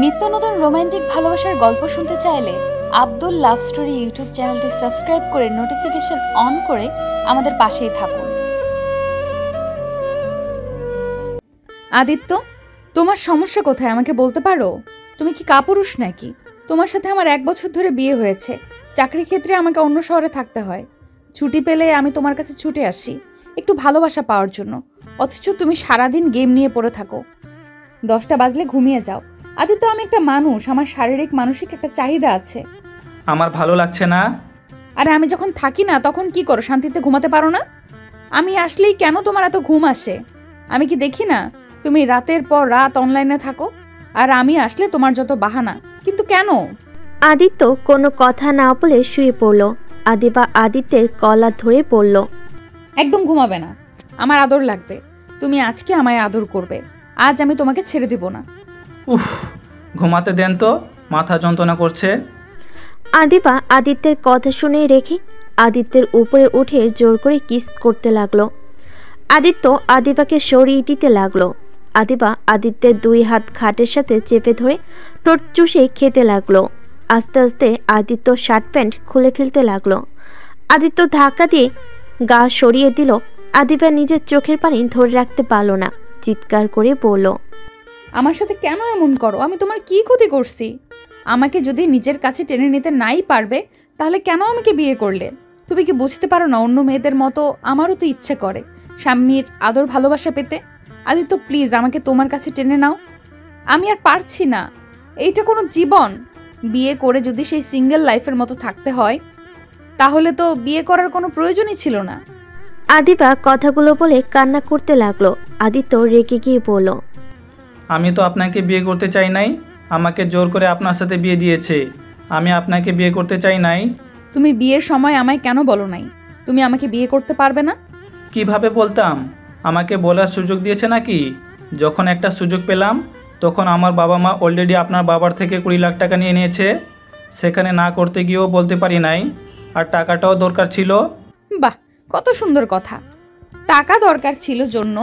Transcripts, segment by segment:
নিত্য নতুন রোমান্টিক ভালোবাসার গল্প শুনতে চাইলে আব্দুল লাভ স্টোরি ইউটিউব চ্যানেলটি সাবস্ক্রাইব করে নোটিফিকেশন অন করে আমাদের পাশেই থাকুন। আদিত্য, তোমার সমস্যা কোথায় আমাকে বলতে পারো? তুমি কি কাপুরুষ নাকি? তোমার সাথে আমার 1 বছর ধরে বিয়ে হয়েছে। চাকরি ক্ষেত্রে আমাকে অন্য শহরে থাকতে হয়। ছুটি পেলে আমি তোমার কাছে ছুটে আসি একটু ভালোবাসা পাওয়ার জন্য, অথচ তুমি সারাদিন গেম নিয়ে পড়ে থাকো। 10টা বাজলে ঘুমিয়ে যাও। আদিত্য, আমি একটা মানুষ, আমার শারীরিক মানসিক একটা চাহিদা আছে। আমার ভালো লাগছে না। আরে আমি যখন থাকি না তখন কি করো? শান্তিতে ঘুমাতে পারো না? আমি আসলেই কেন তোমার এত ঘুম আসে? আমি কি দেখি না তুমি রাতের পর রাত অনলাইনে থাকো? আর আমি আসলে তোমার যত বাহানা, কিন্তু কেন? আদিত্য কোনো কথা না বলে শুয়ে পড়ল। আদিবা আদিত্যের কলার ধরে পড়ল। একদম ঘুমাবে না, আমার আদর লাগবে। তুমি আজকে আমায় আদর করবে, আজ আমি তোমাকে ছেড়ে দিব না। উফ, ঘুমাতে দেন তো, মাথা যন্ত্রণা করছে। আদিবা আদিত্যের কথা শুনে রেখে আদিত্যের উপরে উঠে জোর করে কিস করতে লাগলো। আদিত্য আদিবাকে সরিয়ে দিতে লাগলো। আদিবা আদিত্যের 2 হাত খাটের সাথে চেপে ধরে ঠোঁট চুষে খেতে লাগলো। আস্তে আস্তে আদিত্য শার্ট প্যান্ট খুলে ফেলতে লাগলো। আদিত্য ধাক্কা দিয়ে গা সরিয়ে দিল। আদিবা নিজের চোখের পানি ধরে রাখতে পারল না, চিৎকার করে বলল, আমার সাথে কেন এমন করো? আমি তোমার কি ক্ষতি করছি? আমাকে যদি নিজের কাছে টেনে নিতে নাই পারবে তাহলে কেন আমাকে বিয়ে করলে? তুমি কি বুঝতে পারো না অন্য মেয়েদের মতো আমারও তো ইচ্ছে করে স্বামীর আদর ভালোবাসা পেতে? আদিত্য, প্লিজ আমাকে তোমার কাছে টেনে নাও। আমি আর পারছি না, এইটা কোনো জীবন? বিয়ে করে যদি সেই সিঙ্গেল লাইফের মতো থাকতে হয় তাহলে তো বিয়ে করার কোনো প্রয়োজনই ছিল না। আদিবা কথাগুলো বলে কান্না করতে লাগলো। আদিত্য রেগে গিয়ে বলল, আমি তো আপনাকে বিয়ে করতে চাই নাই, আমাকে জোর করে আপনার সাথে বিয়ে দিয়েছে। আমি আপনাকে বিয়ে করতে চাই নাই। তুমি বিয়ের সময় আমায় কেন বলো নাই তুমি আমাকে বিয়ে করতে পারবে না? কিভাবে বলতাম? আমাকে বলার সুযোগ দিয়েছে নাকি? যখন একটা সুযোগ পেলাম তখন আমার বাবা মা অলরেডি আপনার বাবার থেকে 20 লাখ টাকা নিয়ে নিয়েছে। সেখানে না করতে গিয়েও বলতে পারি নাই, আর টাকাটাও দরকার ছিল। বাহ, কত সুন্দর কথা। টাকা দরকার ছিল জন্য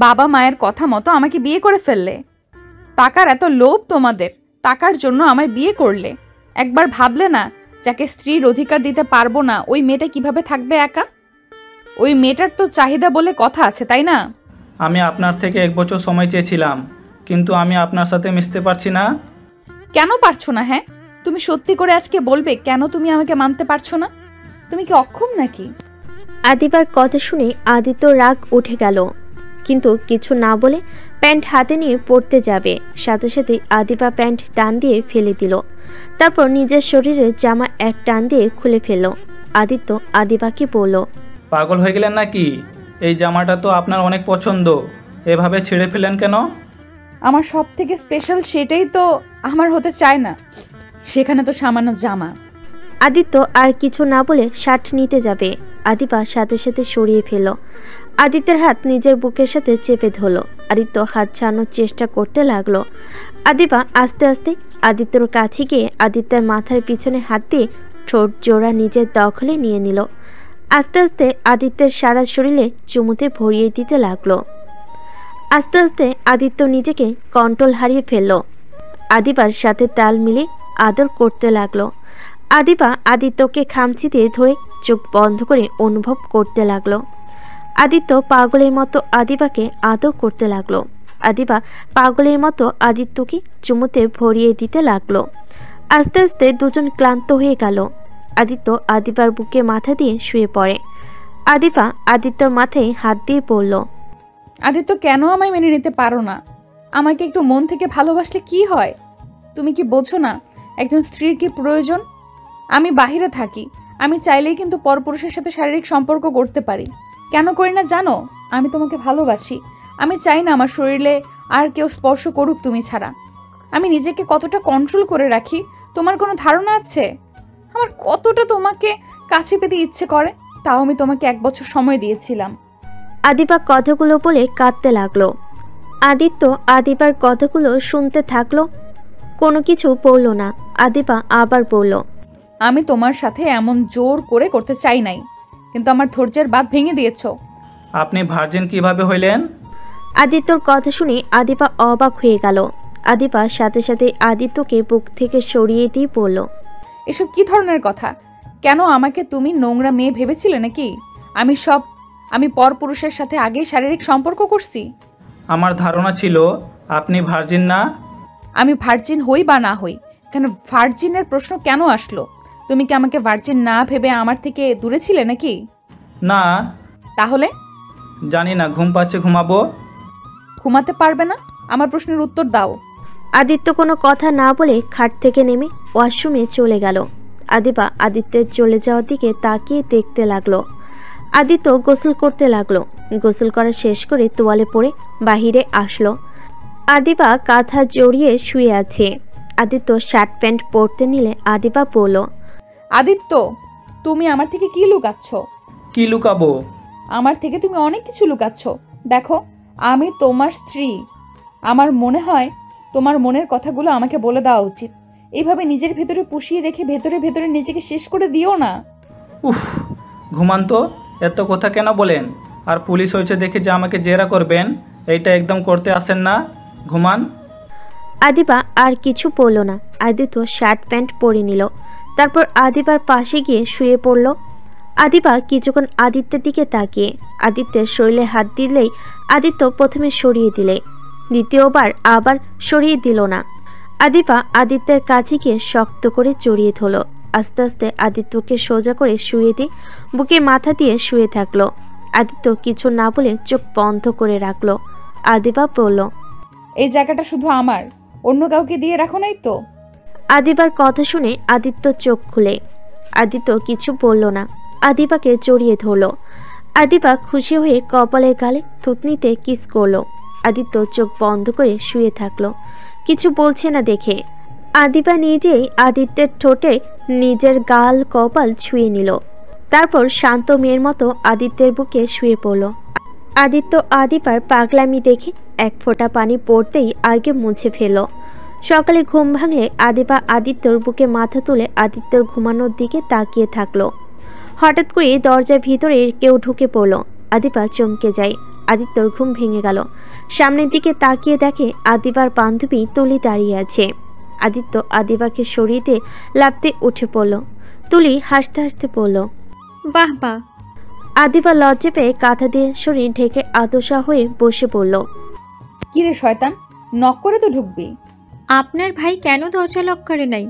বাবা মায়ের কথা মতো আমাকে বিয়ে করে ফেললে। টাকার এত লোভ তোমাদের, টাকার জন্য আমায় বিয়ে করলে। একবার ভাবলে না যাকে স্ত্রীর অধিকার দিতে পারবো না ওই মেয়েটা কিভাবে থাকবে একা? ওই মেয়েটার তো চাহিদা বলে কথা আছে, তাই না? আমি আপনার থেকে 1 বছর সময় চেয়েছিলাম, কিন্তু আমি আপনার সাথে মিশতে পারছি না। কেন পারছো না? হ্যাঁ, তুমি সত্যি করে আজকে বলবে কেন তুমি আমাকে মানতে পারছো না? তুমি কি অক্ষম নাকি? আদিবার কথা শুনে আদিত্য রাগ উঠে গেল, কিন্তু কিছু না বলে প্যান্ট হাতে নিয়ে পড়তে যাবে। সাথে সাথে আদিবা প্যান্ট টান দিয়ে ফেলে দিল। তারপর নিজের শরীরের জামা এক টান দিয়ে খুলে ফেলল। আদিত্য আদিবাকে বলল, পাগল হয়ে গেলেন নাকি? এই জামাটা তো আপনার অনেক পছন্দ, এভাবে ছেড়ে ফেলেন কেন? আমার সব থেকে স্পেশাল সেটাই তো আমার হতে চায় না, সেখানে তো সামান্য জামা। আদিত্য আর কিছু না বলে শার্ট নিতে যাবে। আদিবা সাথে সাথে সরিয়ে ফেলল। আদিত্যের হাত নিজের বুকের সাথে চেপে ধরল। আদিত্য হাত ছাড়ানোর চেষ্টা করতে লাগলো। আদিবা আস্তে আস্তে আদিত্যর কাছে গিয়ে আদিত্যের মাথার পিছনে হাত দিয়ে ঠোঁট জোড়া নিজের দখলে নিয়ে নিল। আস্তে আস্তে আদিত্যের সারা শরীরে চুমুতে ভরিয়ে দিতে লাগলো। আস্তে আস্তে আদিত্য নিজেকে কন্ট্রোল হারিয়ে ফেলল। আদিবার সাথে তাল মিলে আদর করতে লাগলো। আদিবা আদিত্যকে খামচি দিয়ে ধরে চোখ বন্ধ করে অনুভব করতে লাগলো। আদিত্য পাগলের মতো আদিবাকে আদর করতে লাগলো। আদিবা পাগলের মতো আদিত্যকে চুমুতে ভরিয়ে দিতে লাগলো। আস্তে আস্তে দুজন ক্লান্ত হয়ে গেল। আদিত্য আদিবার বুকে মাথা দিয়ে শুয়ে পড়ে। আদিবা আদিত্যর মাথায় হাত দিয়ে পড়ল, আদিত্য, কেন আমায় মেনে নিতে পারো না? আমাকে একটু মন থেকে ভালোবাসলে কি হয়? তুমি কি বোঝো না একজন স্ত্রীর কি প্রয়োজন? আমি বাহিরে থাকি, আমি চাইলেই কিন্তু পরপুরুষের সাথে শারীরিক সম্পর্ক করতে পারি। কেন করি না জানো? আমি তোমাকে ভালোবাসি। আমি চাই না আমার শরীরে আর কেউ স্পর্শ করুক তুমি ছাড়া। আমি নিজেকে কতটা কন্ট্রোল করে রাখি তোমার কোনো ধারণা আছে? আমার কতটা তোমাকে কাছে পেতে ইচ্ছে করে, তাও আমি তোমাকে 1 বছর সময় দিয়েছিলাম। আদিবা কথাগুলো বলে কাঁদতে লাগলো। আদিত্য আদিবার কথাগুলো শুনতে থাকলো, কোনো কিছু বলল না। আদিবা আবার বলল, আমি তোমার সাথে এমন জোর করে করতে চাই নাই, কিন্তু আমার ধৈর্যের বাঁধ ভেঙে দিয়েছো। আপনি ভার্জিন কিভাবে হইলেন? আদিত্যর কথা শুনে আদিবা অবাক হয়ে গেল। আদিবা সাথে সাথে আদিত্যকে বুক থেকে সরিয়ে দিয়ে বলল, এসব কি ধরনের কথা? কেন আমাকে তুমি নোংরা মেয়ে ভেবেছিলে নাকি? আমি পরপুরুষের সাথে আগেই শারীরিক সম্পর্ক করছি। আমার ধারণা ছিল আপনি ভার্জিন না। আমি ভার্জিন হই বা না হই, কেন ভার্জিনের প্রশ্ন কেন আসলো? তুমি কি আমাকে ভার্জিন না ভেবে আমার থেকে দূরে ছিলে নাকি? না। তাহলে? জানি না, ঘুম পাচ্ছে, ঘুমাবো। ঘুমাতে পারবে না? আমার প্রশ্নের উত্তর দাও। আদিত্য কোনো কথা না বলে খাট থেকে নেমে ওয়াশরুমে চলে গেল। আদিবা আদিত্যের চলে যাওয়ার দিকে তাকিয়ে দেখতে লাগলো। আদিত্য গোসল করতে লাগলো। গোসল করা শেষ করে তোয়ালে পরে বাহিরে আসলো। আদিবা কাঁথা জড়িয়ে শুয়ে আছে। আদিত্য শার্ট প্যান্ট পরতে নিলে আদিবা বলল, আদিত্য, তুমি আমার থেকে কি লুকাচ্ছ? কি লুকাবো? আমার থেকে তুমি অনেক কিছু লুকাচ্ছ। দেখো, আমি তোমার স্ত্রী। আমার মনে হয় তোমার মনের কথাগুলো আমাকে বলে দেওয়া উচিত। এইভাবে নিজের ভেতরে পুষিয়ে রেখে ভেতরে ভেতরে নিজেকে শেষ করে দিও না। উফ, ঘুমান তো। এত কথা কেন বলেন? আর পুলিশ হয়েছে দেখে যে আমাকে জেরা করবেন, এইটা একদম করতে আসেন না। ঘুমান। আদিবা আর কিছু বলল না। আদিত্য শার্ট প্যান্ট পরে নিল। তারপর আদিবার পাশে গিয়ে শুয়ে পড়ল। আদিবা কিছুক্ষণ আদিত্যের দিকে তাকিয়ে আদিত্যের শরীরে হাত দিলেই আদিত্য প্রথমে সরিয়ে দিলে, দ্বিতীয়বার আবার সরিয়ে দিল না। আদিবা আদিত্যের কাছে গিয়ে শক্ত করে জড়িয়ে ধরল। আস্তে আস্তে আদিত্যকে সোজা করে শুয়ে দিয়ে বুকে মাথা দিয়ে শুয়ে থাকলো। আদিত্য কিছু না বলে চোখ বন্ধ করে রাখলো। আদিবা বলল, এই জায়গাটা শুধু আমার, অন্য কাউকে দিয়ে রাখো নাই তো? আদিবার কথা শুনে আদিত্য চোখ খুলে। আদিত্য কিছু বলল না, আদিবাকে জড়িয়ে ধরল। আদিবা খুশি হয়ে কপালের গালে থুতনিতে কিস করলো। আদিত্য চোখ বন্ধ করে শুয়ে থাকলো, কিছু বলছে না দেখে। আদিবা নিজেই আদিত্যের ঠোঁটে নিজের গাল কপাল ছুঁয়ে নিল। তারপর শান্ত মেয়ের মতো আদিত্যের বুকে শুয়ে পড়ল। আদিত্য আদিবার পাগলামি দেখে এক ফোঁটা পানি পড়তেই আগে মুছে ফেলল। সকালে ঘুম ভাঙলে আদিবা আদিত্যর বুকে মাথা তুলে আদিত্যর ঘুমানোর দিকে তাকিয়ে থাকলো। হঠাৎ করে দরজার ভিতরে কেউ ঢুকে পড়ল। আদিবা চমকে যায়। আদিত্যর ঘুম ভেঙে গেল। সামনের দিকে তাকিয়ে দেখে আদিবার বান্ধবী তুলি দাঁড়িয়ে আছে। আদিত্য আদিবাকে সরিয়ে দিয়ে লাফতে উঠে পড়ল। তুলি হাসতে হাসতে পড়ল, বাহ বাহ। আদিবা লজ্জা পেয়ে কাঁথা দিয়ে শরীর ঢেকে আদশা হয়ে বসে পড়ল। কিরে শয়তান, নক করে তো ঢুকবি। আপনার ভাই কেন দরজা লক করে নাই?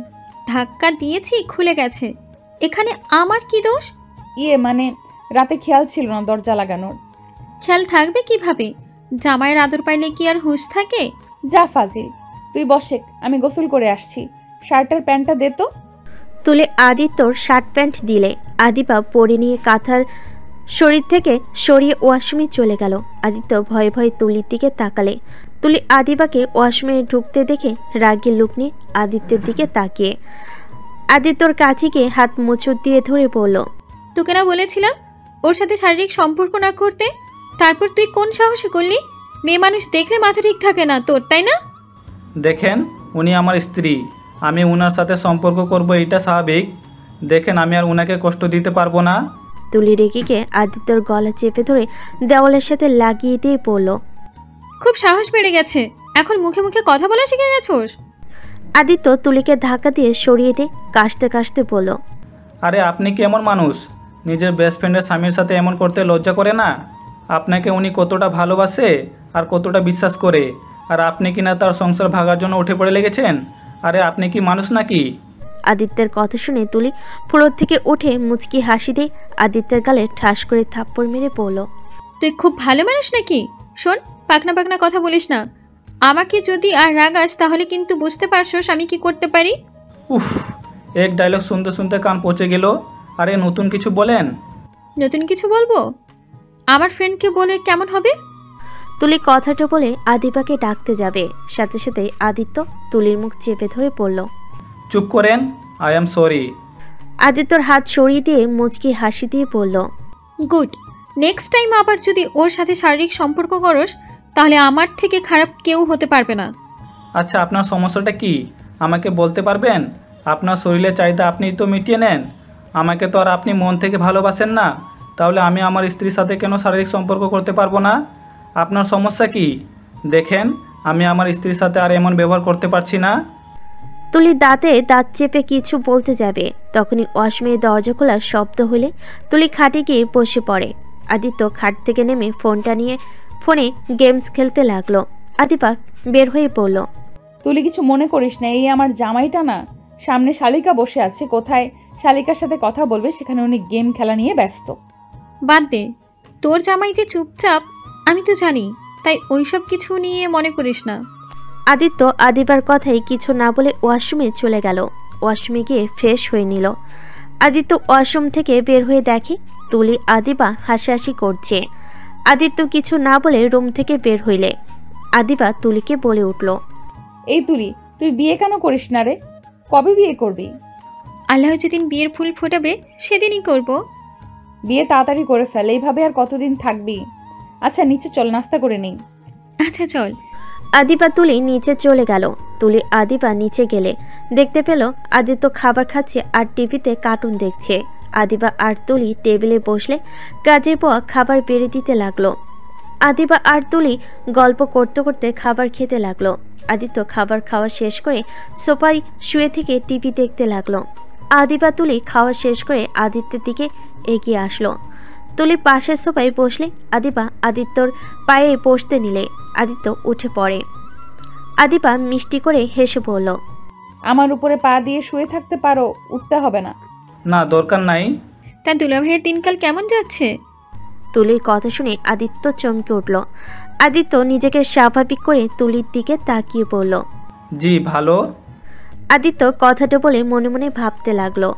ধাক্কা দিয়েছি, খুলে গেছে। এখানে আমার কি দোষ? মানে রাতে খেয়াল ছিল না দরজা লাগানোর। খেয়াল থাকবে কিভাবে? জামাইয়ের আদর পাইলে কি আর হুঁশ থাকে? যা ফাজিল, তুই বসেক, আমি গোসল করে আসছি। শার্টের প্যান্টটা দে তো। তুলে আদিত্যর শার্ট প্যান্ট দিলে। আদিবা পরে নিয়ে কাঁথার শরীর থেকে সরিয়ে ওয়াশরুমে চলে গেল। আদিত্য ভয়ে ভয়ে তুলির দিকে তাকালে। তুলি আদিবাকে ওয়াশরুমে ঢুকতে দেখে রাগী লুক নিয়ে আদিত্যের দিকে তাকিয়ে আদিত্যর কাছে গিয়ে হাত মুচুর দিয়ে ধরে বলল, তোকে না বলেছিলাম ওর সাথে শারীরিক সম্পর্ক না করতে? তারপর তুই কোন সাহসে করলি? মেয়ে মানুষ দেখলে মাথা ঠিক থাকে না তোর, তাই না? দেখেন, উনি আমার স্ত্রী, আমি উনার সাথে সম্পর্ক করব, এটা স্বাভাবিক। দেখেন, আমি আর উনাকে কষ্ট দিতে পারবো না। তুলি রেগে গিয়ে আদিত্যর গলা চেপে ধরে দেওয়ালের সাথে লাগিয়ে দিয়ে পড়ল, খুব সাহস বেড়ে গেছে, এখন মুখে মুখে কথা বলা শিখে গেছোস? আদিত্য তুলিকে ধাক্কা দিয়ে সরিয়ে দিয়ে কাশতে কাশতে বলল, আরে আপনি কি এমন মানুষ? নিজের বেস্ট ফ্রেন্ডের স্বামীর সাথে এমন করতে লজ্জা করে না? আপনাকে উনি কতটা ভালোবাসে আর কতটা বিশ্বাস করে, আর আপনি কিনা তার সংসার ভাগার জন্য উঠে পড়ে লেগেছেন? আরে আপনি কি মানুষ নাকি? আদিত্যের কথা শুনে তুলি ফ্লোর থেকে উঠে মুচকি হাসি দিয়ে আদিত্যের গালে ঠাস করে থাপ্পড় মেরে পড়ল। তুই খুব ভালো মানুষ নাকি? শোন, পাকনা পাকনা কথা বলিস না। আমাকে যদি আর রাগাস তাহলে কিন্তু বুঝতে পারছস আমি কি করতে পারি। উফ, এক ডায়লগ শুনতে শুনতে কান পচে গেল। আরে নতুন কিছু বলেন। নতুন কিছু বলবো? আমার ফ্রেন্ডকে বলে কেমন হবে? তুলি কথাটা বলে আদিবাকে ডাকতে যাবে, সাথে সাথে আদিত্য তুলির মুখ চেপে ধরে পড়ল। চুপ করেন, আই এম সরি। আদিত্যর হাত সরিয়ে দিয়ে মুচকি হাসি দিয়ে বলল, গুড। নেক্সট টাইম আবার যদি ওর সাথে শারীরিক সম্পর্ক করস তাহলে আমার থেকে খারাপ কেউ হতে পারবে না। আচ্ছা, আপনার সমস্যাটা কি আমাকে বলতে পারবেন? আপনার শরীরের চাহিদা আপনিই তো মিটিয়ে নেন, আমাকে তো আর আপনি মন থেকে ভালোবাসেন না। তাহলে আমি আমার স্ত্রীর সাথে কেন শারীরিক সম্পর্ক করতে পারবো না? আপনার সমস্যা কি? দেখেন, আমি আমার স্ত্রীর সাথে আর এমন ব্যবহার করতে পারছি না। তুলি দাঁতে দাঁত চেপে কিছু বলতে যাবে, তখনই ওয়াশরুমের দরজা খোলার শব্দ হলে তুলি খাটে গিয়ে বসে পড়ে। আদিত্য খাট থেকে নেমে ফোনটা নিয়ে ফোনে গেমস খেলতে লাগলো। আদিবা বের হয়ে পড়ল। তুলি কিছু মনে করিস না, এই আমার জামাইটা না, সামনে শালিকা বসে আছে, কোথায় শালিকার সাথে কথা বলবে সেখানে উনি গেম খেলা নিয়ে ব্যস্ত। বাদ দে, তোর জামাই যে চুপচাপ আমি তো জানি, তাই ওইসব কিছু নিয়ে মনে করিস না। আদিত্য আদিবার কথাই কিছু না বলে ওয়াশরুমে চলে গেল। ওয়াশরুমে গিয়ে ফ্রেশ হয়ে নিল। আদিত্য ওয়াশরুম থেকে বের হয়ে দেখে তুলি আদিবা হাসাহাসি করছে। আদিত্য কিছু না বলে রুম থেকে বের হইলে আদিবা তুলিকে বলে উঠল, এই তুলি, তুই বিয়ে কেন করিস না রে? কবে বিয়ে করবি? আল্লাহ যেদিন বিয়ের ফুল ফোটাবে সেদিনই করব। বিয়ে তাড়াতাড়ি করে ফেল, এইভাবে আর কতদিন থাকবি? আচ্ছা নিচে চল, নাস্তা করে নেই। আচ্ছা চল। আদিবা তুলি নিচে চলে গেল। তুলি আদিবা নিচে গেলে দেখতে পেল আদিত্য খাবার খাচ্ছে আর টিভিতে কার্টুন দেখছে। আদিবা আর তুলি টেবিলে বসলে কাজের পর খাবার বেড়ে দিতে লাগলো। আদিবা আর তুলি গল্প করতে করতে খাবার খেতে লাগলো। আদিত্য খাবার খাওয়া শেষ করে সোফায় শুয়ে থেকে টিভি দেখতে লাগলো। আদিবা তুলি খাওয়া শেষ করে আদিত্যের দিকে এগিয়ে আসলো। তুলি পাশের সোফায় বসলে আদিবা আদিত্যর পায়ে বসতে নিলে আদিত্য উঠে পড়ে। আদিবা মিষ্টি করে হেসে বলল, আমার উপরে পা দিয়ে শুয়ে থাকতে পারো, উঠতে হবে না। না, দরকার নাই। তার দুলাভাইয়ের দিনকাল কেমন যাচ্ছে? তুলির কথা শুনে আদিত্য চমকে উঠল। আদিত্য নিজেকে স্বাভাবিক করে তুলির দিকে তাকিয়ে বলল, জি ভালো। আদিত্য কথাটা বলে মনে মনে ভাবতে লাগলো,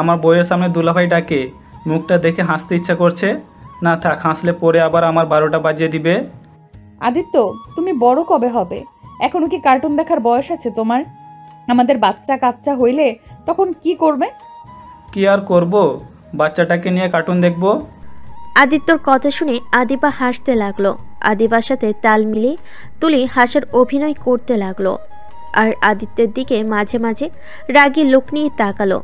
আমার বইয়ের সামনে দুলাভাই ডাকে, মুখটা দেখে হাসতে ইচ্ছা করছে। না থাক, হাসলে পরে আবার আমার 12টা বাজিয়ে দিবে। আদিত্য, তুমি বড় কবে হবে? এখনো কি কার্টুন দেখার বয়স আছে তোমার? আমাদের বাচ্চা কাচ্চা হইলে তখন কি করবে? কি আর করব, বাচ্চাটাকে নিয়ে কার্টুন দেখব। আদিত্যর কথা শুনে আদিবা হাসতে লাগলো। আদিবার সাথে তাল মিলিয়ে তুলি হাসার অভিনয় করতে লাগলো আর আদিত্যের দিকে মাঝে মাঝে রাগী লোক নিয়ে তাকালো।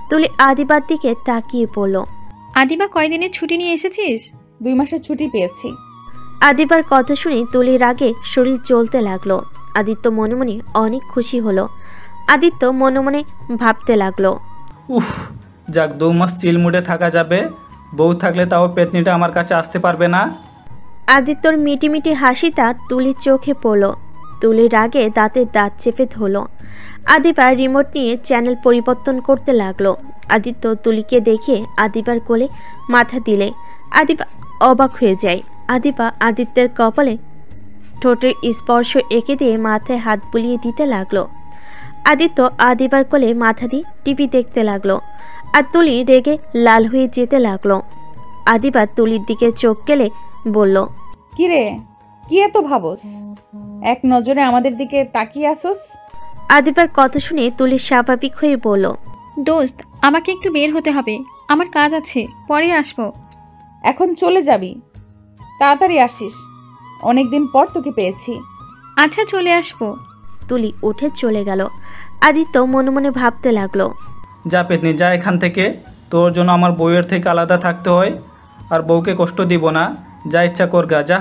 তুলি আদিবার দিকে তাকিয়ে পড়ল। আদিবা কয়দিনের ছুটি নিয়ে এসেছিস? 2 মাসের ছুটি পেয়েছি। আদিবার কথা শুনে তুলির রাগে শরীর জ্বলতে লাগলো। আদিত্য মনে মনে অনেক খুশি হলো। আদিত্য মনে মনে ভাবতে লাগলো, উফ, যাক 2 মাস চিল মুডে থাকা যাবে। বউ থাকলে তাও পেতনিটা আমার কাছে আসতে পারবে না। আদিত্যর মিটিমিটি হাসিটা তুলির চোখে পড়ল। তুলির রাগে দাঁতে দাঁত চেপে ধরল। আদিবা রিমোট নিয়ে চ্যানেল পরিবর্তন করতে লাগলো। আদিত্য তুলিকে দেখে আদিবার কোলে মাথা দিলে আদিবা অবাক হয়ে যায়। আদিবা আদিত্যের কপালে ঠোঁটের স্পর্শ এঁকে দিয়ে মাথায় হাত বুলিয়ে দিতে লাগলো। আদিত্য আদিবার কোলে মাথা দিয়ে টিভি দেখতে লাগলো আর তুলি রেগে লাল হয়ে যেতে লাগলো। আদিবা তুলির দিকে চোখ গেলে বলল, কি রে, কি এত ভাবস? এক নজরে আমাদের দিকে তাকিয়ে আসোস? আদিবার কথা শুনে তুলি স্বাভাবিক হয়ে বলল, দোস্ত, আমাকে একটু বের হতে হবে, আমার কাজ আছে, পরে আসবো। এখন চলে যাবি? তাড়াতাড়ি আসিস, অনেকদিন পর তোকে পেয়েছি। আচ্ছা চলে আসবো। তুলি উঠে চলে গেল। আদিত্য মনে মনে ভাবতে লাগলো, যা পেতনি, যা এখান থেকে। তোর জন্য আমার বউয়ের থেকে আলাদা থাকতে হয়, আর বউকে কষ্ট দিব না। যা ইচ্ছা কর গা, যা।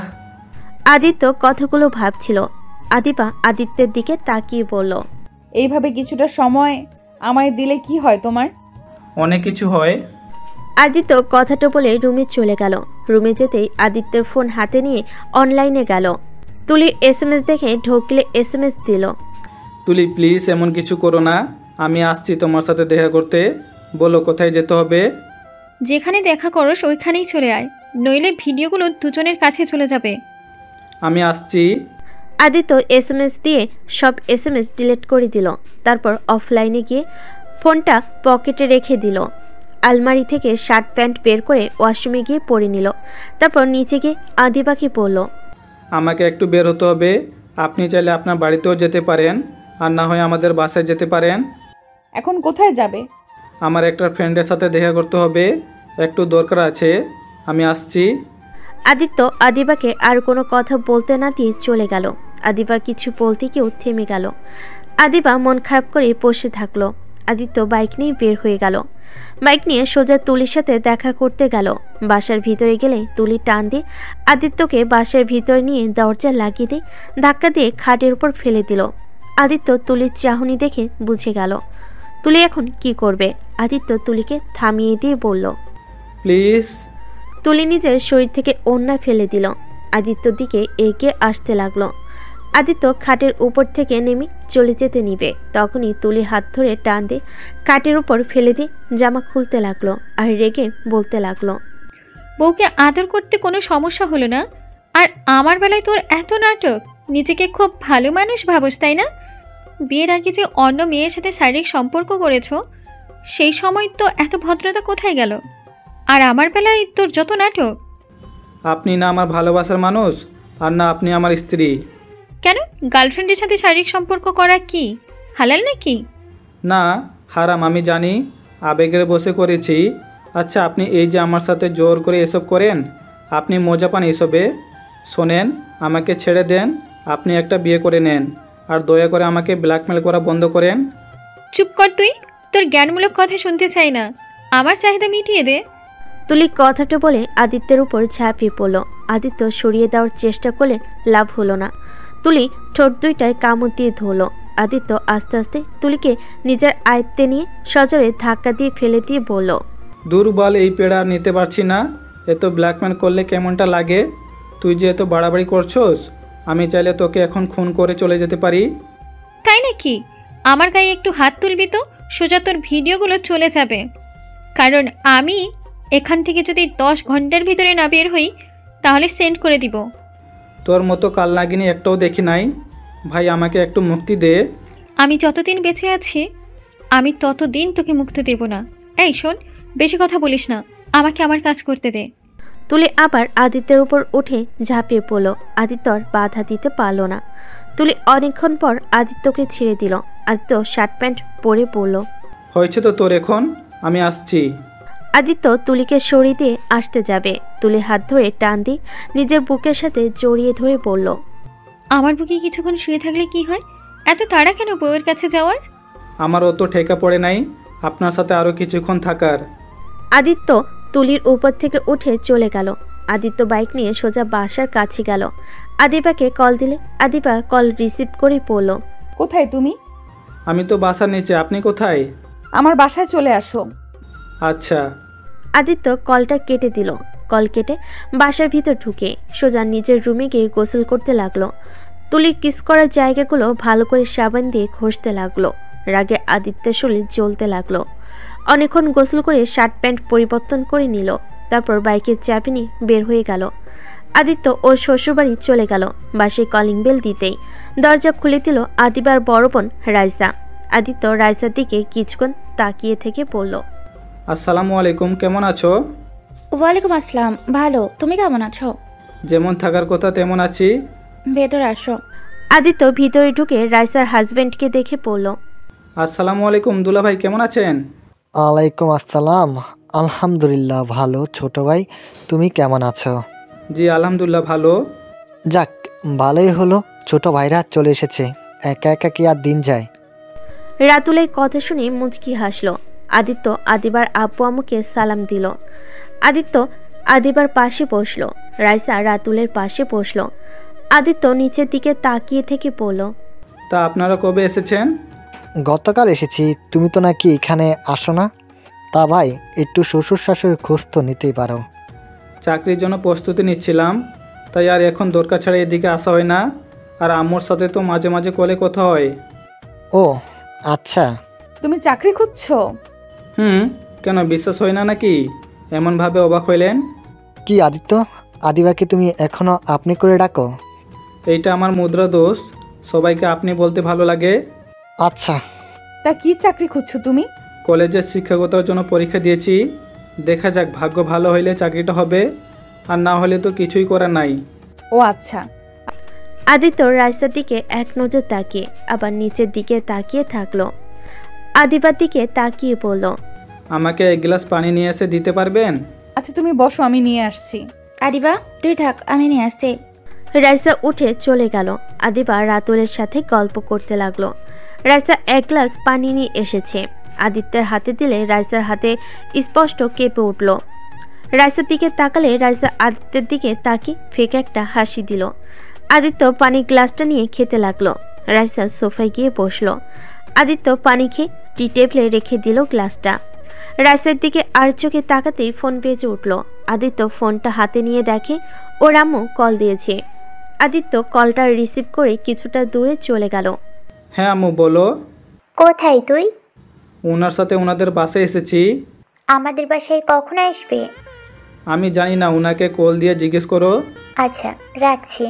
আদিত্য কথাগুলো ভাবছিল। আদিবা আদিত্যের দিকে তাকিয়ে বলল, এইভাবে কিছুটা সময় আমায় দিলে কি হয় তোমার? অনেক কিছু হয়। আদিত্য কথাটা বলে রুমে চলে গেল। রুমে যেতেই আদিত্যের ফোন হাতে নিয়ে অনলাইনে গেল। তুলির SMS দেখে ঢোকলে SMS দিল, তুলি প্লিজ এমন কিছু করো না, আমি আসছি তোমার সাথে দেখা করতে। বলো কোথায় যেতে হবে? যেখানে দেখা করস ওইখানেই চলে আয়, নইলে ভিডিওগুলো দুজনের কাছে চলে যাবে। আমি আসছি। আদিত্য SMS দিয়ে সব SMS ডিলিট করে দিল। তারপর অফলাইনে গিয়ে ফোনটা পকেটে রেখে দিল। আলমারি থেকে শার্ট প্যান্ট বের করে ওয়াশরুমে গিয়ে পরে নিল। তারপর নিচে গিয়ে আদিবাকে বলল, আমাকে একটু বের হতে হবে। আপনি চাইলে আপনার বাড়িতেও যেতে পারেন, আর না হয় আমাদের বাসায় যেতে পারেন। এখন কোথায় যাবে? আমার একটা ফ্রেন্ডের সাথে দেখা করতে হবে, একটু দরকার আছে। আমি আসছি। আদিত্য আদিবাকে আর কোনো কথা বলতে না দিয়ে চলে গেল। আদিবা কিছু বলতে গিয়েও থেমে গেল। আদিবা মন খারাপ করে বসে থাকলো। আদিত্য বাইক নিয়ে বের হয়ে গেল। বাইক নিয়ে সোজা তুলির সাথে দেখা করতে গেল। বাসার ভিতরে গেলে তুলি টান দিয়ে আদিত্যকে বাসার ভিতরে নিয়ে দরজা লাগিয়ে দিয়ে ধাক্কা দিয়ে খাটের উপর ফেলে দিল। আদিত্য তুলির চাহনি দেখে বুঝে গেল তুলি এখন কি করবে। আদিত্য তুলিকে থামিয়ে দিয়ে বলল, প্লিজ। তুলি নিজের শরীর থেকে ওড়না ফেলে দিল। আদিত্যর দিকে এগিয়ে আসতে লাগলো। আদিত্য খাটের উপর থেকে নেমে চলে যেতে নিবে, তখনই তুলি হাত ধরে টান দিয়ে খাটের উপর ফেলে দিয়ে জামা খুলতে লাগলো আর রেগে বলতে লাগলো, বউকে আদর করতে কোনো সমস্যা হলো না, আর আমার বেলায় তোর এত নাটক। নিজেকে খুব ভালো মানুষ ভাবস, তাই না? বিয়ের আগে যে অন্য মেয়ের সাথে শারীরিক সম্পর্ক করেছো, সেই সময় তো এত ভদ্রতা কোথায় গেল? আর আমার বেলায় তোর যত নাটক। আপনি না আমার ভালোবাসার মানুষ, আর না আপনি আমার স্ত্রী। কেন, গার্লফ্রেন্ডের সাথে শারীরিক সম্পর্ক করা কি হালাল নাকি? না, হারাম, আমি জানি, আবেগের বসে করেছি। আচ্ছা, আপনি এই যে আমার সাথে জোর করে এসব করেন, আপনি মজা পান এসবে? শোনেন, আমাকে ছেড়ে দেন, আপনি একটা বিয়ে করে নেন, আর দয়া করে আমাকে ব্ল্যাকমেল করা বন্ধ করেন। চুপ কর তুই, তোর জ্ঞানমূলক কথা শুনতে চাই না, আমার চাহিদা মিটিয়ে দে। তুলি কথাটা বলে আদিত্যের উপর ঝাঁপিয়ে পড়ল। আদিত্য সরিয়ে দেওয়ার চেষ্টা করলে লাভ হলো না। তুলি ঠোঁট দুইটায় কামড় দিয়ে ধরল। আদিত্য আস্তে আস্তে তুলিকে নিজের আয়ত্তে নিয়ে সজোরে ধাক্কা দিয়ে ফেলে দিয়ে বলল, দুর্বল, এই পেড়া আর নিতে পারছি না। এত ব্ল্যাকমেল করলে কেমনটা লাগে? তুই যে এত বাড়াবাড়ি করছস, আমি চাইলে তোকে এখন খুন করে চলে যেতে পারি। তাই নাকি? আমার গায়ে একটু হাত তুলবি তো সোজা তোর ভিডিওগুলো চলে যাবে। কারণ আমি এখান থেকে যদি 10 ঘন্টার ভিতরে না বের হই, তাহলে সেন্ড করে দিব। তোর মতো কাল নাগিনী একটাও দেখি নাই। ভাই, আমাকে একটু মুক্তি দে। আমি যতদিন বেঁচে আছি, আমি ততদিন তোকে মুক্তি দেব না। এই শোন, বেশি কথা বলিস না, আমাকে আমার কাজ করতে দে। তুলি আবার আদিত্যের উপর উঠে ঝাঁপিয়ে পড়ল। আদিত্য আর বাধা দিতে পারল না। তুলি অনেকক্ষণ পর আদিত্যকে ছেড়ে দিল। আদিত্য শার্ট প্যান্ট পরে পড়ল। হয়েছে তো তোর, এখন আমি আসছি। আদিত্য তুলিকে সরিয়ে দিয়ে আসতে যাবে। তুলি হাত ধরে টান দিয়ে নিজের বুকের সাথে জড়িয়ে ধরে বলল, আমার বুকে কিছুক্ষণ শুয়ে থাকলে কি হয়? এত তাড়া কেন বউয়ের কাছে যাওয়ার? আমার অত ঠেকা পড়ে নাই আপনার সাথে আরও কিছুক্ষণ থাকার। আদিত্য তুলির উপর থেকে উঠে চলে গেল। আদিত্য বাইক নিয়ে সোজা বাসার কাছে গেল। আদিবাকে কল দিলে আদিবা কল রিসিভ করে পড়ল, কোথায় তুমি? আমি তো বাসার নিচে, আপনি কোথায়? আমার বাসায় চলে আসো। আচ্ছা। আদিত্য কলটা কেটে দিল। কল কেটে বাসার ভিতর ঢুকে সোজা নিজের রুমে গিয়ে গোসল করতে লাগলো। তুলির কিস করার জায়গাগুলো ভালো করে সাবান দিয়ে ঘষতে লাগলো। রাগে আদিত্যের শরীর জ্বলতে লাগলো। অনেকক্ষণ গোসল করে শার্ট প্যান্ট পরিবর্তন করে নিল। তারপর বাইকের চাবি নিয়ে বের হয়ে গেল। আদিত্য ওর শ্বশুরবাড়ি চলে গেল। বাসে কলিং বেল দিতেই দরজা খুলে দিল আদিবার বড় বোন রাইসা। আদিত্য রাইসার দিকে কিছুক্ষণ তাকিয়ে থেকে বলল, আসসালামু আলাইকুম, কেমন আছো? ওয়ালাইকুম আসসালাম, ভালো। তুমি কেমন আছো? যেমন থাকার কথা তেমন আছি। ভেতরে আসো। আদিত্য ভিতরে ঢুকে রাইসার হাজবেন্ডকে দেখে পড়ল, আসসালামু আলাইকুম দুলা ভাই, কেমন আছেন? ওয়ালাইকুম আসসালাম, আলহামদুলিল্লাহ ভালো। ছোট ভাই, তুমি কেমন আছো? জি আলহামদুলিল্লাহ ভালো। যাক, ভালোই হলো, ছোট ভাইরা চলে এসেছে। একা একা কি আর দিন যায়? রাতুলের কথা শুনে মুচকি হাসলো। আদিত্য আদিবার আব্বু আম্মুকে সালাম দিল। আদিত্য আদিবার পাশে বসলো। রাইসা রাতুলের পাশে বসলো। আদিত্য নিচের দিকে তাকিয়ে থেকে বলল, তা আপনারা কবে এসেছেন? গতকাল এসেছি, তুমি তো নাকি এখানে আসো না। তা ভাই, একটু শ্বশুর শাশুড়ির খোঁজ তো নিতেই পারো। চাকরির জন্য প্রস্তুতি নিচ্ছিলাম, তাই আর এখন দরকার ছাড়া এদিকে আসা হয় না। আর আম্মুর সাথে তো মাঝে মাঝে কলে কথা হয়। ও আচ্ছা। তুমি চাকরি খুঁজছো? কেন বিশ্বাস হয় না নাকি? এমনভাবে অবাক হইলেন? কি আদিত্য, আদিবাকে তুমি এখনো আপনি করে ডাকো? এইটা আমার মুদ্রা দোষ, সবাইকে আপনি বলতে ভালো লাগে। আচ্ছা। তা কি চাকরি খুঁজছো তুমি? কলেজের শিক্ষকতার জন্য পরীক্ষা দিয়েছি, দেখা যাক, ভাগ্য ভালো হইলে চাকরিটা হবে, আর না হলে তো কিছুই করার নাই। ও আচ্ছা। আদিত্য রাইসার দিকে এক নজর তাকিয়ে আবার নিচের দিকে তাকিয়ে থাকলো। আদিবার দিকে তাকিয়ে বলল, আমাকে এক গ্লাস পানি নিয়ে এসে দিতে পারবেন? আচ্ছা তুমি বসো, আমি নিয়ে আসছি। আদিবা, তুই থাক, আমি নিয়ে আসছি। রাইসা উঠে চলে গেল। আদিবা রাতুলের সাথে গল্প করতে লাগলো। রাইসা এক গ্লাস পানি নিয়ে এসেছে। আদিত্যের হাতে দিলে রাইসার হাতে স্পষ্ট কেঁপে উঠল। রাইসার দিকে তাকালে রাইসা আদিত্যের দিকে তাকিয়ে ফেকে একটা হাসি দিল। আদিত্য পানির গ্লাসটা নিয়ে খেতে লাগলো। রাইসা সোফায় গিয়ে বসলো। আদিত্য পানি খেয়ে টি টেবিলে রেখে দিল গ্লাসটা। রাইসার দিকে আর চোখে তাকাতেই ফোন বেজে উঠল। আদিত্য ফোনটা হাতে নিয়ে দেখে ওর আম্মু কল দিয়েছে। আদিত্য কলটা রিসিভ করে কিছুটা দূরে চলে গেল। হ্যাঁ আম্মু বলো। কোথায় তুই? ওনার সাথে ওনাদের বাসায় এসেছি। আমাদের বাসায় কখন আসবে? আমি জানি না, ওনাকে কল দিয়ে জিজ্ঞেস করো। আচ্ছা রাখছি।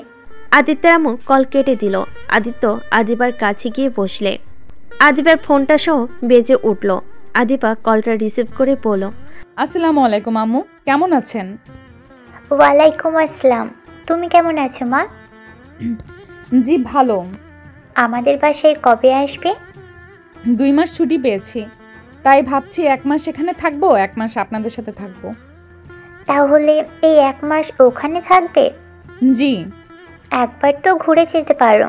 আদিত্যের আম্মু কল কেটে দিল। আদিত্য আদিবার কাছে গিয়ে বসলে। আদিবার ফোনটা সহ বেজে উঠল। আদিবা কলটা রিসিভ করে বলল, আসসালামু আলাইকুম আম্মু, কেমন আছেন? ওয়ালাইকুম আসসালাম। তুমি কেমন আছো মা? জি ভালো। আমাদের বাসায় কবে আসবে? 2 মাস ছুটি পেয়েছি, তাই ভাবছি 1 মাস এখানে থাকবো, 1 মাস আপনাদের সাথে থাকবো। তাহলে এই 1 মাস ওখানে থাকবে? জি। একবার তো ঘুরে যেতে পারো।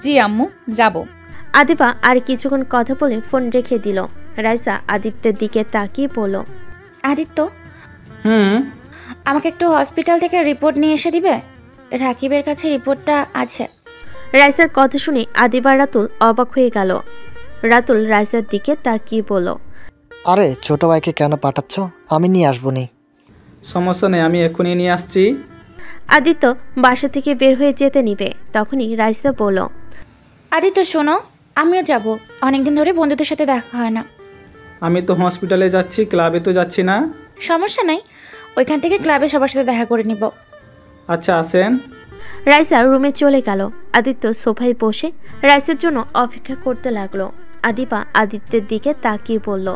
জি আম্মু, যাব। আদিবা আর কিছুক্ষণ কথা বলে ফোন রেখে দিল। রাইসা আদিত্যের দিকে তাকিয়ে বলল, আদিত্য, হুম। আমাকে একটু হসপিটাল থেকে রিপোর্ট নিয়ে এসে দিবে? রাকিবের কাছে রিপোর্টটা আছে। রাইসার কথা শুনে আদিবা রাতুল অবাক হয়ে গেল। রাতুল রাইসার দিকে তাকিয়ে বলল, আরে ছোট ভাইকে কেন পাঠাচ্ছ? আমি নিয়ে আসবো নি। সমস্যা নেই, আমি এক্ষুনি নিয়ে আসছি। আদিত্য বাসা থেকে বের হয়ে যেতে নিবে, তখনই রাইসা বলল, আদিত্য শোনো, আমিও যাব। অনেকদিন ধরে বন্ধুদের সাথে দেখা হয় না। আমি তো হসপিটালে যাচ্ছি, ক্লাবে তো যাচ্ছি না। সমস্যা নাই, ওইখান থেকে ক্লাবে সবার সাথে দেখা করে নিব। আচ্ছা আসেন। রাইসা রুমে চলে গেল। আদিত্য সোফায় বসে রাইসার জন্য অপেক্ষা করতে লাগলো। আদিবা আদিত্যের দিকে তাকিয়ে বলল,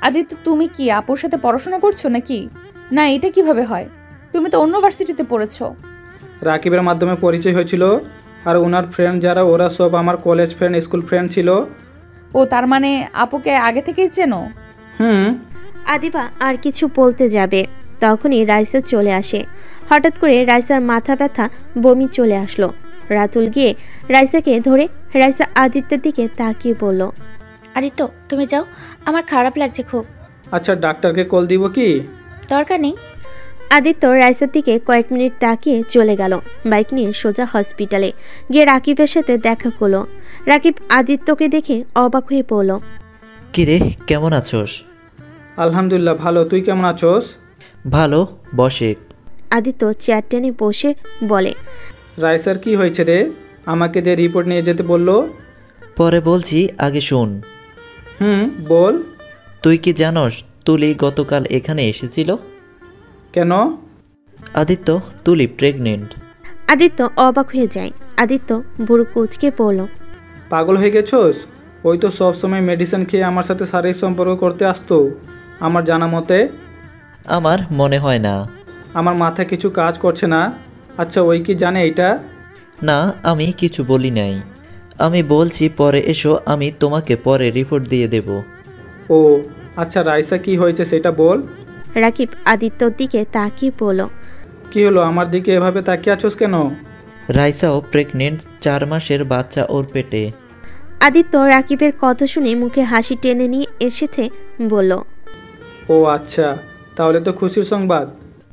আদিত্য, তুমি কি আপুর সাথে পড়াশোনা করছো নাকি? না, এটা কিভাবে হয়? তুমি তো অন্য ভার্সিটিতে পড়েছো। রাকিবের মাধ্যমে পরিচয় হয়েছিল, আর ওনার ফ্রেন্ড যারা ওরা সব আমার কলেজ ফ্রেন্ড, স্কুল ফ্রেন্ড ছিল। ও, তার মানে আপুকে আগে থেকেই চেনো? হুম। আদিবা আর কিছু বলতে যাবে, তখনই রাইসা চলে আসে। হঠাৎ করে রাইসার মাথা ব্যথা, বমি চলে আসলো। রাতুল গিয়ে রাইসাকে ধরে রাইসা আদিত্যের দিকে তাকিয়ে বলল, আদিত্য তুমি যাও, আমার খারাপ লাগছে খুব। আচ্ছা ডাক্তারকে কল দিব কি? দরকার নেই। আদিত্য রাইসার দিকে কয়েক মিনিট তাকিয়ে চলে গেল। বাইক নিয়ে সোজা হসপিটালে গিয়ে রাকিবের সাথে দেখা করলো। রাকিব আদিত্যকে দেখে অবাক হয়ে পড়ল, কিরে কেমন আছোস? আলহামদুলিল্লাহ ভালো, তুই কেমন আছোস? ভালো, বসে। আদিত্য চেয়ার টেনে বসে বলে, রাইসার কি হয়েছে রে? আমাকে দিয়ে রিপোর্ট নিয়ে যেতে বললো। পরে বলছি, আগে শোন। হুম বল। তুই কি জানোস তুলি গতকাল এখানে এসেছিল? কেন? আদিত্য, তুলি প্রেগনেন্ট। আদিত্য অবাক হয়ে যায়। আদিত্য বুড়ো কুচকে পড়ল, পাগল হয়ে গেছোস? ওই তো সবসময় মেডিসিন খেয়ে আমার সাথে শারীরিক সম্পর্ক করতে আসতো আমার জানা মতে। আমার মনে হয় না। আমার মাথায় কিছু কাজ করছে না। আচ্ছা ওই কি জানে এটা? না, আমি কিছু বলি নাই। আমি বলছি পরে এসো, আমি তোমাকে পরে রিপোর্ট দিয়ে দেব। ও আচ্ছা, রাইসা কি হয়েছে সেটা বল। রাকিব আদিত্যর দিকে তাকিয়ে পড়ল, কি হলো, আমার দিকে এভাবে তাকিয়ে আছোস কেন? রাইসাও প্রেগনেন্ট, 4 মাসের বাচ্চা ওর পেটে। আদিত্য রাকিবের কথা শুনে মুখে হাসি টেনে নিয়ে এসেছে, বলল, ও আচ্ছা, তাহলে তো খুশির সংবাদ।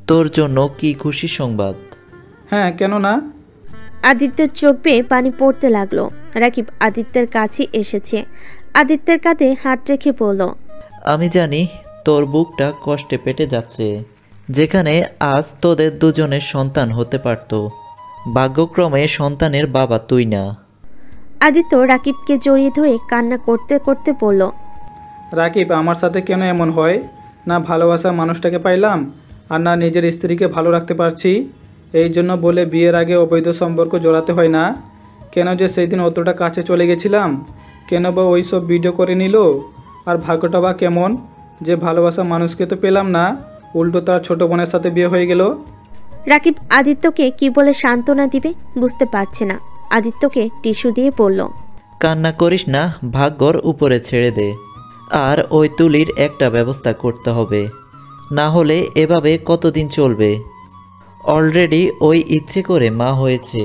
তোর জন্য কি খুশি সংবাদ? হ্যাঁ, কেন না? আদিত্যের চোখ বেয়ে পানি পড়তে লাগলো। রাকিব আদিত্যের কাছে এসেছে। আদিত্যের কাঁধে হাত রেখে বলল, আমি জানি তোর বুকটা কষ্টে পেটে যাচ্ছে, যেখানে আজ তোদের দুজনের সন্তান হতে পারত। ভাগ্যক্রমে সন্তানের বাবা তুই না। আদিত্য রাকিবকে জড়িয়ে ধরে কান্না করতে করতে বলল, রাকিব, আমার সাথে কেন এমন হয়? না ভালোবাসার মানুষটাকে পাইলাম, আর না নিজের স্ত্রীকে ভালো রাখতে পারছি। এই জন্য বলে বিয়ের আগে অবৈধ সম্পর্ক জড়াতে হয় না? কেন যে সেই দিন অতটা কাছে চলে গেছিলাম? কেন বা ওই সব ভিডিও করে নিল? আর ভাগ্যটা বা কেমন যে ভালোবাসা মানুষকে তো পেলাম না, উল্টো তার ছোট বোনের সাথে বিয়ে হয়ে গেল। রাকিব আদিত্যকে কি বলে সান্ত্বনা দিবে বুঝতে পারছে না। আদিত্যকে টিস্যু দিয়ে বলল, কান্না করিস না, ভাগ্যর উপরে ছেড়ে দে। আর ওই তুলির একটা ব্যবস্থা করতে হবে, না হলে এভাবে কতদিন চলবে? অলরেডি ওই ইচ্ছে করে মা হয়েছে,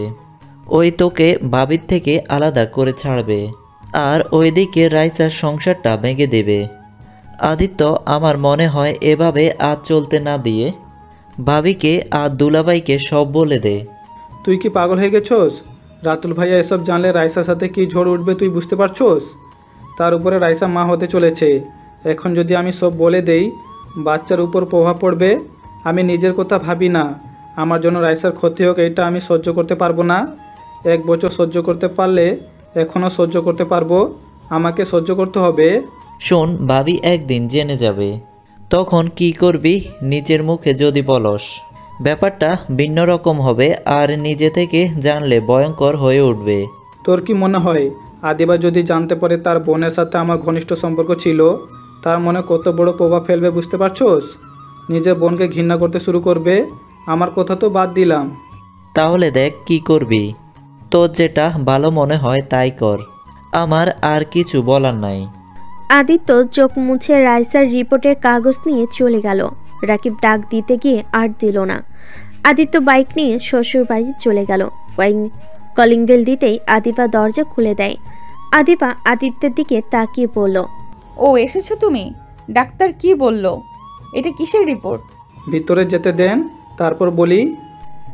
ওই তোকে ভাবির থেকে আলাদা করে ছাড়বে। আর ওইদিকে রাইসার সংসারটা ভেঙে দেবে। আদিত্য আমার মনে হয় এভাবে আজ চলতে না দিয়ে ভাবিকে আর দুলাভাইকে সব বলে দে। তুই কি পাগল হয়ে গেছোস? রাতুল ভাইয়া এসব জানলে রাইসার সাথে কি ঝড় উঠবে তুই বুঝতে পারছোস? তার উপরে রাইসা মা হতে চলেছে। এখন যদি আমি সব বলে দেই বাচ্চার উপর প্রভাব পড়বে। আমি নিজের কথা ভাবি না, আমার জন্য রাইসার ক্ষতি হোক এটা আমি সহ্য করতে পারবো না। 1 বছর সহ্য করতে পারলে এখনও সহ্য করতে পারবো, আমাকে সহ্য করতে হবে। শোন, ভাবি একদিন জেনে যাবে, তখন কি করবি নিজের মুখে যদি বলস ব্যাপারটা ভিন্ন রকম হবে, আর নিজে থেকে জানলে ভয়ঙ্কর হয়ে উঠবে। তোর কি মনে হয় আদিবা যদি জানতে পারে তার বোনের সাথে আমার ঘনিষ্ঠ সম্পর্ক ছিল, তার মনে কত বড় প্রভাব ফেলবে বুঝতে পারছোস? নিজের বোনকে ঘৃণা করতে শুরু করবে। আমার কথা তো বাদ দিলাম। তাহলে দেখ কি করবি, তোর যেটা ভালো মনে হয় তাই কর, আমার আর কিছু বলার নাই। আদিত্য চোখ মুছে রাইসার রিপোর্টের কাগজ নিয়ে চলে গেল। রাকিব ডাক দিতে গিয়ে আর দিল না। আদিত্য বাইক নিয়ে শ্বশুর বাড়ি চলে গেল। কলিং বেল দিতেই আদিবা দরজা খুলে দেয়। আদিবা আদিত্যের দিকে তাকিয়ে বলল, ও এসেছো তুমি? ডাক্তার কি বলল? এটা কিসের রিপোর্ট? ভিতরে যেতে দেন, তারপর বলি।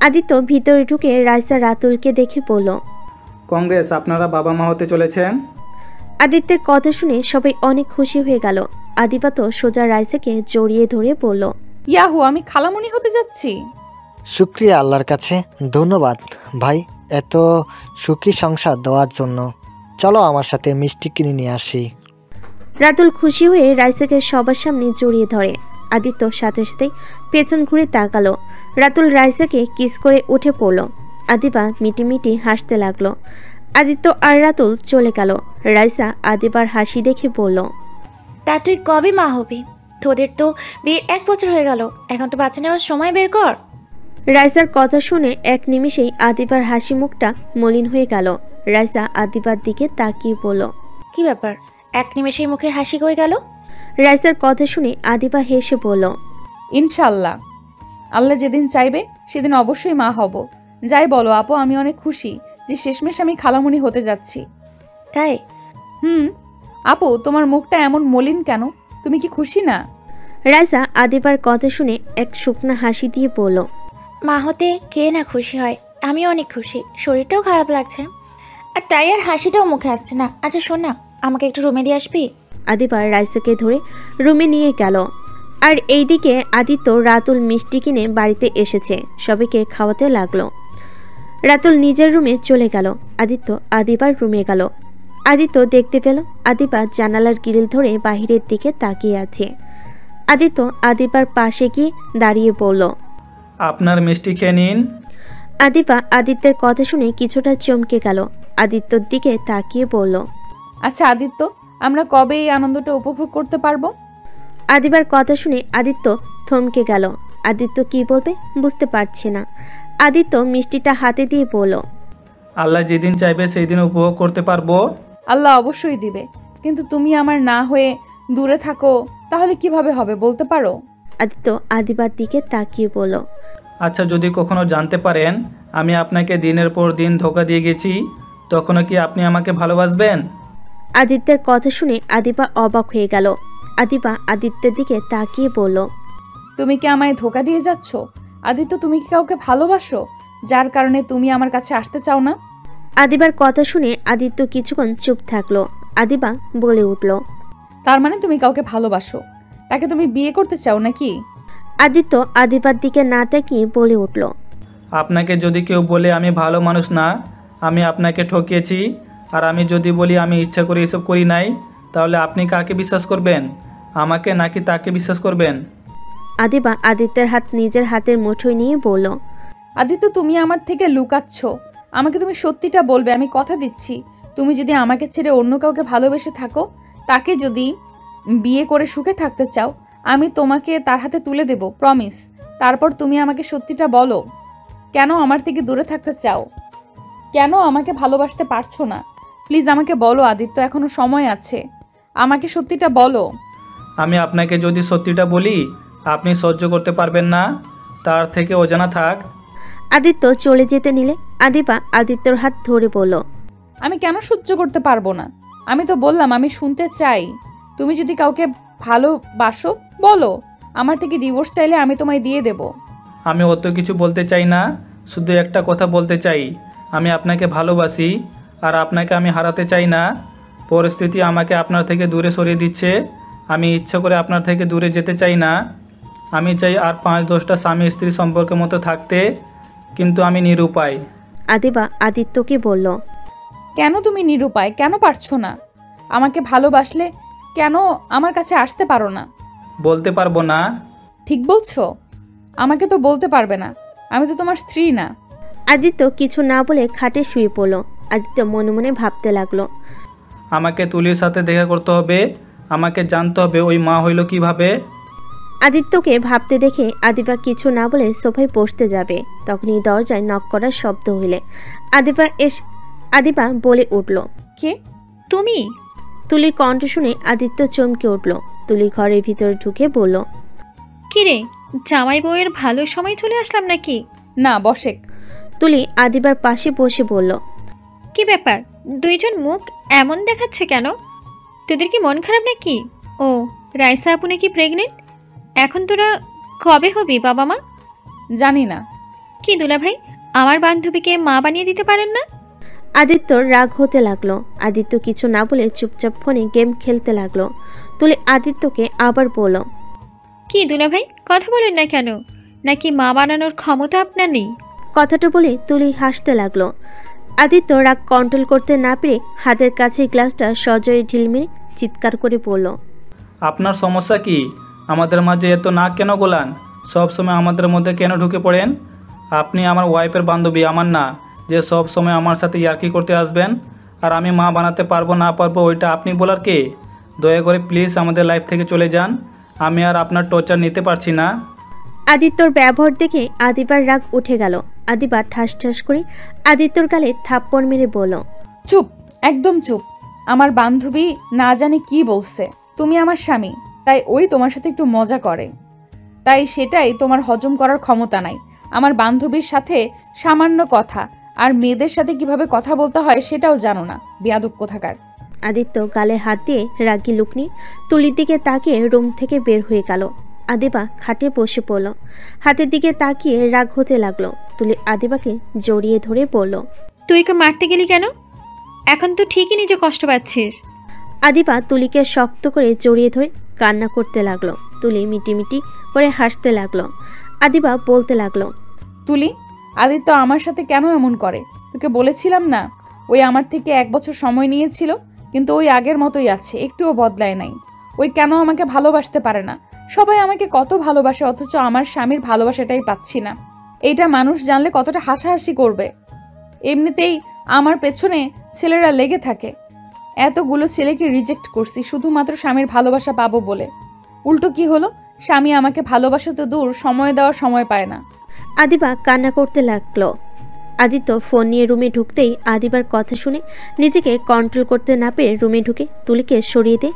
আদিত্য ভিতরে ঢুকে রাইসা রাতুলকে দেখে বলল, কংগ্রেস, আপনারা বাবা মা হতে চলেছেন। আদিত্যের কথা শুনে সবাই অনেক খুশি হয়ে গেল। আদিবা তো সোজা রাইসাকে জড়িয়ে ধরে বলল, ইয়াহু, আমি খালামণি হতে যাচ্ছি। শুক্রিয়া আল্লাহর কাছে, ধন্যবাদ ভাই এত সুখী সংসার দেওয়ার জন্য। চলো আমার সাথে মিষ্টি কিনে নিয়ে আসি। রাতুল খুশি হয়ে রাইসাকে সবার সামনে জড়িয়ে ধরে। আদিত্য সাথে সাথে পেছন ঘুরে তাকালো। রাতুল রাইসাকে কিস করে উঠে পড়ল। আদিবা মিটিমিটি হাসতে লাগলো। আদিত্য আর রাতুল চলে গেল। রাইসা আদিবার হাসি দেখে বলল, তা তুই কবে মা হবি? তোদের তো বিয়ে 1 বছর হয়ে গেল, এখন তো বাচ্চা নেওয়ার সময় বের কর। রাইসার কথা শুনে এক নিমিষেই আদিবার হাসি মুখটা মলিন হয়ে গেল। রাইসা আদিবার দিকে তাকিয়ে বলল, কি ব্যাপার, 1 নিমেষেই মুখের হাসি কই গেল? রাইসার কথা শুনে আদিবা হেসে বলল, ইনশাল্লাহ, আল্লাহ যেদিন চাইবে সেদিন অবশ্যই মা হব। যাই বলো আপু, আমি অনেক খুশি যে শেষমেশ আমি খালামণি হতে যাচ্ছি। তাই? আপু, তোমার মুখটা এমন মলিন কেন? তুমি কি খুশি না? রাইসা আদিবার কথা শুনে এক শুকনা হাসি দিয়ে বলল, মা হতে কে না খুশি হয়, আমিও অনেক খুশি, শরীরটাও খারাপ লাগছে, আর তাই আর হাসিটাও মুখে আসছে না। আচ্ছা শোন না, আমাকে একটু রুমে দিয়ে আসবি? আদিবার রাইসাকে ধরে রুমে নিয়ে গেল। আর এইদিকে আদিত্য রাতুল মিষ্টি কিনে বাড়িতে এসেছে, সবাইকে খাওয়াতে লাগলো। রাতুল নিজের রুমে চলে গেল। আদিত্য আদিবার রুমে গেল। আদিত্য দেখতে পেল আদিবা জানালার গ্রিল ধরে বাহিরের দিকে তাকিয়ে আছে। আদিত্য আদিবার পাশে গিয়ে দাঁড়িয়ে বলল, আপনার মিষ্টি খেয়ে নিন। আদিবা আদিত্যের কথা শুনে কিছুটা চমকে গেল। আদিত্যর দিকে তাকিয়ে বলল, আচ্ছা আদিত্য, আমরা কবে এই আনন্দটা উপভোগ করতে পারবো? আদিবার কথা শুনে আদিত্য থমকে গেল। আদিত্য কি বলবে বুঝতে পারছে না। আদিত্য মিষ্টিটা হাতে দিয়ে বলল, আল্লাহ যেদিন চাইবে সেই দিন উপভোগ করতে পারবো। আল্লাহ অবশ্যই দিবে, কিন্তু তুমি আমার না হয়ে দূরে থাকো, তাহলে কিভাবে হবে বলতে পারো? আদিত্য আদিবার দিকে তাকিয়ে বলল, আচ্ছা, যদি কখনো জানতে পারেন আমি আপনাকে দিনের পর দিন ধোঁকা দিয়ে গেছি, তখনও কি আপনি আমাকে ভালোবাসবেন? আদিত্যের কথা শুনে আদিবা অবাক হয়ে গেল। আদিবা আদিত্যের দিকে তাকিয়ে বলল, তুমি কি আমায় ধোকা দিয়ে যাচ্ছ? আদিত্য, তুমি কি কাউকে ভালোবাসো যার কারণে তুমি আমার কাছে আসতে চাও না? আদিবার কথা শুনে আদিত্য কিছুক্ষণ চুপ থাকলো। আদিবা বলে উঠল, তার মানে তুমি কাউকে ভালোবাসো, তাকে তুমি বিয়ে করতে চাও নাকি? আদিত্য আদিবার দিকে না তাকিয়ে বলে উঠল, আপনাকে যদি কেউ বলে আমি ভালো মানুষ না, আমি আপনাকে ঠকিয়েছি, আর আমি যদি বলি আমি ইচ্ছা করে এসব করি নাই, তাহলে আপনি কাকে বিশ্বাস করবেন, আমাকে নাকি তাকে বিশ্বাস করবেন? আদিবা আদিত্যের হাত নিজের হাতের মুঠোয় নিয়ে বলল, আদিত্য, তুমি আমার থেকে লুকাচ্ছ। আমাকে তুমি সত্যিটা বলবে, আমি কথা দিচ্ছি। তুমি যদি আমাকে ছেড়ে অন্য কাউকে ভালোবেসে থাকো, তাকে যদি বিয়ে করে সুখে থাকতে চাও, আমি তোমাকে তার হাতে তুলে দেব, প্রমিস। তারপর তুমি আমাকে সত্যিটা বলো, কেন আমার থেকে দূরে থাকতে চাও? কেন আমাকে ভালোবাসতে পারছো না? প্লিজ আমাকে বলো আদিত্য, এখনো সময় আছে, আমাকে সত্যিটা বলো। আমি আপনাকে যদি সত্যিটা বলি আপনি সহ্য করতে পারবেন না, তার থেকে অজানা থাক। আদিত্য চলে যেতে নিলে আদিবা আদিত্যর হাত ধরে বলল, আমি কেন সহ্য করতে পারবো না? আমি তো বললাম আমি শুনতে চাই। তুমি যদি কাউকে ভালোবাসো বলো, আমার থেকে ডিভোর্স চাইলে আমি তোমায় দিয়ে দেব। আমি অত কিছু বলতে চাই না, শুধু একটা কথা বলতে চাই, আমি আপনাকে ভালোবাসি আর আপনাকে আমি হারাতে চাই না। পরিস্থিতি আমাকে আপনার থেকে দূরে সরিয়ে দিচ্ছে, আমি ইচ্ছা করে আপনার থেকে দূরে যেতে চাই না। আমি চাই আর 5-10টা স্বামী স্ত্রী সম্পর্কের মতো থাকতে, কিন্তু আমি নিরুপায়। আদিবা আদিত্যকে বলল, কেন তুমি নিরুপায়? কেন পারছো না? আমাকে ভালোবাসলে কেন আমার কাছে আসতে পারো না? বলতে পারবো না। ঠিক বলছো? আমাকে তো বলতে পারবে না, আমি তো তোমার স্ত্রী না। আদিত্য কিছু না বলে খাটে শুয়ে পড়ল। আদিত্য মনে মনে ভাবতে লাগলো, আমাকে তুলির সাথে দেখা করতে হবে, আমাকে জানতে হবে ওই মা হইল কিভাবে। আদিত্যকে ভাবতে দেখে আদিবা কিছু না বলে সোফায় বসতে যাবে, তখনই দরজায় নক করার শব্দ হইলে আদিবা বলে উঠল, কে? তুমি? তুলির কণ্ঠ শুনে আদিত্য চমকে উঠল। তুলি ঘরের ভিতরে ঢুকে বলল, কিরে, জামাই বউয়ের ভালো সময় চলে আসলাম নাকি? না, বসেক। তুলি আদিবার পাশে বসে বলল, কি ব্যাপার, দুইজন মুখ এমন দেখাচ্ছে কেন? তোদের কি মন খারাপ নাকি? ও, রাইসা আপু নাকি প্রেগনেন্ট? এখন তোরা কবে হবি বাবা মা? জানি না। কি দুলাভাই, আমার বান্ধবীকে মা বানিয়ে দিতে পারেন না? আদিত্যর রাগ হতে লাগলো। আদিত্য কিছু না বলে চুপচাপ ফোনে গেম খেলতে লাগলো। তুলি আদিত্যকে আবার বলল, কি দুলাভাই, কথা বলেন না কেন? নাকি মা বানানোর ক্ষমতা আপনার নেই? কথাটা বলে তুলি হাসতে লাগলো। আদিত্য রাগ কন্ট্রোল করতে না পেরে হাতের কাছে গ্লাসটা সজোরে ঢিলমিরে চিৎকার করে বলল, আপনার সমস্যা কি? আমাদের মাঝে এত নাক কেন গোলান? সব সময় আমাদের মধ্যে কেন ঢুকে পড়েন? আপনি আমার ওয়াইফের বান্ধবী, আমার না, যে সব সময় আমার সাথে ইয়ার্কি করতে আসবেন। আর আমি মা বানাতে পারবো না পারবো ওইটা আপনি বলার কে? দয়া করে প্লিজ আমাদের লাইফ থেকে চলে যান, আমি আর আপনার টর্চার নিতে পারছি না। আদিত্যর ব্যবহার দেখে আদিবার রাগ উঠে গেল। আদিবা ঠাস ঠাস করে আদিত্যর গালে থাপ্পড় মেরে বলল, চুপ, একদম চুপ। আমার বান্ধবী না জানি কি বলছে। তুমি আমার স্বামী, তাই ওই তোমার সাথে একটু মজা করে, তাই সেটাই তোমার হজম করার ক্ষমতা নাই। আমার বান্ধবীর সাথে সামান্য কথা আর মেয়েদের সাথে কিভাবে কথা বলতে হয় সেটাও জানো না, বেয়াদব কোথাকার। আদিত্য গালে হাত দিয়ে রাগী লুক নিয়ে তুলির দিকে তাকিয়ে রুম থেকে বের হয়ে গেল। আদিবা খাটে বসে পড়ল, হাতের দিকে তাকিয়ে রাগ হতে লাগলো। তুলি আদিবাকে জড়িয়ে ধরে বলল, তুই কে মারতে গেলি কেন? এখন তো ঠিকই নিজে কষ্ট পাচ্ছিস। আদিবা তুলিকে শক্ত করে জড়িয়ে ধরে কান্না করতে লাগলো। তুলি মিটিমিটি করে হাসতে লাগলো। আদিবা বলতে লাগলো, তুলি, আদিত্য আমার সাথে কেন এমন করে? তোকে বলেছিলাম না, ওই আমার থেকে 1 বছর সময় নিয়েছিল, কিন্তু ওই আগের মতোই আছে, একটুও বদলায় নাই। ওই কেন আমাকে ভালোবাসতে পারে না? সবাই আমাকে কত ভালোবাসে, অথচ আমার স্বামীর ভালোবাসাটাই পাচ্ছি না। এইটা মানুষ জানলে কতটা হাসাহাসি করবে। এমনিতেই আমার পেছনে ছেলেরা লেগে থাকে। এতগুলো ছেলেকে রিজেক্ট করছি শুধুমাত্র স্বামীর ভালোবাসা পাবো বলে। উল্টো কি হলো, স্বামী আমাকে ভালোবাসা তো দূর, সময় দেওয়ার সময় পায় না। আদিবা কান্না করতে লাগলো। আদিত্য ফোন নিয়ে রুমে ঢুকতেই আদিবার কথা শুনে নিজেকে কন্ট্রোল করতে না পেরে রুমে ঢুকে তুলিকে সরিয়ে দিয়ে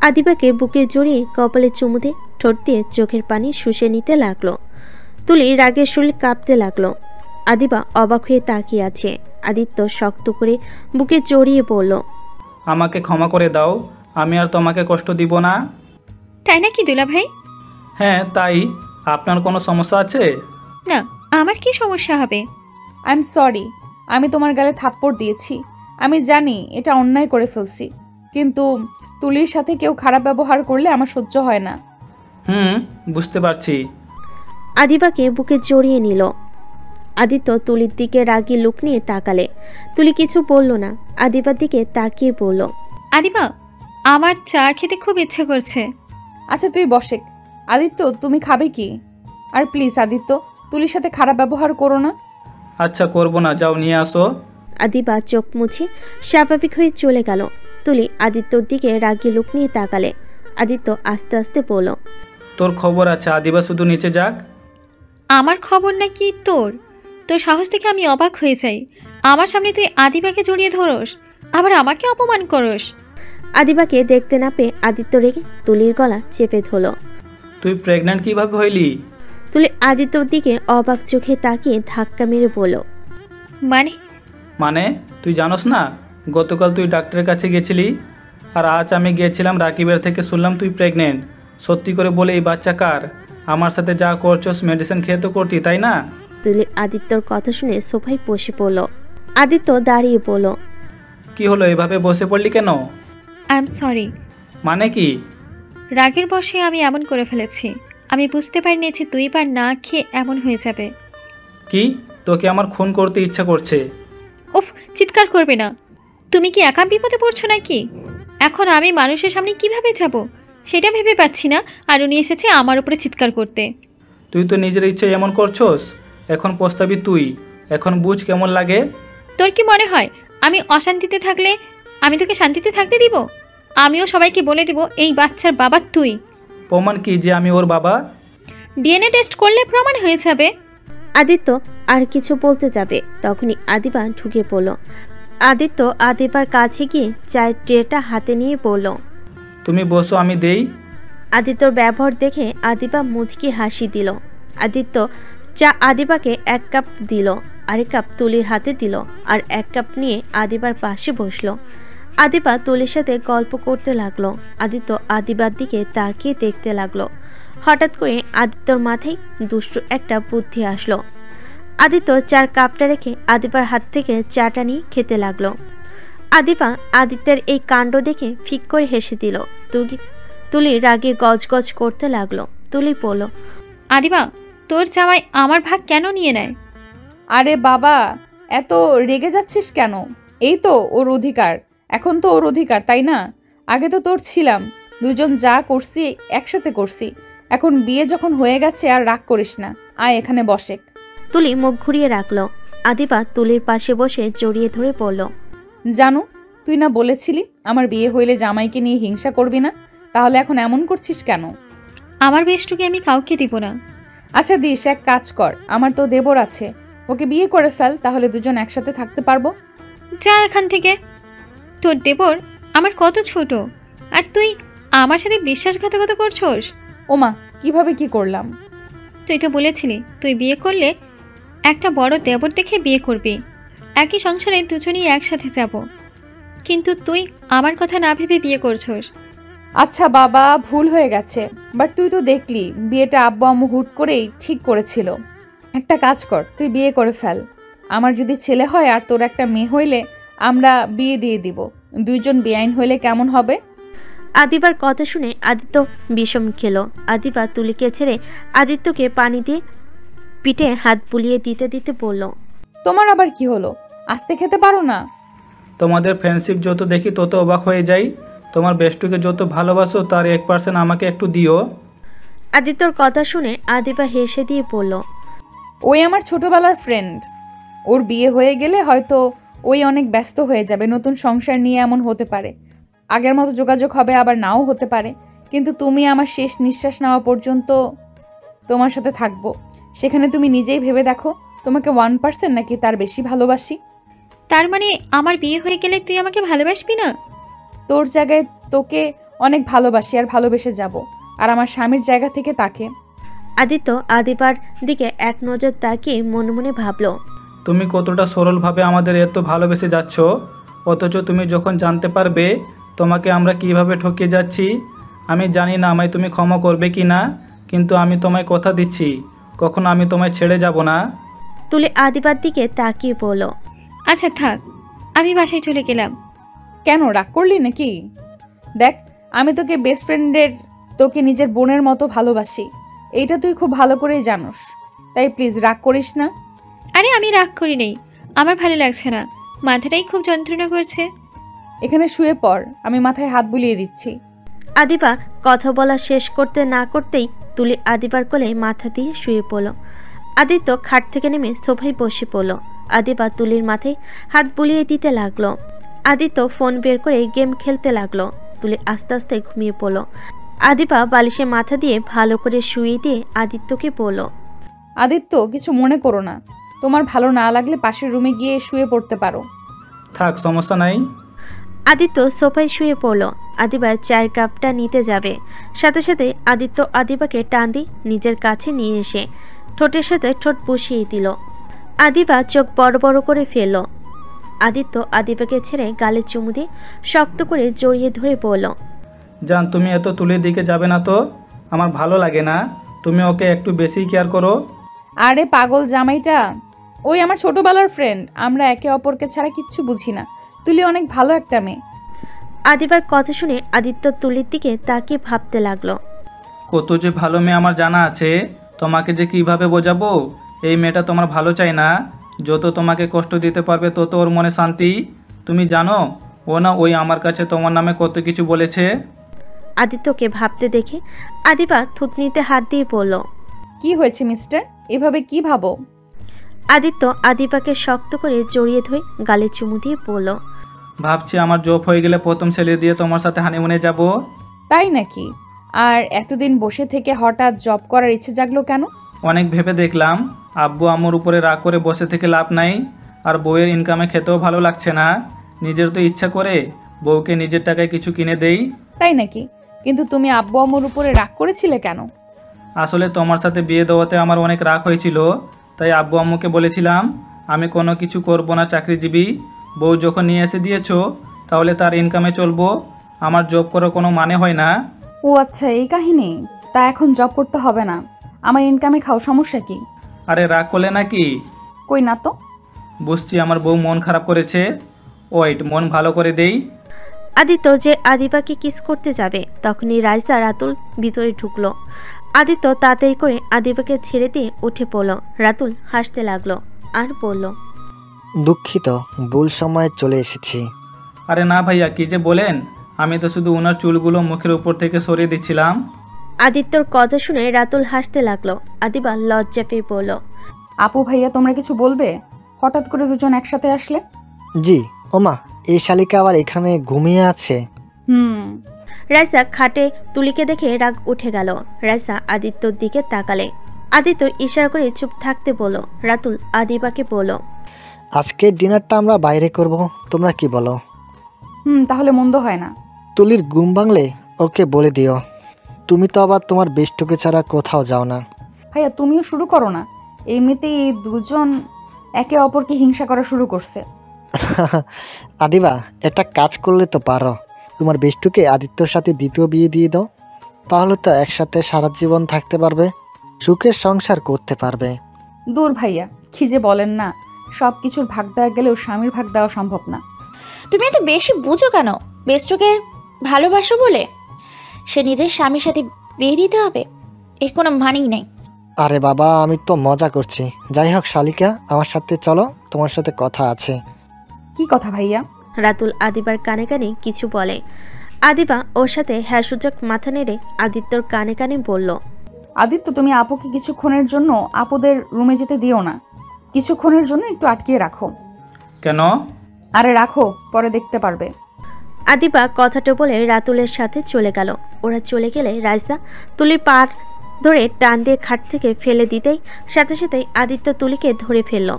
আদিবাকে বুকে জড়িয়ে কপালে চুমু দিয়ে ঠোঁট দিয়ে চোখের পানি শুষে নিতে লাগলো। তুলি রাগের শরীর কাঁপতে লাগলো। আদিবা অবাক হয়ে তাকিয়ে আছে। আদিত্য শক্ত করে বুকে জড়িয়ে বলল, আমাকে ক্ষমা করে দাও, আমি আর তোমাকে কষ্ট দিব না। তাই নাকি দুলাভাই? হ্যাঁ তাই। আপনার কোনো সমস্যা আছে? না, আমার কি সমস্যা হবে? আই এম সরি, আমি তোমার গালে থাপ্পড় দিয়েছি। আমি জানি এটা অন্যায় করে ফেলছি, কিন্তু তুলির সাথে কেউ খারাপ ব্যবহার করলে আমার সহ্য হয় না। বুঝতে পারছি। আদিবাকে বুকে জড়িয়ে নিল। আদিত্য তুলির দিকে রাগী লুক নিয়ে তাকালে। তুলি কিছু বলল না, আদিবার দিকে তাকিয়ে বলল, আদিবা, আমার চা খেতে খুব ইচ্ছে করছে। আচ্ছা তুই বসে। আদিত্য, তুমি খাবে কি? আর প্লিজ আদিত্য, তুলির সাথে খারাপ ব্যবহার করো না। আচ্ছা করবো না, যাও নিয়ে আসো। আদিবা চোখ মুছে স্বাভাবিক হয়ে চলে গেল। তুলি আদিত্যর দিকে রাগী লুক নিয়ে তাকালে। আদিত্য আস্তে আস্তে বলল, তোর খবর আছে, আদিবা শুধু নিচে যাক। আমার খবর নাকি তোর? তোর সাহস থেকে আমি অবাক হয়ে যাই। আমার সামনে তুই আদিবাকে জড়িয়ে ধরস, আবার আমাকে অপমান করস। আদিবাকে দেখতে না পেয়ে আদিত্য রেগে তুলির গলা চেপে ধরল। তুই প্রেগন্যান্ট কিভাবে হইলি? তুলি আদিত্যর দিকে অবাক চোখে তাকিয়ে ধাক্কা মেরে বলল, মানে? মানে তুই জানোস না, গতকাল তুই ডাক্তারের কাছে গেছিলি আর আজ আমি গিয়েছিলাম রাকিবের থেকে, শুনলাম তুই প্রেগনেন্ট। সত্যি করে বলে এই বাচ্চা কার? আমার সাথে যা করছস মেডিসিন খেয়ে তো করতি, তাই না? তুলি আদিত্যর কথা শুনে সোফায় বসে পড়ল। আদিত্য দাঁড়িয়ে পড়ল। কি হলো, এভাবে বসে পড়লি কেন? I am sorry. মানে কি? রাগের বশে আমি এমন করে ফেলেছি। আমি বুঝতে পারিনি যে 2 বার না খেয়ে এমন হয়ে যাবে। কি, তোকে আমার খুন করতে ইচ্ছা করছে? উফ, চিৎকার করবে না। তুমি কি একা বিপদে পড়ছো নাকি? এখন আমি মানুষের সামনে কিভাবে যাব সেটা ভেবে পাচ্ছি না, আর উনি এসেছে আমার উপরে চিৎকার করতে। তুই তো নিজের ইচ্ছে এমন করছস, এখন পস্তাবি তুই। এখন বুঝ কেমন লাগে। তোর কি মনে হয় আমি অশান্তিতে থাকলে আমি তোকে শান্তিতে থাকতে দিব? আমিও সবাইকে বলে দিব এই বাচ্চার বাবা তুই। প্রমাণ কি যে আমি ওর বাবা? ডিএনএ টেস্ট করলে প্রমাণ হয়ে যাবে। আদিত্য আর কিছু বলতে যাবে, তখনই আদিবা ঢুকে পড়ল। আদিত্য আদিবার কাছে গিয়ে চায়ের ট্রেটা হাতে নিয়ে বলল, তুমি বসো, আমি দেই। আদিত্যর ব্যবহার দেখে আদিবা মুচকি হাসি দিল। আদিত্য চা আদিবাকে 1 কাপ দিল, আরেক কাপ তুলির হাতে দিল, আর 1 কাপ নিয়ে আদিবার পাশে বসলো। আদিবা তুলির সাথে গল্প করতে লাগলো। আদিত্য আদিবার দিকে তাকিয়ে দেখতে লাগলো। হঠাৎ করে আদিত্যর মাথায় দুষ্টু একটা বুদ্ধি আসলো। আদিত্য চার কাপটা রেখে আদিবার হাত থেকে চাটা নিয়ে খেতে লাগলো। আদিবা আদিত্যের এই কাণ্ড দেখে ফিক করে হেসে দিল। তুলি রাগে গজগজ করতে লাগলো। তুলি বলল, আদিবা, তোর জামাই আমার ভাগ কেন নিয়ে নেয়? আরে বাবা, এত রেগে যাচ্ছিস কেন? এই তো ওর অধিকার, এখন তো ওর অধিকার, তাই না? আগে তো তোর ছিলাম, দুজন যা করছি একসাথে করছি। এখন বিয়ে যখন হয়ে গেছে আর রাগ করিস না, আয় এখানে বসে। তুলি মুখ ঘুরিয়ে রাখলো। আদিবা তুলির পাশে বসে জড়িয়ে ধরে পড়ল, জানু, তুই না বলেছিলি আমার বিয়ে হইলে জামাইকে নিয়ে হিংসা করবি না? তাহলে এখন এমন করছিস কেন? আমার বেশটুকে আমি কাউকে দিব না। আচ্ছা দিস, এক কাজ কর, আমার তো দেবর আছে, ওকে বিয়ে করে ফেল, তাহলে দুজন একসাথে থাকতে পারবো। যা এখান থেকে। তোর দেবর আমার কত ছোট, আর তুই আমার সাথে বিশ্বাসঘাতকতা করছস? ওমা, কিভাবে কি করলাম? তুই তো বলেছিলি তুই বিয়ে করলে একটা বড় দেবর দেখে বিয়ে করবি, একই সংসারে দুজনেই একসাথে যাব, কিন্তু তুই আমার কথা না ভেবে বিয়ে করছস। আচ্ছা বাবা, ভুল হয়ে গেছে, বাট তুই তো দেখলি বিয়েটা আব্বু আম্মু হুট করেই ঠিক করেছিল। একটা কাজ কর, তুই বিয়ে করে ফেল। আমার যদি ছেলে হয় আর তোর একটা মেয়ে হইলে আমরা বিয়ে দিয়ে দিব। দুইজন বেআইন হইলে কেমন হবে? আদিবার কথা শুনে আদিত্য বিষম খেল। আদিবা তুলিকে ছেড়ে আদিত্যকে পানি দিয়ে পিঠে হাত বুলিয়ে দিতে দিতে বলল, তোমার আবার কি হলো? আস্তে খেতে পারো না? তোমাদের ফ্রেন্ডশিপ যত দেখি তত অবাক হয়ে যাই। তোমার বেস্টুকে যত ভালোবাসো তার 1% আমাকে একটু দিও। আদিত্যর কথা শুনে আদিবা হেসে দিয়ে বলল, ওই আমার ছোটবেলার ফ্রেন্ড, ওর বিয়ে হয়ে গেলে হয়তো ওই অনেক ব্যস্ত হয়ে যাবে, নতুন সংসার নিয়ে এমন হতে পারে, আগের মতো যোগাযোগ হবে, আবার নাও হতে পারে, কিন্তু তুমি আমার শেষ নিঃশ্বাস নেওয়া পর্যন্ত তোমার সাথে থাকবো। সেখানে তুমি নিজেই ভেবে দেখো, তোমাকে 1% নাকি তার বেশি ভালোবাসি। তার মানে আমার বিয়ে হয়ে গেলে তুই আমাকে ভালোবাসবি না? তোর জায়গায় তোকে অনেক ভালোবাসি আর ভালোবেসে যাব, আর আমার স্বামীর জায়গা থেকে তাকে। আদিত্য আদিবার দিকে এক নজর তাকিয়ে মনে মনে ভাবল, তুমি কতটা সরলভাবে আমাদের এত ভালোবেসে যাচ্ছ, অথচ তুমি যখন জানতে পারবে তোমাকে আমরা কিভাবে ঠকিয়ে যাচ্ছি, আমি জানি না আমায় তুমি ক্ষমা করবে কি না, কিন্তু আমি তোমায় কথা দিচ্ছি কখনো আমি তোমায় ছেড়ে যাব না। তুলি আদিবার দিকে তাকিয়ে বলল, আচ্ছা থাক, আমি বাসায় চলে গেলাম। কেন, রাগ করলি নাকি? দেখ, আমি তোকে বেস্ট ফ্রেন্ডের, তোকে নিজের বোনের মতো ভালোবাসি, এইটা তুই খুব ভালো করেই জানোস, তাই প্লিজ রাগ করিস না। আরে আমি রাগ করি নেই, আমার ভালো লাগছে না, মাথাটাই খুব যন্ত্রণা করছে। এখানে শুয়ে পড়, আমি মাথায় হাত বুলিয়ে দিচ্ছি। আদিবা কথা বলা শেষ করতে না করতেই তুলি আদিবার কোলে মাথা দিয়ে শুয়ে পড়ল। আদিত্য খাট থেকে নেমে সোফায় বসে পড়ল। আদিবা তুলির মাথায় হাত বুলিয়ে দিতে লাগলো। আদিত্য ফোন বের করে গেম খেলতে লাগলো। তুলি আস্তে আস্তে ঘুমিয়ে পড়ল। আদিবা বালিশে মাথা দিয়ে ভালো করে শুয়ে দিয়ে আদিত্যকে বলল, আদিত্য, কিছু মনে করো না, তোমার ভালো না লাগলে পাশের রুমে গিয়ে শুয়ে পড়তে পারো। থাক, সমস্যা নাই। আদিত্য সোফায় শুয়ে পড়ল। আদিবা চায়ের কাপটা নিতে যাবে, সাথে সাথে আদিত্য আদিবাকে টান দিয়ে নিজের কাছে নিয়ে এসে ঠোঁটের সাথে ঠোঁট বসিয়ে দিল। আদিবা চোখ বড় বড় করে ফেলল। আদিত্য আদিবাকে ছেড়ে গালে চুমু দিয়ে শক্ত করে জড়িয়ে ধরে বলল, জান তুমি এত তুলির দিকে যাবে না তো, আমার ভালো লাগে না। তুমি ওকে একটু বেশি কেয়ার করো। আরে পাগল জামাইটা, ওই আমার ছোটবেলার ফ্রেন্ড, আমরা একে অপরকে ছাড়া কিচ্ছু বুঝি না। তুলি অনেক ভালো একটা মেয়ে। আদিবার কথা শুনে আদিত্য তুলির দিকে তাকিয়ে ভাবতে লাগলো। কত যে ভালো মেয়ে আমার জানা আছে, তোমাকে যে কিভাবে বোঝাবো। এই মেয়েটা তোমার ভালো চায় না, যত তোমাকে কষ্ট দিতে পারবে তত ওর মনে শান্তি। তুমি জানো ও না ওই আমার কাছে তোমার নামে কত কিছু বলেছে। আদিত্যকে ভাবতে দেখে আদিবা থুতনিতে হাত দিয়ে বলল, কি হয়েছে মিস্টার, এভাবে কি ভাবো? আদিত্য আদিবাকে শক্ত করে জড়িয়ে ধরে গালে চুমু দিয়ে বলল, ভাবছি আমার জব হয়ে গেলে প্রথম ছেলে দিয়ে তোমার সাথে হানিমুনে যাব। তাই নাকি? আর এতদিন বসে থেকে হঠাৎ জব করার ইচ্ছে জাগলো কেন? অনেক ভেবে দেখলাম, আব্বু আম্মুর উপরে রাগ করে বসে থেকে লাভ নাই, আর বউয়ের ইনকামে খেতেও ভালো লাগছে না। নিজের তো ইচ্ছা করে বউকে নিজের টাকায় কিছু কিনে দেই। তাই নাকি? কিন্তু তুমি আব্বু আম্মুর উপরে রাগ করেছিলে কেন? আসলে তোমার সাথে বিয়ে দেওয়াতে আমার অনেক রাগ হয়েছিল, তাই আব্বু আম্মুকে বলেছিলাম আমি কোনো কিছু করব না, চাকরিজীবী। বউ যখন নিয়ে এসে দিয়েছো তাহলে তার ইনকামে চলবো, আমার জব করার কোনো মানে হয় না। ও আচ্ছা, এই কাহিনী। তা এখন জব করতে হবে না, আমার ইনকামে খাও, সমস্যা কি? আরে রাগ করলে নাকি? কই না তো। বুঝছি আমার বউ মন খারাপ করেছে, ওয়েট মন ভালো করে দেই। আদিত্য যে আদিবাকে কিস করতে যাবে তখনই রাইসা রাতুল ভিতরে ঢুকলো। আদিত্য তাড়াতাড়ি করে আদিবাকে ছেড়ে দিয়ে উঠে পড়ল। রাতুল হাসতে লাগলো আর বলল, দুঃখিত, ভুল সময়ে চলে এসেছি। আরে না ভাইয়া, কি যে বলেন, আমি তো শুধু ওনার চুলগুলো মুখের উপর থেকে সরিয়ে দিচ্ছিলাম। আদিত্যর কথা শুনে রাতুল হাসতে লাগলো। আদিবা লজ্জা পেয়ে বলল, আপু ভাইয়া তোমরা কিছু বলবে? হঠাৎ করে দুজন একসাথে আসলে। জি। ওমা, এই শালিকা আবার এখানে ঘুমিয়ে আছে। রাইসা খাটে তুলিকে দেখে রাগ উঠে গেল। রাইসা আদিত্যর দিকে তাকালে। আদিত্য ইশারা করে চুপ থাকতে বলল। রাতুল আদিবাকে বলল, আজকের ডিনারটা আমরা বাইরে করব, তোমরা কি বলো? তাহলে মন্দ হয় না। তুলির ঘুম ভাঙলে ওকে বলে দিও। তুমি তো আবার তোমার বেষ্টকে ছাড়া কোথাও যাও না। ভাইয়া তুমিও শুরু করো না, এমনিতেই এই দুজন একে অপরকে হিংসা করা শুরু করছে। আদিবা, একটা কাজ করলে তো পারো, তোমার বেষ্টুকে আদিত্যর সাথে দ্বিতীয় বিয়ে দিয়ে দাও, তাহলে তো একসাথে সারা জীবন থাকতে পারবে, সুখের সংসার করতে পারবে। দূর ভাইয়া, কি যে বলেন না, সব কিছুর ভাগ দেওয়া গেলেও স্বামীর ভাগ দেওয়া সম্ভব না। তুমি এত বেশি বুঝো কেন? বেস্টকে ভালোবাসো বলে সে নিজের স্বামীর সাথে বিয়ে দিতে হবে? এর কোনো মানেই নেই। আরে বাবা, আমি তো মজা করছি। যাই হোক শালিকা, আমার সাথে চলো, তোমার সাথে কথা আছে। কি কথা ভাইয়া? রাতুল আদিবার কানে কানে কিছু বলে। আদিবা ওর সাথে হ্যাঁ সূচক মাথা নেড়ে আদিত্যর কানে কানে বলল, আদিত্য তুমি আপুকে কিছুক্ষণের জন্য আপুদের রুমে যেতে দিও না, কিছুক্ষণের জন্য একটু আটকিয়ে রাখো। কেন? আরে রাখো, পরে দেখতে পারবে। আদিবা কথাটা বলে রাতুলের সাথে চলে গেল। ওরা চলে গেলে রাইসা তুলির পার ধরে টান দিয়ে খাট থেকে ফেলে দিতেই সাথে সাথেই আদিত্য তুলিকে ধরে ফেলল।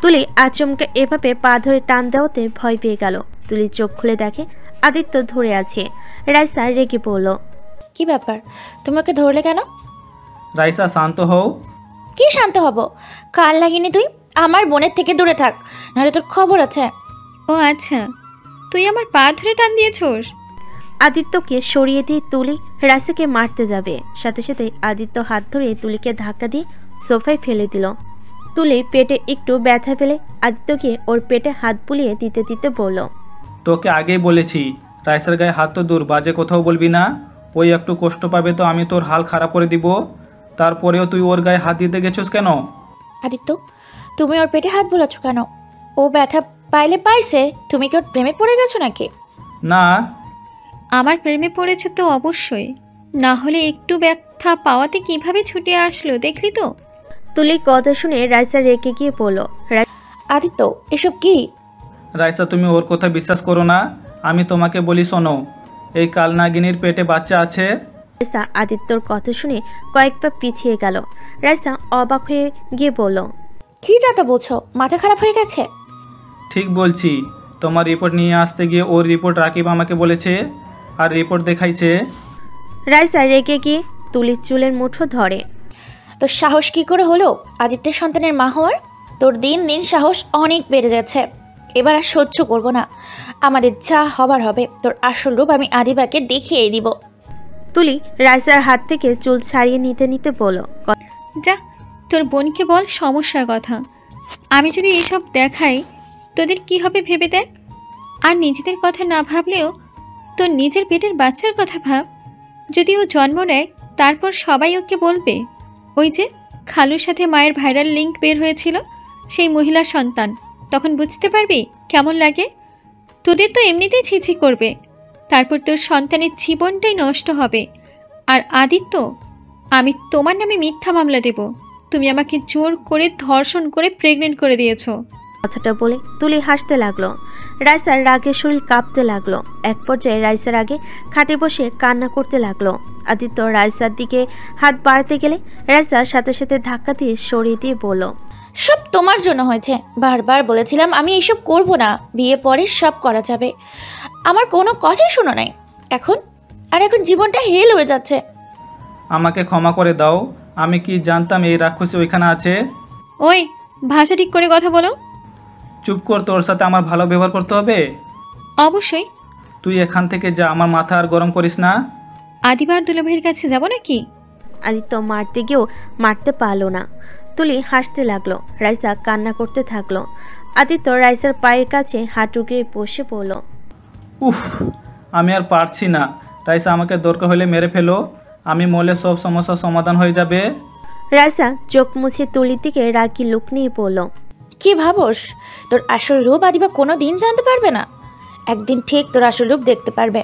তুলি আচমকে এভাবে পা ধরে টান দেওয়াতে ভয় পেয়ে গেল। তুলি চোখ খুলে দেখে আদিত্য ধরে আছে। রাইসা রেগে পড়ল, কি ব্যাপার, তুমি ওকে ধরলে কেন? রাইসা শান্ত হও। কি শান্ত হব? কাল লাগিনি তুই? আমার বোনের থেকে দূরে থাক, নাহলে তোর খবর আছে। ও আচ্ছা, তুই আমার পা ধরে টান দিয়েছোস? আদিত্যকে সরিয়ে দিয়ে তুলি রাইসাকে মারতে যাবে, সাথে সাথে আদিত্য হাত ধরে তুলিকে ধাক্কা দিয়ে সোফায় ফেলে দিল। তুলি পেটে একটু ব্যথা পেলে আদিত্যকে ওর পেটে হাত বুলিয়ে দিতে দিতে বলল, তোকে আগেই বলেছি রাইসার গায়ে হাত তো দূর, বাজে কোথাও বলবি না। ওই একটু কষ্ট পাবে তো আমি তোর হাল খারাপ করে দিব। তারপরেও তুই ওর গায়ে হাত দিতে গেছিস কেন? আদিত্য, তুমি ওর পেটে হাত বোলাচ্ছ কেন? ও ব্যথা পাইলে পাইছে, তুমি কি ওর প্রেমে পড়ে গেছো নাকি? না। আমার প্রেমে পড়েছে তো অবশ্যই, না হলে একটু ব্যথা পাওয়াতে কিভাবে ছুটে আসলো দেখলি তো। তুলির কথা শুনে রাইসা রেগে গিয়ে বলল, আদিত্য এসব কি? রাইসা তুমি ওর কথা বিশ্বাস করো না, আমি তোমাকে বলি শোনো, এই কালনাগিনীর পেটে বাচ্চা আছে। রাইসা আদিত্যর কথা শুনে কয়েক পা পিছিয়ে গেল। রাইসা অবাক হয়ে গিয়ে বলল, কি যাতা বলছো? মাথা খারাপ হয়ে গেছে? ঠিক বলছি, তোমার রিপোর্ট নিয়ে আসতে গিয়ে ওর রিপোর্ট রাকিব আমাকে বলেছে, আর রিপোর্ট দেখাইছে। রাইসা রেগে গিয়ে তুলির চুলের মুঠো ধরে। তোর সাহস কি করে হলো আদিত্যের সন্তানের মা হওয়ার? তোর দিন দিন সাহস অনেক বেড়ে যাচ্ছে। এবার আর সহ্য করব না। আমাদের যা হবার হবে, তোর আসল রূপ আমি আদিবাকে দেখিয়ে দিব। তুলি রাইসার হাত থেকে চুল ছাড়িয়ে নিতে নিতে বলল, যা, তোর বোনকে বল সমস্যার কথা। আমি যদি এসব দেখাই তোদের কি হবে ভেবে দেখ। আর নিজেদের কথা না ভাবলেও তোর নিজের পেটের বাচ্চার কথা ভাব। যদি ও জন্ম নেয় তারপর সবাই ওকে বলবে, ওই যে খালুর সাথে মায়ের ভাইরাল লিঙ্ক বের হয়েছিল, সেই মহিলার সন্তান। তখন বুঝতে পারবি কেমন লাগে। তোদের তো এমনিতেই ছিছি করবে, তারপর তোর সন্তানের জীবনটাই নষ্ট হবে। আর আদিত্য, আমি তোমার নামে মিথ্যা মামলা দেব। তুমি আমাকে জোর করে ধর্ষণ করে প্রেগনেন্ট করে দিয়েছো। কথাটা বলে তুলি হাসতে লাগলো। রাইসার রাগে শরীর কাঁপতে লাগলো। এক পর্যায়ে রাইসার আগে খাটে বসে কান্না করতে লাগলো। আদিত্য রাইসার দিকে হাত বাড়াতে গেলে রাইসার সাথে সাথে ধাক্কা দিয়ে সরিয়ে দিয়ে বলল, সব তোমার জন্য হয়েছে। বারবার বলেছিলাম আমি এসব করব না, বিয়ে পরে সব করা যাবে। আমার কোনো কথাই শোনো নাই। এখন জীবনটা হেল হয়ে যাচ্ছে। আমাকে ক্ষমা করে দাও। আমি কি জানতাম এই রাক্ষসী ওইখানে আছে। ওই, ভাষা ঠিক করে কথা বলো। চুপ কর, তোর সাথে আমার ভালো ব্যবহার করতে হবে। অবশ্যই। তুই এখান থেকে যা, আমার মাথা আর গরম করিস না। আদিবার দুলাভাইয়ের কাছে যাব নাকি? আদিত্য মারতে গিয়েও মারতে পারল না। তুলি হাসতে লাগলো। রাইসা কান্না করতে থাকলো। আদিত্য রাইসার পায়ের কাছে হাঁটু গিয়ে বসে পড়ল। উফ, আমি আর পারছি না। রাইসা, আমাকে দরকার হলে মেরে ফেলো। আমি মরলে সব সমস্যার সমাধান হয়ে যাবে। রাইসা চোখ মুছে তুলির দিকে রাগি লুক নিয়ে পড়ল। কি ভাবস তোর আসল রূপ আদিবা কোনো দিন জানতে পারবে না। একদিন ঠিক তোর আসল রূপ দেখতে পারবে।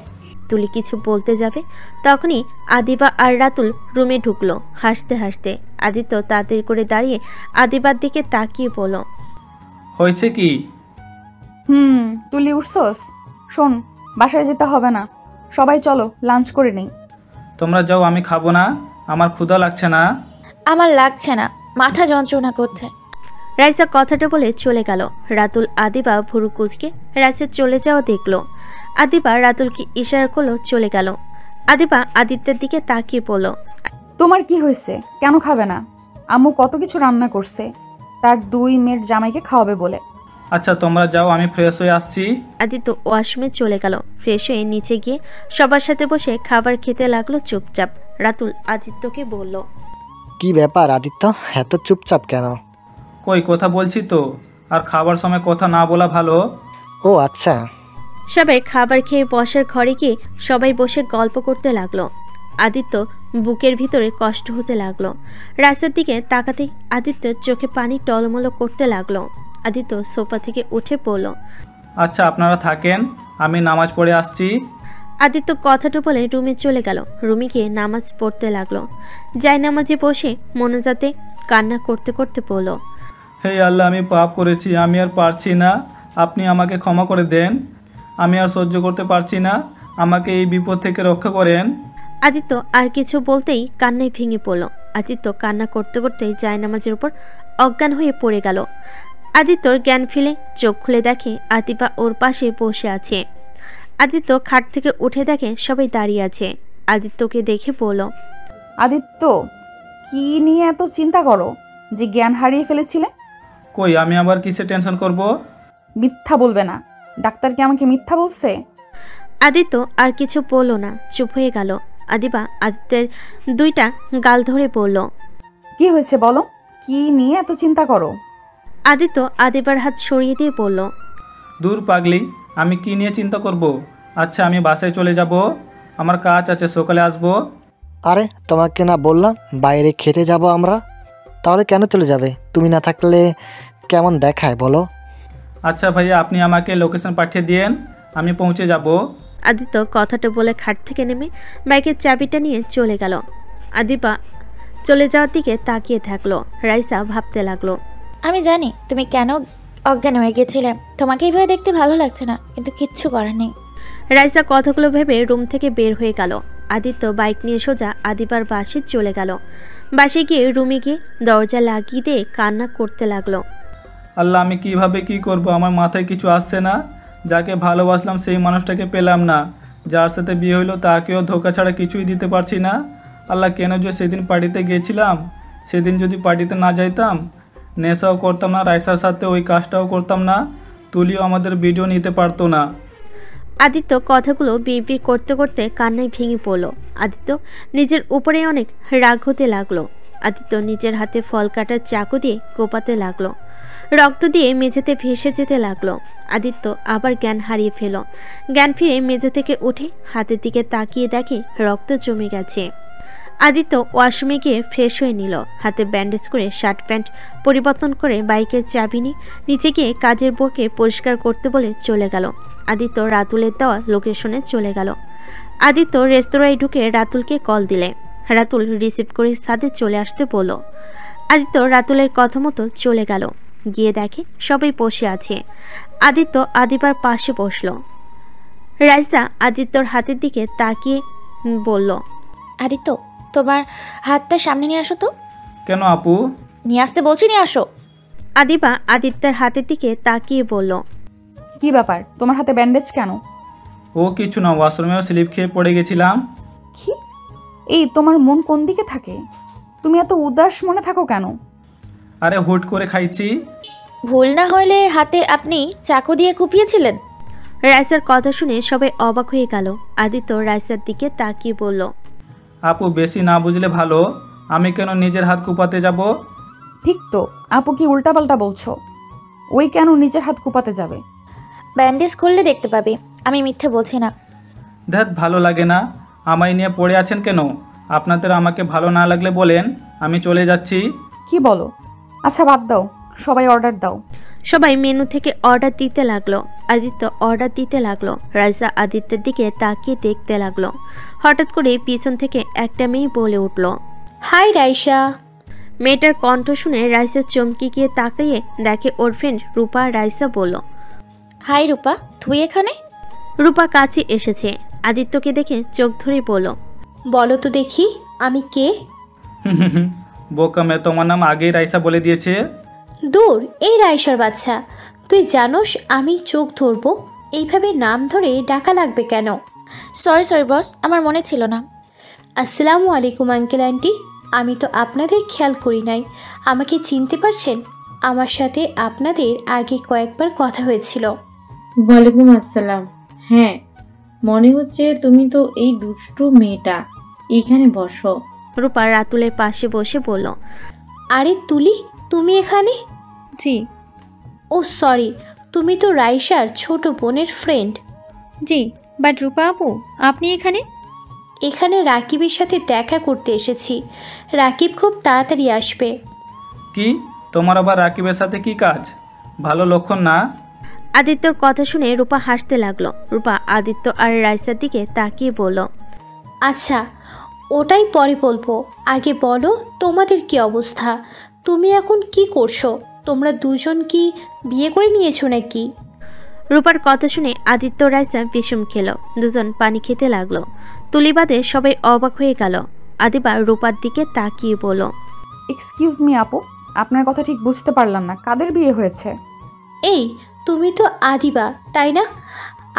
তুলি কিছু বলতে যাবে, তখনই আদিবা আর রাতুল রুমে ঢুকলো হাসতে হাসতে। আদিত্য তাড়াতাড়ি করে দাঁড়িয়ে আদিবার দিকে তাকিয়ে বলল, হয়েছে কি? তুলি উঠছস? শোন, বাসায় যেতে হবে না, সবাই চলো লাঞ্চ করে নেই। তোমরা যাও, আমি খাবো না। আমার ক্ষুধা লাগছে না। আমার লাগছে না, মাথা যন্ত্রণা করছে। রাইসা কথাটা বলে চলে গেল। রাতুল আদিবা ভুরু কুচকে রাইসা চলে যাওয়া দেখলো। আদিবা রাতুলকে ইশারা করলো চলে গেল। আদিবা আদিত্যের দিকে তাকিয়ে পড়ল, তোমার কি হয়েছে? কেন খাবে না? আম্মু কত কিছু রান্না করছে, তার 2 মেয়ের জামাইকে খাওয়াবে বলে। আচ্ছা তোমরা যাও, আমি ফ্রেশ হয়ে আসছি। আদিত্য ওয়াশরুমে চলে গেল। ফ্রেশ হয়ে নিচে গিয়ে সবার সাথে বসে খাবার খেতে লাগলো চুপচাপ। রাতুল আদিত্যকে বলল, কি ব্যাপার আদিত্য, এত চুপচাপ কেন? কই, কথা বলছি তো। আর খাবার সময় কথা না বলা ভালো। ও আচ্ছা। সবাই খাবার খেয়ে বসার ঘরে গিয়ে সবাই বসে গল্প করতে লাগলো। আদিত্য বুকের ভিতরে কষ্ট হতে লাগলো। রাস্তার দিকে তাকাতেই আদিত্যর চোখে পানি টলমলো করতে লাগলো। আদিত্য সোফা থেকে উঠে পড়ল। আচ্ছা আপনারা থাকেন, আমি নামাজ পড়ে আসছি। আদিত্য কথাটা বলে রুমে চলে গেল। রুমে গিয়ে নামাজ পড়তে লাগলো। যাই নামাজে বসে মনোজাতে কান্না করতে করতে পড়ল, হে আল্লাহ, আমি পাপ করেছি, আমি আর পারছি না। আপনি আমাকে ক্ষমা করে দেন। আমি আর সহ্য করতে পারছি না। আমাকে এই বিপদ থেকে রক্ষা করেন। আদিত্য আর কিছু বলতেই কান্নায় ভেঙে পড়ল। আদিত্য কান্না করতে করতেই জায়নামাজের উপর অজ্ঞান হয়ে পড়ে গেল। আদিত্যর জ্ঞান ফিরে চোখ খুলে দেখে আতিফা ওর পাশে বসে আছে। আদিত্য খাট থেকে উঠে দেখে সবাই দাঁড়িয়ে আছে। আদিত্যকে দেখে বলল, আদিত্য, কি নিয়ে এত চিন্তা করো যে জ্ঞান হারিয়ে ফেলেছিলে? কই, আমি আবার কিসে টেনশন করব? মিথ্যা বলবে না। ডাক্তার কি আমাকে মিথ্যা বলছে? আদিত্য আর কিছু বলল না, চুপ হয়ে গেল। আদিবা আদিত্যের 2টা গাল ধরে বলল, কি হয়েছে বলো, কি নিয়ে এত চিন্তা করো? আদিত্য আদিবার হাত সরিয়ে দিয়ে বলল, দূর পাগলি, আমি কি নিয়ে চিন্তা করব? আচ্ছা আমি বাসায় চলে যাব, আমার কাজ আছে, সকালে আসবো। আরে তোমাকে না বললাম বাইরে খেতে যাব আমরা? তাহলে কেন চলে যাবে? তুমি না থাকলে কেমন দেখায় বলো? আচ্ছা ভাইয়া, আপনি আমাকে লোকেশন পাঠিয়ে দিন, আমি পৌঁছে যাব। আদিত্য কথাটা বলে খাট থেকে নেমে বাইকের চাবিটা নিয়ে চলে গেল। আদিবা চলে যাওয়ার দিকে তাকিয়ে থাকলো। রাইসা ভাবতে লাগলো, আমি জানি তুমি কেন অজ্ঞান হয়ে গেছিলে। তোমাকে এইভাবে দেখতে ভালো লাগছে না, কিন্তু কিচ্ছু করার নেই। রাইসা কথাগুলো ভেবে রুম থেকে বের হয়ে গেল। আদিত্য বাইক নিয়ে সোজা আদিবার বাসে চলে গেল। বাসে গিয়ে রুমে গিয়ে দরজা লাগিয়ে দিয়ে কান্না করতে লাগলো। আল্লাহ, আমি কিভাবে কি করব? আমার মাথায় কিছু আসছে না। যাকে ভালোবাসলাম সেই মানুষটাকে পেলাম না, যার সাথে বিয়ে হইলো তাকেও ধোকা ছাড়া কিছুই দিতে পারছি না। আল্লাহ, কেন যে সেদিন পার্টিতে গিয়েছিলাম, সেদিন যদি পার্টিতে না যাইতাম, নেশাও করতাম না, রাইসার সাথে ওই কাজটাও করতাম না, তুলিও আমাদের ভিডিও নিতে পারতো না। আদিত্য কথাগুলো বিড়বিড় করতে করতে কান্নায় ভেঙে পড়ল। আদিত্য নিজের উপরে অনেক রাগ হতে লাগলো। আদিত্য নিজের হাতে ফল কাটার চাকু দিয়ে কোপাতে লাগলো। রক্ত দিয়ে মেঝেতে ভেসে যেতে লাগলো। আদিত্য আবার জ্ঞান হারিয়ে ফেল। জ্ঞান ফিরে মেঝে থেকে উঠে হাতের দিকে তাকিয়ে দেখে রক্ত জমে গেছে। আদিত্য ওয়াশরুমে গিয়ে ফ্রেশ হয়ে নিল। হাতে ব্যান্ডেজ করে শার্ট প্যান্ট পরিবর্তন করে বাইকের চাবি নিয়ে নিচে গিয়ে কাজের বউকে পরিষ্কার করতে বলে চলে গেল। আদিত্য রাতুলের দেওয়া লোকেশনে চলে গেল। আদিত্য রেস্তোরাঁয় ঢুকে রাতুলকে কল দিলে। রাতুল রিসিভ করে সাথে চলে আসতে বলল। আদিত্য রাতুলের কথা মতো চলে গেল। গিয়ে দেখে সবাই বসে আছে। আদিত্য আদিবার পাশে বসল। রাইসা আদিত্যর হাতের দিকে তাকিয়ে বলল, আদিত্য, তোমার হাতটা সামনে নিয়ে আসো তো। কেন আপু? নিয়ে আসতে বলছি, নিয়ে আসো। আদিবা আদিত্যের হাতের দিকে তাকিয়ে বলল, কি ব্যাপার, তোমার হাতে ব্যান্ডেজ কেন? ও কিছু না, ওয়াশরুমেও স্লিপ খেয়ে পড়ে গেছিলাম। কি? এই তোমার মন কোন দিকে থাকে? তুমি এত উদাস মনে থাকো কেন? আরে হুট করে খাইছি। ভুল না হলে হাতে আপনি চাকু দিয়ে কুপিয়েছিলেন? রাইসার কথা শুনে সবাই অবাক হয়ে গেল। আদিত্য রাইসার দিকে তাকিয়ে বলল, আপু বেশি না বুঝলে ভালো, আমি কেন নিজের হাত কুপাতে যাব? ঠিক তো, আপু কি উল্টাপাল্টা বলছো? ওই কেন নিজের হাত কুপাতে যাবে? ব্যান্ডেজ খুললে দেখতে পাবে, আমি মিথ্যে বলছি না। ধ্যাত, ভালো লাগে না। আমায় নিয়ে পড়ে আছেন কেন? আপনাদের আমাকে ভালো না লাগলে বলেন, আমি চলে যাচ্ছি। কি বলো? আচ্ছা বাদ দাও, সবাই অর্ডার দাও। সবাই মেনু থেকে অর্ডার দিতে লাগলো। আদিত্য অর্ডার দিতে লাগলো। রাইসা আদিত্যের দিকে তাকিয়ে দেখতে লাগলো। হঠাৎ করে পিছন থেকে একটা মেয়ে বলে উঠল, হাই রাইসা। মেয়েটার কণ্ঠ শুনে রাইসা চমকে গিয়ে তাকিয়ে দেখে ওর ফ্রেন্ড রূপা। রাইসা বলল, হাই রূপা, তুই এখানে? রূপা কাছে এসেছে। আদিত্যকে দেখে চোখ ধরে বলল, বলো তো দেখি আমি কে? বোকা মেয়ে, তোমার নাম আগেই রাইসা বলে দিয়েছে। দূর, এই রাইসার বাচ্চা, তুই জানোস আমি চোখ ধরবো? এইভাবে নাম ধরে ডাকা লাগবে কেন? সরি বস, আমার মনে ছিল না। আসসালামু আলাইকুম আঙ্কেল আন্টি, আমি তো আপনাদের খেয়াল করি নাই। আমাকে চিনতে পারছেন? আমার সাথে আপনাদের আগে কয়েকবার কথা হয়েছিল। ওয়ালাইকুম আসসালাম। হ্যাঁ, মনে হচ্ছে তুমি তো এই দুষ্টু মেয়েটা। এখানে বসো। রূপা রাতুলের পাশে বসে বলল, আরে তুলি, তুমি এখানে? জি। ও সরি, তুমি তো রাইসার ছোট বোনের ফ্রেন্ড। জি, বাট রূপা আপু, আপনি এখানে? এখানে রাকিবের সাথে দেখা করতে এসেছি। রাকিব খুব তাড়াতাড়ি আসবে। কি, তোমার আবার রাকিবের সাথে কি কাজ? ভালো লক্ষণ না। আদিত্যর কথা শুনে রূপা হাসতে লাগলো। রূপা আদিত্য আর রাইসার দিকে তাকিয়ে বলল, আচ্ছা, ওটাই পরে বলবো। আগে বলো তোমাদের কি অবস্থা? তুমি এখন কি করছো? তোমরা দুজন কি বিয়ে করে নিয়েছো নাকি? রূপার কথা শুনে আদিত্য রাইসা বিষম খেল। দুজন পানি খেতে লাগলো। তুলিবাদে সবাই অবাক হয়ে গেল। আদিবা রূপার দিকে তাকিয়ে বলল, এক্সকিউজ মি আপু, আপনার কথা ঠিক বুঝতে পারলাম না, কাদের বিয়ে হয়েছে? এই, তুমি তো আদিবা, তাই না?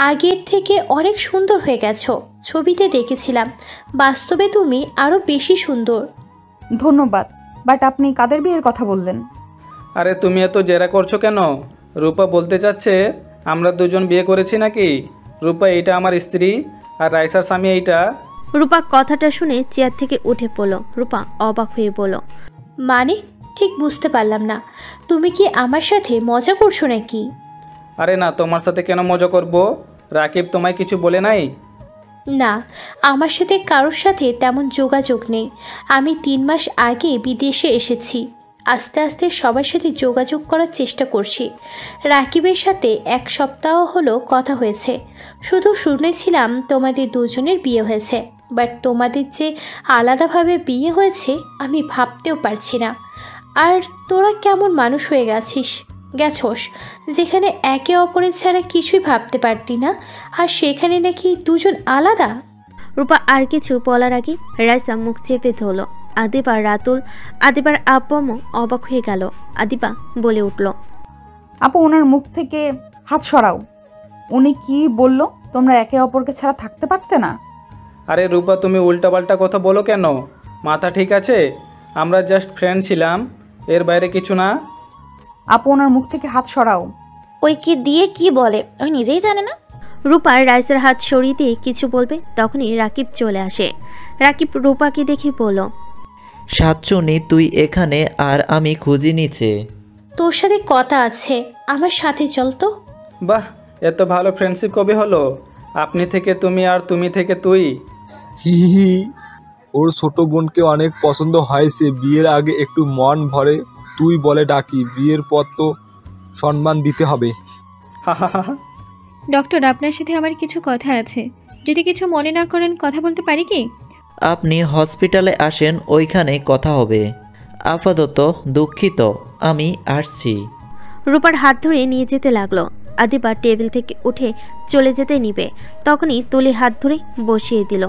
আগের থেকে অনেক সুন্দর হয়ে গেছো। ছবিতে দেখেছিলাম, বাস্তবে তুমি আরো বেশি সুন্দর। ধন্যবাদ, বাট আপনি কাদের বিয়ের কথা বললেন? আরে তুমি এত জেরা করছো কেন? রূপা বলতে চাচ্ছে আমরা দুজন বিয়ে করেছি নাকি। রূপা, এইটা আমার স্ত্রী, আর রাইসার স্বামী এইটা। রূপা কথাটা শুনে চেয়ার থেকে উঠে পড়ল। রূপা অবাক হয়ে বলল, মানে ঠিক বুঝতে পারলাম না, তুমি কি আমার সাথে মজা করছো নাকি? আরে না, তোমার সাথে কেন মজা করব? রাকিব তোমায় কিছু বলে নাই? না, আমার সাথে কারোর সাথে তেমন যোগাযোগ নেই। আমি 3 মাস আগে বিদেশে এসেছি। আস্তে আস্তে সবার সাথে যোগাযোগ করার চেষ্টা করছি। রাকিবের সাথে 1 সপ্তাহ হলো কথা হয়েছে। শুধু শুনেছিলাম তোমাদের দুজনের বিয়ে হয়েছে, বাট তোমাদের যে আলাদাভাবে বিয়ে হয়েছে আমি ভাবতেও পারছি না। আর তোরা কেমন মানুষ হয়ে গেছোস যেখানে একে অপরের ছাড়া কিছুই ভাবতে পারতি না, আর সেখানে নাকি দুজন আলাদা। রূপা আর কিছু বলার আগে রাইসা মুখ চেপে ধরল। আদিবা রাতুল আদিবার আব্বামও অবাক হয়ে গেল। আদিবা বলে উঠল, আপু ওনার মুখ থেকে হাত সরাও। উনি কি বলল? তোমরা একে অপরকে ছাড়া থাকতে পারতে না? আরে রূপা, তুমি উল্টাপাল্টা কথা বলো কেন? মাথা ঠিক আছে? আমরা জাস্ট ফ্রেন্ড ছিলাম, এর বাইরে কিছু না। আপু ওনার মুখ থেকে হাত সরাও। ওই কি দিয়ে কি বলে ওই নিজেই জানে না। রূপা রাইসার হাত সরিয়ে দিয়ে কিছু বলবে, তখনই রাকিব চলে আসে। রাকিব রূপাকে দেখে বলল, সাতচুনি তুই এখানে আর আমি খুঁজি নিচে। তোর সাথে কথা আছে, আমার সাথে চল তো। বাহ, এত ভালো ফ্রেন্ডশিপ কবে হলো? আপনি থেকে তুমি আর তুমি থেকে তুই। হি হি হি। ওর ছোট বোনকে অনেক পছন্দ হয়েছে, বিয়ের আগে একটু মন ভরে তুই বলে ডাকি, বিয়ের পর তো সম্মান দিতে হবে। হা হা হা। ডক্টর, আপনার সাথে আমার কিছু কথা আছে, যদি কিছু মনে না করেন কথা বলতে পারি কি? আপনি হসপিটালে আসেন, ওইখানে কথা হবে। আপাতত দুঃখিত, আমি আসছি। রূপার হাত ধরে নিয়ে যেতে লাগলো। আদিবা টেবিল থেকে উঠে চলে যেতে নিবে, তখনই তুলি হাত ধরে বসিয়ে দিল।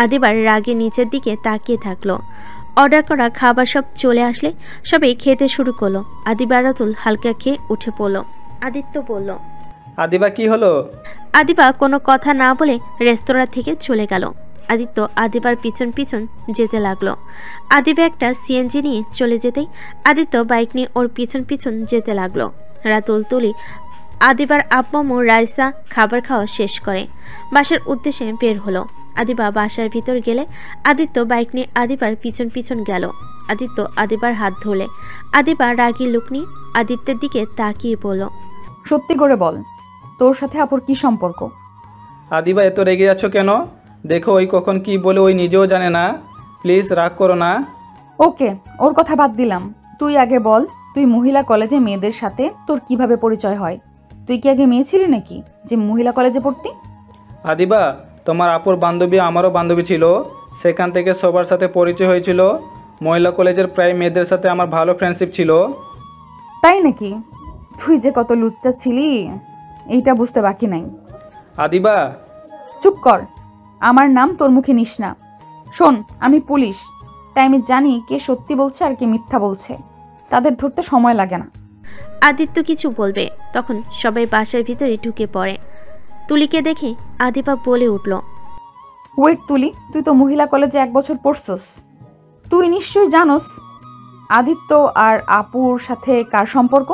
আদিবার রাগে নিচের দিকে তাকিয়ে থাকলো। অর্ডার করা খাবার সব চলে আসলে সবাই খেতে শুরু করলো। আদিবা রাতুল হালকা খেয়ে উঠে পড়লো। আদিত্য বলল, আদিবা কি হলো? আদিবা কোনো কথা না বলে রেস্তোরাঁ থেকে চলে গেল। আদিত্য আদিবার পিছন পিছন যেতে লাগলো। আদিবা একটা সিএনজি নিয়ে চলে যেতেই আদিত্য বাইক নিয়ে ওর পিছন পিছন যেতে লাগলো। রাতুল, তুলি, আদিবার আব্বু রাইসা খাবার খাওয়া শেষ করে বাসার উদ্দেশ্যে বের হলো। আদিবা বাসার ভিতর গেলে আদিত্য বাইক নিয়ে আদিবার পিছন পিছন গেল। আদিত্য আদিবার হাত ধরলে আদিবা রাগী লুক নিয়ে আদিত্যের দিকে তাকিয়ে বলল, সত্যি করে বল, তোর সাথে আপুর কি সম্পর্ক? আদিবা এত রেগে যাচ্ছ কেন? দেখো ওই কখন কি বলে ওই নিজেও জানে না, প্লিজ রাগ করো না। ওকে, ওর কথা বাদ দিলাম। তুই আগে বল, তুই মহিলা কলেজে মেয়েদের সাথে তোর কিভাবে পরিচয় হয়? তুই কি আগে মেয়ে ছিলি নাকি যে মহিলা কলেজে পড়তি? আদিবা, তোমার আপুর বান্ধবী আমারও বান্ধবী ছিল, সেখান থেকে সবার সাথে পরিচয় হয়েছিল। মহিলা কলেজের প্রায় মেয়েদের সাথে আমার ভালো ফ্রেন্ডশিপ ছিল। তাই নাকি? তুই যে কত লুচ্চা ছিলি এইটা বুঝতে বাকি নাই। আদিবা, চুপ কর, আমার নাম তোর মুখে নিস না। শোন, আমি পুলিশ, তাই আমি জানি কে সত্যি বলছে আর কে মিথ্যা বলছে। তাদের ধরতে সময় লাগে না। আদিত্য কিছু বলবে, তখন সবাই বাসার ভিতরে ঢুকে পড়ে। তুলিকে দেখে আদিবা বলে উঠল, ওয়েট তুলি, তুই তো মহিলা কলেজে 1 বছর পড়ছস, তুই নিশ্চয়ই জানোস আদিত্য আর আপুর সাথে কার সম্পর্ক?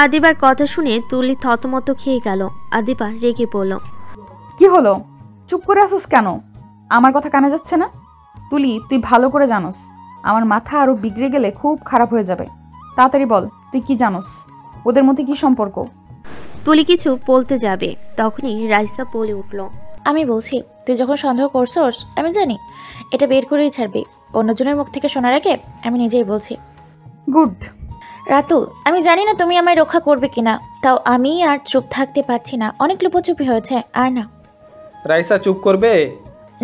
আদিবার কথা শুনে তুলি থতমত খেয়ে গেল। আদিবা রেগে বলল, কি হলো, চুপ করে আসুস কেন? আমার কথা কানে যাচ্ছে না? তুলি, তুই ভালো করে জানোস আমার মাথা আরো বিগড়ে গেলে খুব খারাপ হয়ে যাবে। তাড়াতাড়ি বল, তুই কি জানোস? ওদের মধ্যে কি সম্পর্ক? তুলি কিছু বলতে যাবে, তখনই রাইসা বলে উঠল, আমি বলছি, তুই যখন সন্দেহ করছস আমি জানি এটা বের করেই ছাড়বি। অন্যজনের মুখ থেকে শোনার আগে আমি নিজেই বলছি। গুড। রাতুল, আমি জানি না তুমি আমায় রক্ষা করবে কিনা, তাও আমি আর চুপ থাকতে পারছি না। অনেক লুপোচুপি হয়েছে, আর না। রাইসা চুপ করবে?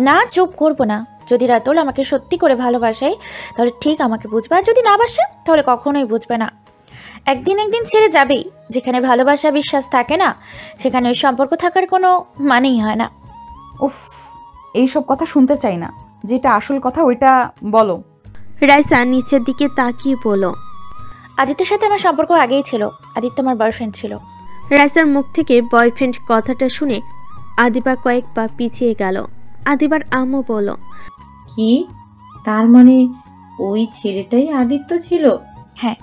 না, চুপ করবো না। যদি রাতুল আমাকে সত্যি করে ভালোবাসে তাহলে ঠিক আমাকে বুঝবে, আর যদি না বাসে তাহলে কখনোই বুঝবে না। একদিন ছেড়ে যাবেই। যেখানে ভালোবাসা বিশ্বাস থাকে না সেখানে ওই সম্পর্ক থাকার কোনো মানেই হয় না। উফ, এইসব কথা শুনতে চাই না, যেটা আসল কথা ওইটা বলো। রাইসা নিচের দিকে তাকিয়ে বলল, আদিত্যের সাথে আমার সম্পর্ক আগেই ছিল। আদিত্য আমার বয়ফ্রেন্ড ছিল। রাইসার মুখ থেকে বয়ফ্রেন্ড কথাটা শুনে আদিবা কয়েক পা পিছিয়ে গেল। আদিবার আম্মু বলল, কি, তার মানে ওই ছেলেটাই আদিত্য ছিল? হ্যাঁ।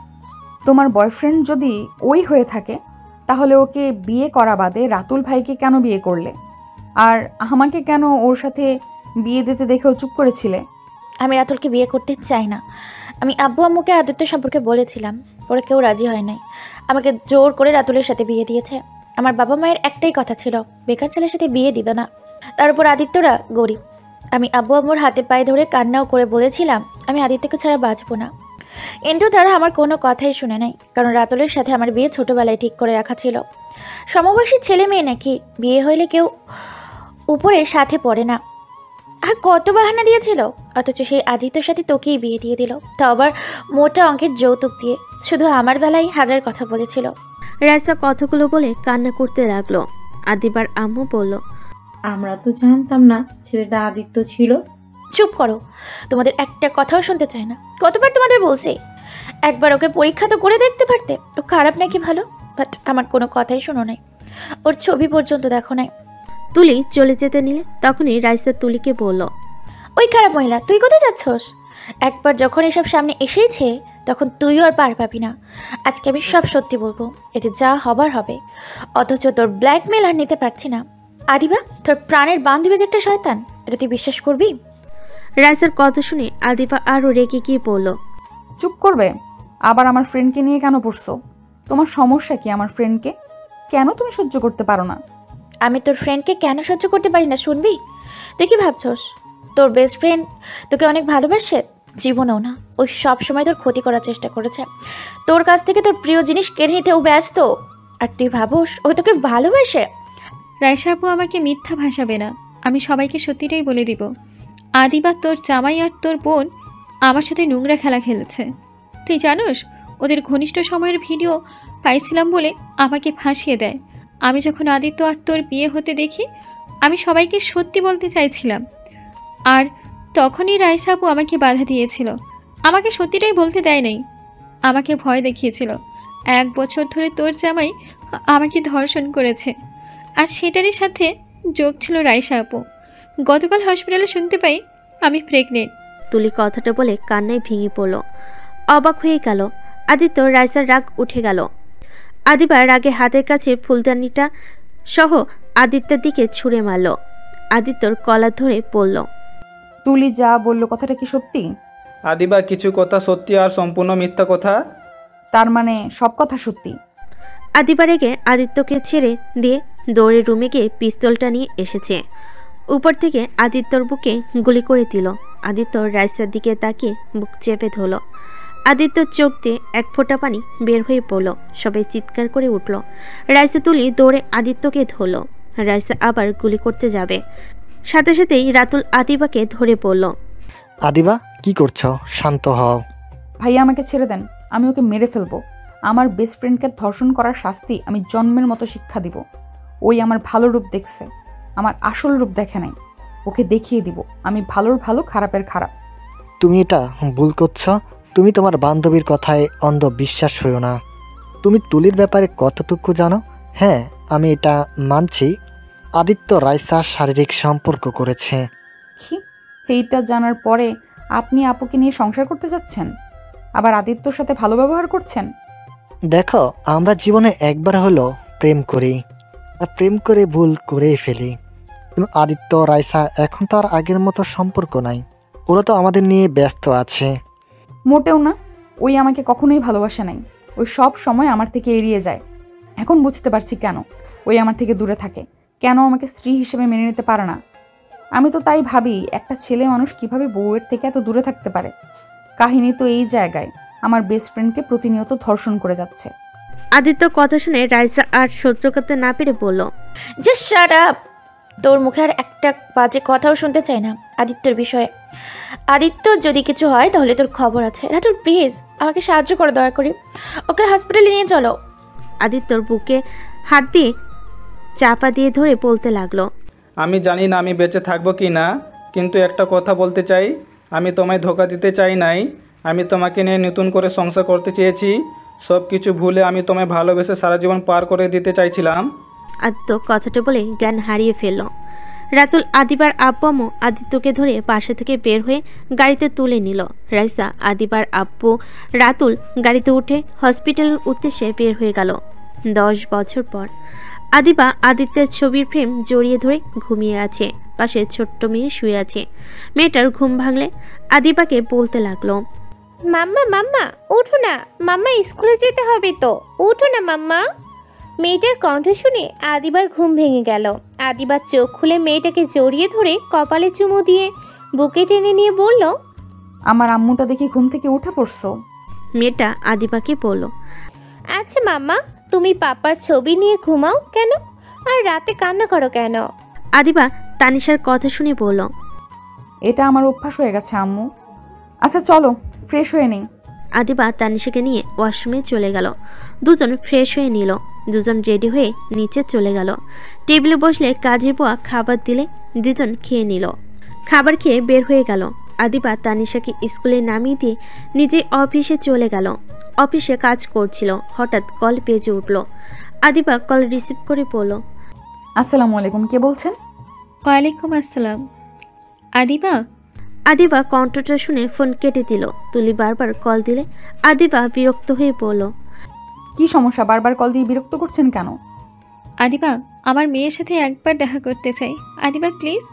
তোমার বয়ফ্রেন্ড যদি ওই হয়ে থাকে তাহলে ওকে বিয়ে করা বাদে রাতুল ভাইকে কেন বিয়ে করলে? আর আমাকে কেন ওর সাথে বিয়ে দিতে দেখেও চুপ করেছিলে? আমি রাতুলকে বিয়ে করতে চাই না। আমি আব্বু আম্মুকে আদিত্য সম্পর্কে বলেছিলাম, ওরা কেউ রাজি হয় নাই। আমাকে জোর করে রাতুলের সাথে বিয়ে দিয়েছে। আমার বাবা মায়ের একটাই কথা ছিল, বেকার ছেলের সাথে বিয়ে দিবে না। তার উপর আদিত্যরা গরিব। আমি আব্বু আম্মুর হাতে পায়ে ধরে কান্নাও করে বলেছিলাম আমি আদিত্যকে ছাড়া বাঁচবো না, কিন্তু তারা আমার কোনো কথাই শুনে নাই। কারণ রাতুলের সাথে আমার বিয়ে ছোটোবেলায় ঠিক করে রাখা ছিল। সমবয়সী ছেলে মেয়ে নাকি বিয়ে হইলে কেউ উপরে সাথে পড়ে না। আর কত বাহানা দিয়েছিল, অথচ সেই আদিত্যর সাথে তোকেই বিয়ে দিয়ে দিল, তা আবার মোটা অঙ্কের যৌতুক দিয়ে। শুধু আমার বেলায় হাজার কথা বলেছিল। রাইসা কথাগুলো বলে কান্না করতে লাগলো। আদিবার আম্মু বলল, আমরা তো জানতাম না ছেলেটা আদিত্য ছিল। চুপ করো, তোমাদের একটা কথাও শুনতে চায় না। কতবার তোমাদের বলছি, একবার ওকে পরীক্ষা তো করে দেখতে পারতে, ও খারাপ নাকি ভালো। বাট আমার কোনো কথাই শোনো নাই, ওর ছবি পর্যন্ত দেখো নাই। তুলি চলে যেতে নিলে তখনই রাইসা তুলিকে বলল, ওই খারাপ মহিলা, তুই কোথায় যাচ্ছস? একবার যখন এসব সামনে এসেছে তখন তুইও আর পার পাবি না। আজকে আমি সব সত্যি বলবো, এতে যা হবার হবে। অথচ তোর ব্ল্যাকমেল আর নিতে পারছি না। আদিবা, তোর প্রাণের বান্ধবী যে একটা শয়তান, এটা তুই বিশ্বাস করবি? রাইসার কথা শুনে আদিবা আরও রেগে গিয়ে বলল, চুপ করবে? আবার আমার ফ্রেন্ডকে নিয়ে কেন পড়ছো? তোমার সমস্যা কি আমার ফ্রেন্ডকে? কেন তুমি সহ্য করতে পারো না? আমি তোর ফ্রেন্ডকে কেন সহ্য করতে পারি না শুনবি? তুই কি ভাবছস তোর বেস্ট ফ্রেন্ড তোকে অনেক ভালোবাসে? জীবনেও না। ওই সব সময় তোর ক্ষতি করার চেষ্টা করেছে। তোর কাছ থেকে তোর প্রিয় জিনিস কেড়ে নিতে ও ব্যস্ত। আর তুই ভাবস ও তোকে ভালোবাসে? রাইসা আপু আমাকে মিথ্যা ভাসাবে না। আমি সবাইকে সত্যিটাই বলে দিব। আদিবা, তোর জামাই আর তোর বোন আমার সাথে নোংরা খেলা খেলেছে। তুই জানোস, ওদের ঘনিষ্ঠ সময়ের ভিডিও পাইছিলাম বলে আমাকে ফাঁসিয়ে দেয়। আমি যখন আদিত্য আর তোর বিয়ে হতে দেখি, আমি সবাইকে সত্যি বলতে চাইছিলাম, আর তখনই রাইসা আপু আমাকে বাধা দিয়েছিল। আমাকে সত্যিটাই বলতে দেয় নাই, আমাকে ভয় দেখিয়েছিল। 1 বছর ধরে তোর জামাই আমাকে ধর্ষণ করেছে, আর সেটারই সাথে যোগ ছিল রাইসা আপু। গতকাল হসপিটালে শুনতে পাই আমি প্রেগনেন্ট। তুলি কথাটা বলে কান্নায় ভেঙে পড়ল। অবাক হয়ে গেল আদিত্য। রাইসার রাগ উঠে গেল। আদিবা রাগে হাতের কাছে ফুলদানিটা সহ আদিত্যের দিকে ছুঁড়ে মারল। আদিত্যর কলার ধরে পড়ল। তুলি যা বললো কথাটা কি সত্যি? আদিবা, কিছু কথা সত্যি আর সম্পূর্ণ মিথ্যা কথা। তার মানে সব কথা সত্যি? আদিবা রেগে আদিত্যকে ছেড়ে দিয়ে দৌড়ে রুমে গিয়ে পিস্তলটা নিয়ে এসেছে। উপর থেকে আদিত্যর বুকে গুলি করে দিল। আদিত্য রাইসার দিকে তাকিয়ে বুক চেপে ধরল। আদিত্যর চোখ দিয়ে 1 ফোঁটা পানি বের হয়ে পড়ল। সবাই চিৎকার করে উঠল। রাইসা তুলি দৌড়ে আদিত্যকে ধরল। রাইসা আবার গুলি করতে যাবে, সাথে সাথেই রাতুল আদিবাকে ধরে পড়ল। আদিবা, কি করছো? শান্ত হও। ভাইয়া আমাকে ছেড়ে দেন, আমি ওকে মেরে ফেলবো। আমার বেস্ট ফ্রেন্ডকে ধর্ষণ করার শাস্তি আমি জন্মের মতো শিক্ষা দিব। ওই আমার ভালো রূপ দেখছে, আমার আসল রূপ দেখে নাই। ওকে দেখিয়ে দিব আমি ভালোর ভালো, খারাপের খারাপ। তুমি এটা ভুল করছো। তুমি তোমার বান্ধবীর কথায় অন্ধ বিশ্বাস হইও না। তুমি তুলির ব্যাপারে কতটুকু জানো? হ্যাঁ, আমি এটা মানছি। আদিত্য রাইসার শারীরিক সম্পর্ক করেছে। কি? এইটা জানার পরে আপনি আপুকে নিয়ে সংসার করতে যাচ্ছেন, আবার আদিত্যর সাথে ভালো ব্যবহার করছেন? দেখো, আমরা জীবনে একবার হলো প্রেম করি, আর প্রেম করে ভুল করেই ফেলি। কিন্তু আদিত্য রাইসা এখন তো আর আগের মতো সম্পর্ক নাই। ওরা তো আমাদের নিয়ে ব্যস্ত আছে। মোটেও না। ওই আমাকে কখনোই ভালোবাসে নাই। ওই সব সময় আমার থেকে এড়িয়ে যায়। এখন বুঝতে পারছি কেন ওই আমার থেকে দূরে থাকে, কেন আমাকে স্ত্রী হিসেবে মেনে নিতে পারে না। আমি তো তাই ভাবি, একটা ছেলে মানুষ কিভাবে বউয়ের থেকে এত দূরে থাকতে পারে। কাহিনী তো এই জায়গায়, আমার বেস্ট ফ্রেন্ডকে প্রতিনিয়ত ধর্ষণ করে যাচ্ছে। আদিত্য কথা শুনে রাইসা আর সহ্য করতে না পেরে বলল, জাস্ট শাট আপ। তোর মুখে আর একটা বাজে কথাও শুনতে চাই না আদিত্যর বিষয়ে। আদিত্য যদি কিছু হয় তাহলে তোর খবর আছে। রাতুল প্লিজ আমাকে সাহায্য করো, দয়া করে ওকে হসপিটালে নিয়ে চলো। আদিত্যর বুকে হাত দিয়ে চাপা দিয়ে ধরে বলতে লাগলো, আমি জানি না আমি বেঁচে থাকবো কি না, কিন্তু একটা কথা বলতে চাই। আমি তোমায় ধোকা দিতে চাই নাই। আমি তোমাকে নিয়ে নতুন করে সংসার করতে চেয়েছি। সব কিছু ভুলে আমি তোমায় ভালোবেসে সারা জীবন পার করে দিতে চাইছিলাম। আদিত্য কথাটা বলে জ্ঞান হারিয়ে ফেলল। রাতুল আদিবার আব্বু আদিত্যকে ধরে বাসা থেকে বের হয়ে গাড়িতে তুলে নিল। রাইসা, আদিবার আব্বু, রাতুল গাড়িতে উঠে হসপিটালের উদ্দেশ্যে বের হয়ে গেল। 10 বছর পর আদিবা আদিত্যের ছবির ফ্রেম জড়িয়ে ধরে ঘুমিয়ে আছে। পাশে ছোট্ট মেয়ে শুয়ে আছে। মেয়েটার ঘুম ভাঙলে আদিবাকে বলতে লাগলো, মাম্মা মাম্মা ওঠো না, মাম্মা স্কুলে যেতে হবে তো, ওঠো না মাম্মা। মেয়েটার কণ্ঠ শুনে আদিবার ঘুম ভেঙে গেল। আদিবার চোখ খুলে মেয়েটাকে জড়িয়ে ধরে কপালে চুমু দিয়ে বুকে টেনে নিয়ে বলল, আমার আম্মুটা দেখি ঘুম থেকে উঠে পড়ছো। মেয়েটা আদিবাকে বলল, আচ্ছা মাম্মা, তুমি পাপার ছবি নিয়ে ঘুমাও কেন, আর রাতে কান্না করো কেন? আদিবা তানিশার কথা শুনে বলল, এটা আমার অভ্যাস হয়ে গেছে আম্মু। আচ্ছা চলো ফ্রেশ হয়ে নিই। আদিবা তানিশাকে নিয়ে ওয়াশরুমে চলে গেল। দুজন ফ্রেশ হয়ে নিল। দুজন রেডি হয়ে নিচে চলে গেল। টেবিলে বসলে কাজের বুয়া খাবার দিলে দুজন খেয়ে নিল। খাবার খেয়ে বের হয়ে গেল। আদিবা তানিশাকে স্কুলে নামিয়ে দিয়ে নিজে অফিসে চলে গেল। অফিসে কাজ করছিল, হঠাৎ কল বেজে উঠল। আদিবা কল রিসিভ করে বলল, আসসালামু আলাইকুম, কে বলছেন? ওয়ালাইকুম আসসালাম। আদিবা? আদিবা কণ্ঠটা শুনে ফোন কেটে দিল। তুলি বারবার কল দিলে আদিবা বিরক্ত হয়ে বলল, কি সমস্যা? বারবার কল দিয়ে বিরক্ত করছেন কেন? আদিবা, আমার মেয়ের সাথে একবার দেখা করতে চাই। আদিবা প্লিজ,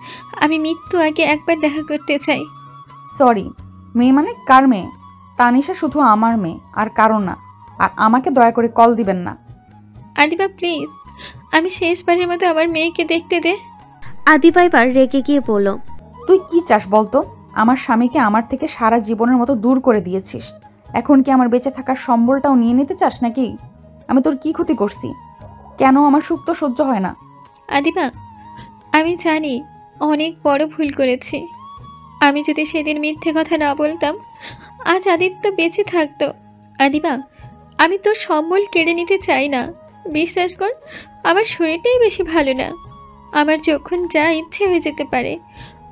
আমি মৃত্যু আগে একবার দেখা করতে চাই। সরি, মেয়ে মানে কার মেয়ে? তানিশা শুধু আমার মেয়ে, আর কারণ না। আর আমাকে দয়া করে কল দিবেন না। আদিবা প্লিজ, আমি শেষবারের মতো আমার মেয়েকে দেখতে দে। আদিবা এবার রেগে গিয়ে বলল, তুই কি চাস বলতো? আমার স্বামীকে আমার থেকে সারা জীবনের মতো দূর করে দিয়েছিস। এখন কি আমার বেঁচে থাকার সম্বলটাও নিয়ে নিতে চাস নাকি? আমি তোর কি ক্ষতি করছি? কেন আমার সুখ তো সহ্য হয় না? আদিবা, আমি জানি অনেক বড় ভুল করেছি। আমি যদি সেদিন মিথ্যে কথা না বলতাম, আজ আদিত্য বেঁচে থাকতো। আদিবা, আমি তোর সম্বল কেড়ে নিতে চাই না। বিশ্বাস কর, আমার শরীরটাই বেশি ভালো না। আমার যখন যা ইচ্ছে হয়ে যেতে পারে।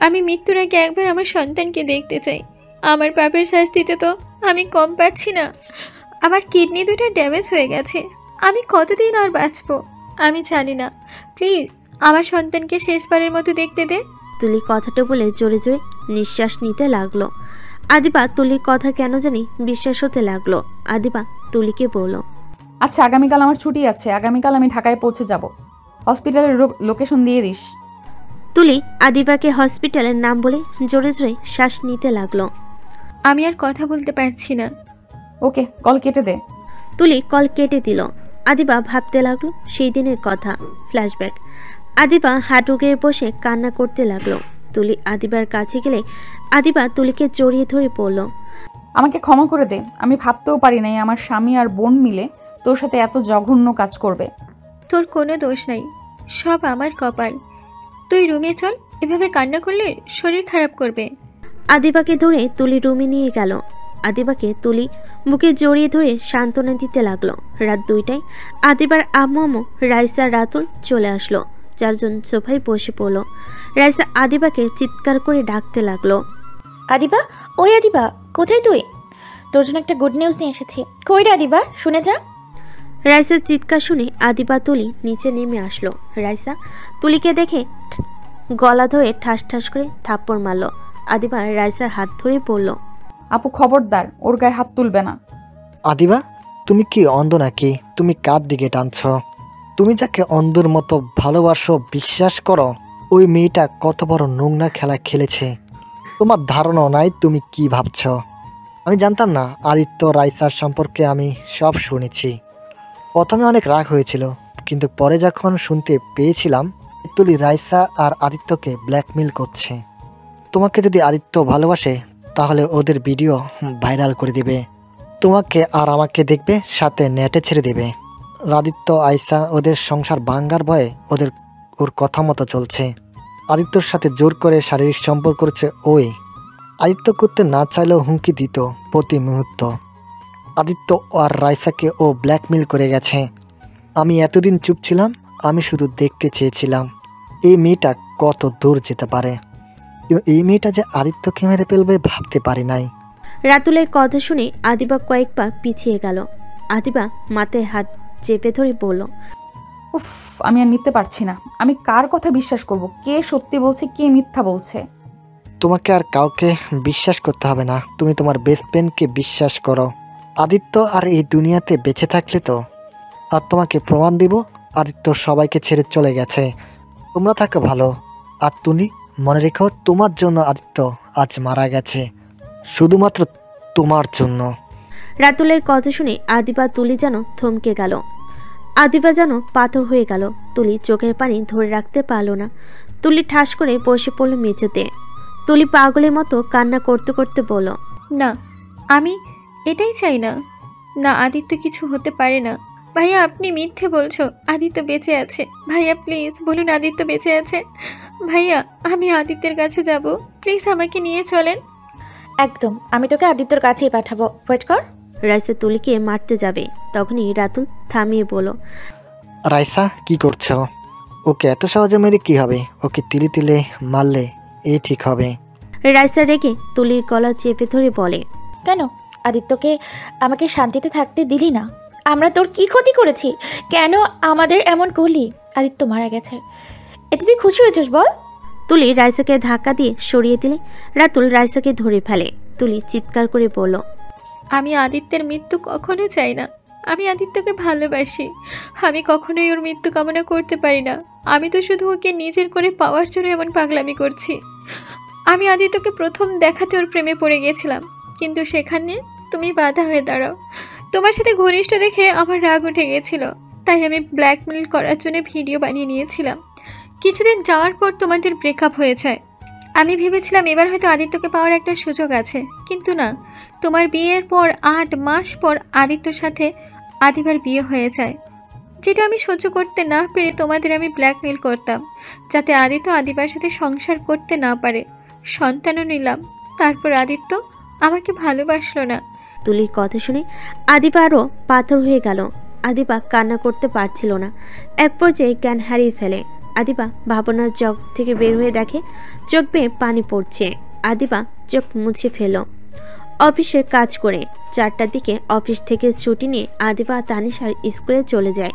আমি মৃত্যুর আগে একবার আমার সন্তানকে দেখতে চাই। আমার পাপের শাস্তিতে তো আমি কম পাচ্ছি না। আমার কিডনি দুটো ড্যামেজ হয়ে গেছে। আমি কতদিন আর বাঁচবো আমি জানি না। প্লিজ আমার সন্তানকে শেষবারের মতো দেখতে দে। তুলি কথাটা বলে জোরে জোরে নিঃশ্বাস নিতে লাগলো। আদিবা তুলির কথা কেন জানি বিশ্বাস হতে লাগলো। আদিবা তুলিকে বলল, আচ্ছা, আগামীকাল আমার ছুটি আছে। আগামীকাল আমি ঢাকায় পৌঁছে যাব। হসপিটালের লোকেশন দিয়ে দিস। তুলি আদিবাকে হসপিটালের নাম বলে জোরে জোরে শ্বাস নিতে লাগলো। আমি আর কথা বলতে পারছি না। ওকে, কল কেটে দে। তুলি কল কেটে দিল। আদিবা ভাবতে লাগলো সেই দিনের কথা। ফ্ল্যাশব্যাক। আদিবা হাঁটু গেড়ে বসে কান্না করতে লাগলো। তুলি আদিবার কাছে গেলে আদিবা তুলিকে জড়িয়ে ধরে পড়ল, আমাকে ক্ষমা করে দে। আমি ভাবতেও পারি নাই আমার স্বামী আর বোন মিলে তোর সাথে এত জঘন্য কাজ করবে। তোর কোনো দোষ নাই, সব আমার কপাল। তুই রুমে চল, এভাবে কান্না করলে শরীর খারাপ করবে। আদিবাকে ধরে তুলি রুমে নিয়ে গেল। আদিবাকে তুলি বুকে জড়িয়ে ধরে সান্ত্বনা দিতে লাগলো। রাত 2টায় আদিবার আম্মু রাইসা রাতুল চলে আসলো। 4 জন সোফায় বসে পড়লো। রাইসা আদিবাকে চিৎকার করে ডাকতে লাগলো, আদিবা, ওই আদিবা, কোথায় তুই? তোর জন্য একটা গুড নিউজ নিয়ে এসেছি। কই রে আদিবা, শুনে যা। রাইসার চিৎকার শুনে আদিবা তুলি নিচে নেমে আসলো। রাইসা তুলিকে দেখে গলা ধরে ঠাস ঠাস করে থাপ্পড় মারল। আদিবা রাইসার হাত ধরে বলল, আপু খবরদার, ওর গায়ে হাত তুলবে না। আদিবা, তুমি কি অন্ধ নাকি? তুমি কার দিকে টানছ? তুমি যাকে অন্ধর মতো ভালোবাসো, বিশ্বাস করো, ওই মেয়েটা কত বড় নোংরা খেলা খেলেছে। তোমার ধারণা নাই তুমি কি ভাবছ। আমি জানতাম না আদিত্য রাইসার সম্পর্কে। আমি সব শুনেছি। প্রথমে অনেক রাগ হয়েছিল, কিন্তু পরে যখন শুনতে পেয়েছিলাম তুলি রাইসা আর আদিত্যকে ব্ল্যাকমেল করছে। তোমাকে যদি আদিত্য ভালোবাসে তাহলে ওদের ভিডিও ভাইরাল করে দিবে, তোমাকে আর আমাকে দেখবে, সাথে নেটে ছেড়ে দেবে। আদিত্য আয়সা ওদের সংসার ভাঙ্গার ভয়ে ওর কথা মতো চলছে। আদিত্যর সাথে জোর করে শারীরিক সম্পর্ক করছে ওই। আদিত্য করতে না চাইলেও হুমকি দিত প্রতি মুহূর্ত। আদিত্য আর রাইসাকে ও ব্ল্যাকমেল করে গেছে। আমি এতদিন চুপ ছিলাম, আমি শুধু দেখতে চেয়েছিলাম এই মেয়েটা কত দূর যেতে পারে। কিন্তু এই মেয়েটা যে আদিত্যকে মেরে ফেলবে ভাবতে পারি নাই। রাতুলের কথা শুনে আদিবা কয়েক পা পিছিয়ে গেল। আদিবা মাথায় হাত চেপে ধরে বলল, উফ, আমি আর নিতে পারছি না। আমি কার কথা বিশ্বাস করব? কে সত্যি বলছে, কে মিথ্যা বলছে? তোমাকে আর কাউকে বিশ্বাস করতে হবে না। তুমি তোমার বেস্ট ফ্রেন্ডকে বিশ্বাস করো। আদিত্য আর এই দুনিয়াতে বেঁচে থাকলে তো আর তোমাকে প্রমাণ দিব আদিত্য সবাইকে ছেড়ে চলে গেছে। তোমরা থাকো ভালো। আর তুমি মনে রেখো, তোমার জন্য আদিত্য আজ মারা গেছে, শুধুমাত্র তোমার জন্য। রাতুলের কথা শুনে আদিবা তুলি যেন থমকে গেল। আদিবা যেন পাথর হয়ে গেল। তুলি চোখের পানি ধরে রাখতে পারল না। তুলি ঠাস করে বসে পড়ল মেঝেতে। তুলি পাগলের মতো কান্না করতে করতে বলল, না, আমি এটাই চাই না। না, আদিত্য কিছু হতে পারে না। ভাইয়া, আপনি মিথ্যে বলছো। আদিত্য বেঁচে আছে। ভাইয়া প্লিজ বলুন আদিত্য বেঁচে আছে। ভাইয়া, আমি আদিত্যের কাছে যাব। প্লিজ আমাকে নিয়ে চলেন। একদম, আমি তোকে আদিত্যর কাছেই পাঠাবো। ওয়েট কর। রাইসা তুলিকে মারতে যাবে, তখনই রাতুল থামিয়ে বলল, রাইসা কি করছো? ওকে এত সহজে মেরে কি হবে? ওকে তিলে তিলে মারলে এই ঠিক হবে। রাইসা রেগে তুলির গলা চেপে ধরে বলে, কেন আদিত্যকে আমাকে শান্তিতে থাকতে দিলি না? আমরা তোর কি ক্ষতি করেছি? কেন আমাদের এমন করলি? আদিত্য মারা গেছে, এতে তুই খুশি হয়েছিস বল? তুলি রাইসাকে ধাক্কা দিয়ে সরিয়ে দিলে রাতুল রাইসাকে ধরে ফেলে। তুলি চিৎকার করে বলল, আমি আদিত্যের মৃত্যু কখনো চাই না। আমি আদিত্যকে ভালোবাসি। আমি কখনোই ওর মৃত্যু কামনা করতে পারি না। আমি তো শুধু ওকে নিজের করে পাওয়ার জন্য এমন পাগলামি করছি। আমি আদিত্যকে প্রথম দেখাতে ওর প্রেমে পড়ে গেছিলাম, কিন্তু সেখানে তুমি বাধা হয়ে দাঁড়াও। তোমার সাথে ঘনিষ্ঠ দেখে আমার রাগ উঠে গেছিল, তাই আমি ব্ল্যাকমেল করার জন্য ভিডিও বানিয়ে নিয়েছিলাম। কিছুদিন যাওয়ার পর তোমাদের ব্রেকআপ হয়ে যায়। আমি ভেবেছিলাম এবার হয়তো আদিত্যকে পাওয়ার একটা সুযোগ আছে, কিন্তু না। তোমার বিয়ের পর 8 মাস পর আদিত্যর সাথে আদিবার বিয়ে হয়ে যায়, যেটা আমি সহ্য করতে না পেরে তোমাদের আমি ব্ল্যাকমেল করতাম, যাতে আদিত্য আদিবার সাথে সংসার করতে না পারে। সন্তানও নিলাম, তারপর আদিত্য আমাকে ভালোবাসলো না। তুলির কথা শুনে আদিবা আরও পাথর হয়ে গেল। আদিবা কান্না করতে পারছিল না। এক পর্যায়ে জ্ঞান হারিয়ে ফেলে। আদিবা ভাবনার জগ থেকে বের হয়ে দেখে চোখ বেয়ে পানি পড়ছে। আদিবা চোখ মুছে ফেল। অফিসের কাজ করে 4টার দিকে অফিস থেকে ছুটি নিয়ে আদিবা তানিশার স্কুলে চলে যায়।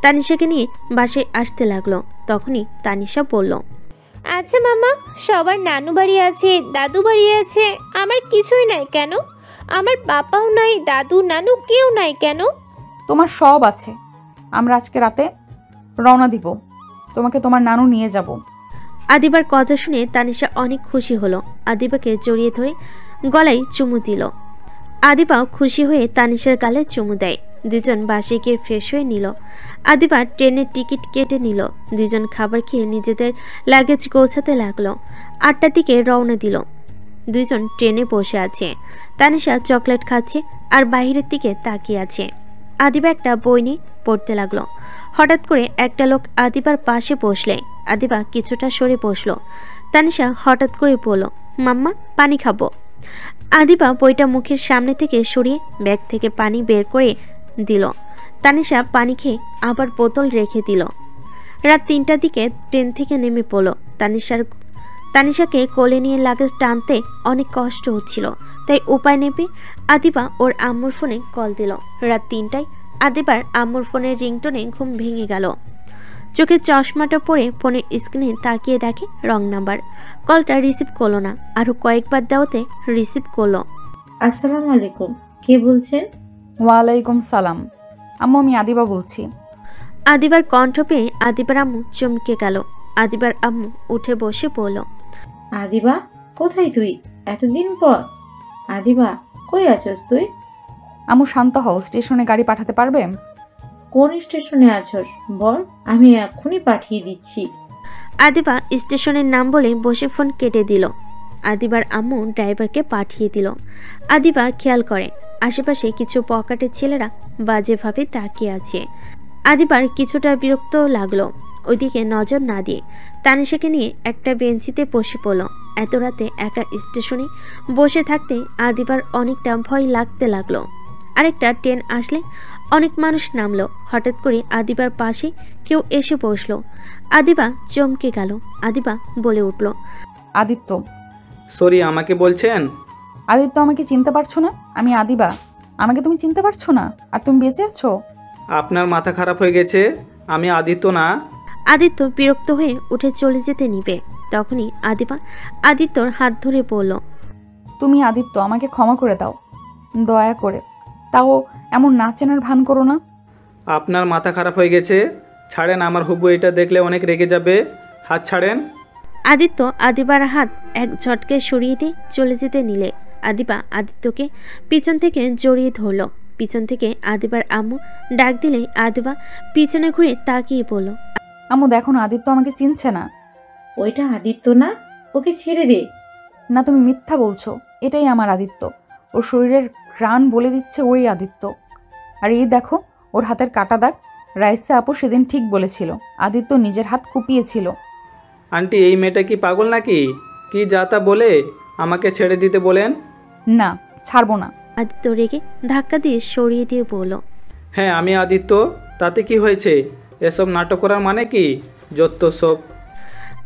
তানিশাকে নিয়ে বাসায় আসতে লাগলো। তখনই তানিশা বলল, আচ্ছা মামা, সবার নানু বাড়ি আছে, দাদু বাড়ি আছে, আমার কিছুই নাই কেন? আমার বাবাও নাই, দাদু নানু কেউ নাই কেন? তোমার সব আছে। আমরা আজকে রাতে রওনা দিব, তোমাকে তোমার নানু নিয়ে যাব। আদিবার কথা শুনে তানিশা অনেক খুশি হলো। আদিবাকে জড়িয়ে ধরে গলায় চুমু দিল। আদিবাও খুশি হয়ে তানিশার গালে চুমু দেয়। দুজন বাসে গিয়ে ফ্রেশ হয়ে নিল। আদিবা ট্রেনের টিকিট কেটে নিল। দুজন খাবার খেয়ে নিজেদের লাগেজ গোছাতে লাগলো। 8টার দিকে রওনা দিল। দুজন ট্রেনে বসে আছে। তানিশা চকলেট খাচ্ছে আর বাহিরের দিকে তাকিয়ে আছে। আদিবা একটা বই নিয়ে পড়তে লাগলো। হঠাৎ করে একটা লোক আদিবার পাশে বসলে আদিবা কিছুটা সরে বসলো। তানিশা হঠাৎ করে বলল, মাম্মা পানি খাবো। আদিবা বইটা মুখের সামনে থেকে সরিয়ে ব্যাগ থেকে পানি বের করে দিল। তানিশা পানি খেয়ে আবার বোতল রেখে দিল। রাত 3টার দিকে ট্রেন থেকে নেমে পড়ল। তানিশাকে কোলে নিয়ে লাগেজ টানতে অনেক কষ্ট হচ্ছিল, তাই উপায় নেবে আদিবা ওর আম্মুর ফোনে কল দিল। রাত 3টায় আদিবার আম্মুর ফোনের রিংটোনে ঘুম ভেঙে গেল। চোখে চশমাটা পরে ফোনের স্ক্রিনে তাকিয়ে দেখে রং নাম্বার। কলটা রিসিভ করলো না। আরও কয়েকবার দেওয়াতে রিসিভ করলো। আসসালামু আলাইকুম, কে বলছেন? ওয়ালাইকুম সালাম আম্মু, আমি আদিবা বলছি। আদিবার কণ্ঠ পেয়ে আদিবার আম্মু চমকে গেল। আদিবার আম্মু উঠে বসে বলল, আদিবা কোথায় তুই? এতদিন পর। আদিবা কই আছস তুই? আম্মু শান্ত হও, স্টেশনে গাড়ি পাঠাতে পারবে? কোন স্টেশনে আছস বল, আমি এক্ষুনি পাঠিয়ে দিচ্ছি। আদিবা স্টেশনের নাম বলে বসে ফোন কেটে দিল। আদিবার আম্মু ড্রাইভারকে পাঠিয়ে দিল। আদিবা খেয়াল করে আশেপাশে কিছু পকেটের ছেলেরা বাজেভাবে তাকিয়ে আছে। আদিবার কিছুটা বিরক্ত লাগলো। ওইদিকে নজর না দিয়ে তানিশাকে নিয়ে একটা বেঞ্চিতে বসে পড়ল। এত রাতে একা স্টেশনে বসে থাকতে আদিবার অনেকটা ভয় লাগতে লাগলো। আরেকটা ট্রেন আসলে অনেক মানুষ নামলো। হঠাৎ করে আদিবার পাশে কেউ এসে বসলো। আদিবা চমকে গেল। আদিবা বলে উঠল, আদিত্য। সরি, আমাকে বলছেন? আদিত্য, আমাকে চিনতে পারছো না? আমি আদিবা। আমাকে তুমি চিনতে পারছো না? আর তুমি বেঁচে আছো? আপনার মাথা খারাপ হয়ে গেছে, আমি আদিত্য না। আদিত্য বিরক্ত হয়ে উঠে চলে যেতে নিবে। তখনই আদিবা আদিত্যর হাত ধরে বলল, তুমি আদিত্য, আমাকে ক্ষমা করে দাও দয়া করে। তাও এমন না চেনার ভান করো না। আপনার মাথা খারাপ হয়ে গেছে, ছাড়েন। আমার হুবু এটা দেখলে অনেক রেগে যাবে, হাত ছাড়েন। আদিত্য আদিবার হাত এক ঝটকে সরিয়ে দিয়ে চলে যেতে নিলে আদিবা আদিত্যকে পিছন থেকে জড়িয়ে ধরল। পিছন থেকে আদিবার আম্মু ডাক দিলে আদিবা পিছনে ঘুরে তাকিয়ে বলল, আম্মু দেখো না, আদিত্য আমাকে চিনছে না। ওইটা আদিত্য না, ওকে ছেড়ে দে। না, তুমি মিথ্যা বলছো। এটাই আমার আদিত্য। ওর শরীরের ঘ্রাণ বলে দিচ্ছে ওই আদিত্য। আর এই দেখো ওর হাতের কাটা দাগ। রাইসা আপু সেদিন ঠিক বলেছিল, আদিত্য নিজের হাত কুপিয়েছিল। আন্টি, এই মেয়েটা কি পাগল নাকি? কি যা তা বলে আমাকে ছেড়ে দিতে বলেন? না, ছাড়বো না। আদিত্য রেগে ধাক্কা দিয়ে সরিয়ে দিয়ে বলল, হ্যাঁ আমি আদিত্য, তাতে কি হয়েছে? এসব নাটক করার মানে কি? যত সব।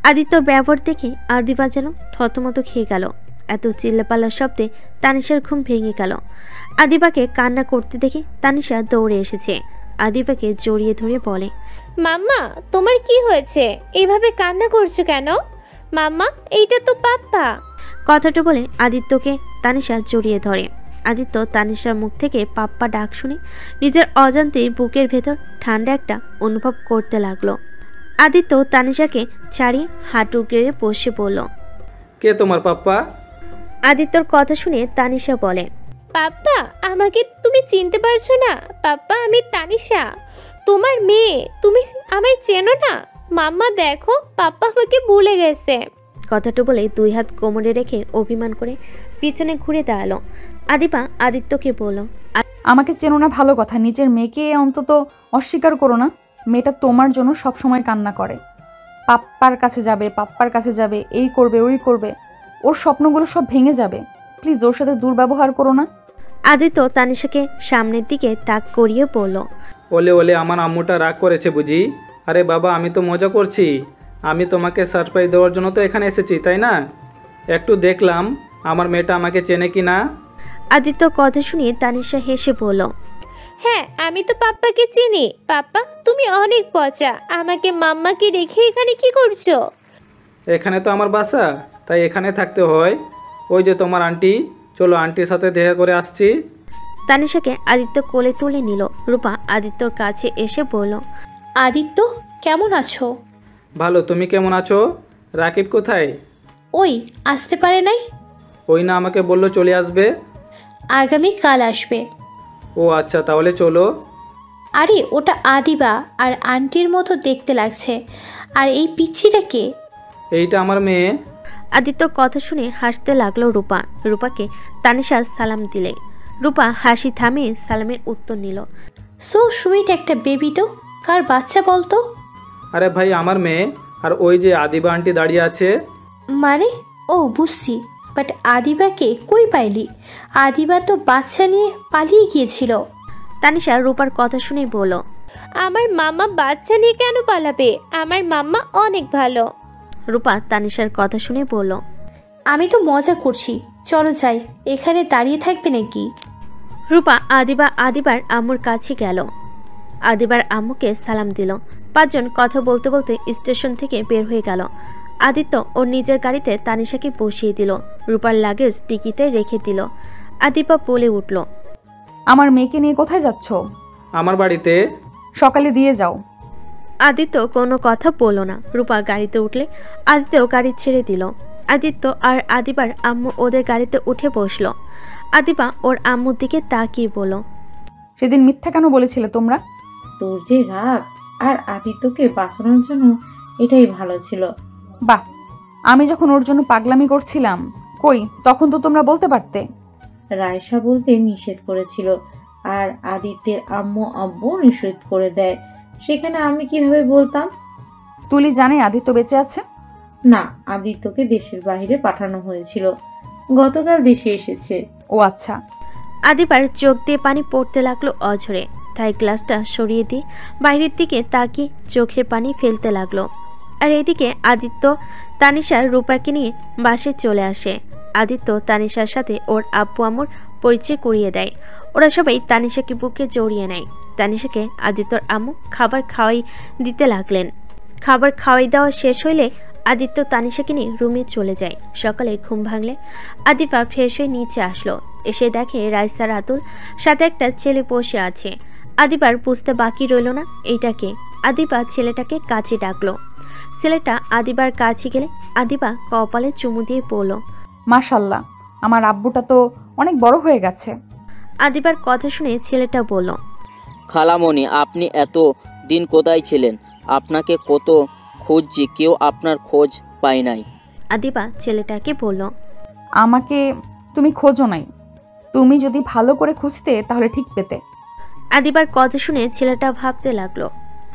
আদিত্যর ব্যবহার দেখে আদিবা যেন থতমত খেয়ে গেল। এত চিল্লাপাল্লার শব্দে তানিশার ঘুম ভেঙে গেল। আদিবাকে কান্না করতে দেখে তানিশা দৌড়ে এসেছে। আদিবাকে জড়িয়ে ধরে বলে, মাম্মা তোমার কি হয়েছে? এভাবে কান্না করছো কেন? মাম্মা এইটা তো পাপ্পা। কথাটা বলে আদিত্যকে তানিশা জড়িয়ে ধরে। আদিত্য তানিশার মুখ থেকে পাপ্পা ডাক শুনে নিজের অজান্তেই বুকের ভেতর ঠান্ডা একটা অনুভব করতে লাগলো। আদিত্য তানিশাকে ছাড়িয়ে হাঁটু গেড়ে বসে বলল, কে তোমার পাপ্পা? আদিত্যর কথা শুনে তানিশা বলে, পাপ্পা আমাকে তুমি চিনতে পারছো না? পাপ্পা আমি তানিশা, তোমার মেয়ে। তুমি আমায় চেনো না? মাম্মা দেখো, পাপ্পা আমাকে ভুলে গেছে। কথাটা বলে 2 হাত কোমরে রেখে অভিমান করে পিছনে ঘুরে দাঁড়ালো। আদিবা আদিত্যকে বলল, আমাকে চেনো না ভালো কথা, নিজের মেয়েকে অন্তত অস্বীকার করো না। মেয়েটা তোমার জন্য সব সময় কান্না করে, পাপ্পার কাছে যাবে, পাপ্পার কাছে যাবে, এই করবে ওই করবে। ওর স্বপ্নগুলো সব ভেঙে যাবে। প্লিজ ওর সাথে দুর্ব্যবহার করো না। আদিত্য তানিশাকে সামনের দিকে তাক করিয়ে বলল, ওলে ওলে আমার আম্মুটা রাগ করেছে বুঝি? আরে বাবা, আমি তো মজা করছি। আমি তোমাকে সারপ্রাইজ দেওয়ার জন্য তো এখানে এসেছি, তাই না? একটু দেখলাম আমার মেয়েটা আমাকে চেনে কি না। আদিত্য কথা শুনিয়ে তানিশা হেসে বলল, হ্যাঁ আমি তো পাপ্পাকে চিনি। পাপ্পা তুমি অনেক পচা, আমাকে মাম্মাকে রেখে এখানে কি করছো? এখানে তো আমার বাসা, তাই এখানে থাকতে হয়। ওই যে তোমার আন্টি, চলো আন্টির সাথে দেখা করে আসছি। তানিশাকে আদিত্য কোলে তুলে নিল। রূপা আদিত্যর কাছে এসে বলল, আদিত্য কেমন আছো? ভালো, তুমি কেমন আছো? রাকিব কোথায়? ওই আসতে পারে নাই। ওই না আমাকে বললো চলে আসবে। আগামী কাল আসবে। ও আচ্ছা, তাহলে চলো। আরে ওটা আদিবা আর আন্টির মতো দেখতে লাগছে। আর এই পিচ্ছিটা কে? এইটা আমার মেয়ে। আদিত্যর কথা শুনে হাসতে লাগলো রূপা। রূপাকে তানিশা সালাম দিলে রূপা হাসি থামিয়ে সালামের উত্তর নিল। সো সুইট একটা বেবি তো। কার বাচ্চা বলতো? আরে ভাই, আমার মেয়ে। আর ওই যে আদিবা আন্টি দাঁড়িয়ে আছে। মানে? ও বুঝছি, বাট আদিবাকে কই পাইলি? আদিবা তো বাচ্চা নিয়ে পালিয়ে গিয়েছিল। তানিশা রূপার কথা শুনেই বলল, আমার মাম্মা বাচ্চা নিয়ে কেন পালাবে? আমার মাম্মা অনেক ভালো। রূপা তানিশার কথা শুনে বলল, আমি তো মজা করছি, চলো যাই। এখানে দাঁড়িয়ে থাকবে নাকি? রূপা আদিবার আম্মুর কাছে গেল। আদিবার আম্মুকে সালাম দিল। 5 জন কথা বলতে বলতে স্টেশন থেকে বের হয়ে গেল। আদিত্য ওর নিজের গাড়িতে তানিশাকে বসিয়ে দিল। রূপার লাগেজ টিকিতে রেখে দিল। আদিবা বলে উঠল, আমার মেয়েকে নিয়ে কোথায় যাচ্ছ? আমার বাড়িতে। সকালে দিয়ে যাও। আদিত্য কোনো কথা বলল না। রূপা গাড়িতে উঠলে আদিত্য গাড়ি ছেড়ে দিল। আদিত্য আর আদিবার আম্মু ওদের গাড়িতে উঠে বসলো। আদিবা ওর আম্মুর দিকে তাকিয়ে বলল, সেদিন মিথ্যা কেন বলেছিলে তোমরা? তোর যে রাগ, আর আদিত্যকে বাঁচানোর জন্য এটাই ভালো ছিল। বাহ, আমি যখন ওর জন্য পাগলামি করছিলাম, কই তখন তো তোমরা বলতে পারতে। রায়সা বলতে নিষেধ করেছিল, আর আদিত্যের আম্মু আব্বু নিষেধ করে দেয়। সেখানে আমি কিভাবে বলতাম? তুলি জানে আদিত্য বেঁচে আছে? না, আদিত্যকে দেশের বাইরে পাঠানো হয়েছিল, গতকাল দেশে এসেছে। ও আচ্ছা। আদিবার চোখ দিয়ে পানি পড়তে লাগলো অঝরে। তাই গ্লাসটা সরিয়ে দিয়ে বাইরের দিকে তাকিয়ে চোখের পানি ফেলতে লাগলো। আর এদিকে আদিত্য তানিশার রূপাকে নিয়ে বাসে চলে আসে। আদিত্য তানিশার সাথে ওর আব্বু আম্মুর পরিচয় করিয়ে দেয়। ওরা সবাই তানিশাকে বুকে জড়িয়ে নেয়। তানিশাকে আদিত্যর আম্মু খাবার খাওয়াই দিতে লাগলেন। খাবার খাওয়াই দেওয়া শেষ হইলে আদিত্য তানিশাকে নিয়ে রুমে চলে যায়। সকালে ঘুম ভাঙলে আদিবা ফ্রেশ হয়ে নিচে আসলো। এসে দেখে রাইসা রাতুল সাথে একটা ছেলে বসে আছে। আদিবার বুঝতে বাকি রইল না এইটাকে। আদিবা ছেলেটাকে কাছে ডাকলো। ছেলেটা আদিবার কাছে গেলে আদিবা কপালে চুমু দিয়ে বলল, মাশাল্লাহ, আমার আব্বুটা তো অনেক বড় হয়ে গেছে। আদিবার কথা শুনে ছেলেটা বলল, খালামণি, আপনি এত দিন কোথায় ছিলেন? আপনাকে কত খুঁজছি, কেউ আপনার খোঁজ পায় নাই। আদিবা ছেলেটাকে বলল, আমাকে তুমি খোঁজো নাই, তুমি যদি ভালো করে খুঁজতে তাহলে ঠিক পেতে। আদিবার কথা শুনে ছেলেটা ভাবতে লাগলো।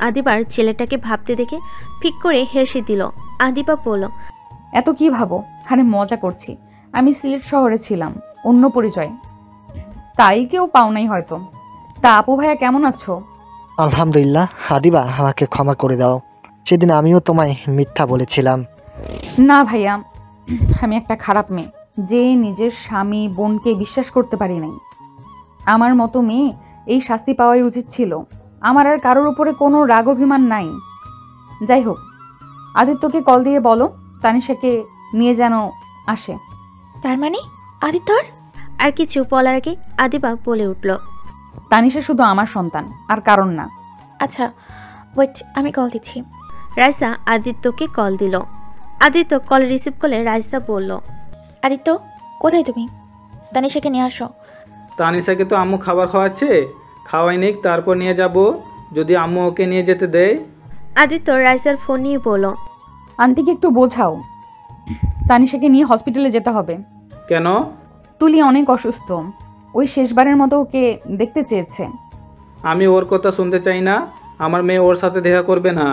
আদিবার ছেলেটাকে ভাবতে দেখে ফিক করে হেসে দিল। আদিবা বলল, এত কি ভাবো? আরে মজা করছি, আমি সিলেট শহরে ছিলাম অন্য পরিচয়, তাই কেউ পাও নাই হয়তো। তা আপু ভাইয়া কেমন আছো? আলহামদুলিল্লাহ। আদিবা, আমাকে ক্ষমা করে দাও, সেদিন আমিও তোমায় মিথ্যা বলেছিলাম। না ভাইয়া, আমি একটা খারাপ মেয়ে যে নিজের স্বামী বোনকে বিশ্বাস করতে পারি নাই। আমার মতো মেয়ে এই শাস্তি পাওয়াই উচিত ছিল। আমার আর কারোর উপরে কোনো রাগ অভিমান নাই। যাই হোক, আদিত্যকে কল দিয়ে বলো তানিশাকে নিয়ে যেন আসে। তার মানে আদিত্যর? আর কিছু বলার আগে আদিবা বলে উঠল, তানিশা শুধু আমার সন্তান, আর কারণ না। আচ্ছা ওয়েট, আমি কল দিচ্ছি। রাইসা আদিত্যকে কল দিল। আদিত্য কল রিসিভ করলে রাইসা বলল, আদিত্য কোথায় তুমি? তানিশাকে নিয়ে আসো। তানিশাকে তো আম্মু খাবার খাওয়াচ্ছে, খাওয়াই নিক তারপর নিয়ে যাব, যদি আম্মু ওকে নিয়ে যেতে দেয়। আদিত্য রাইসার ফোন নিয়ে বলল, আন্টিকে একটু বোঝাও, তানিশাকে নিয়ে হসপিটালে যেতে হবে। কেন? তুলি অনেক অসুস্থ, ওই শেষবারের মতো ওকে দেখতে চেয়েছে। আমি ওর কথা শুনতে চাই না, আমার মেয়ে ওর সাথে দেখা করবে না।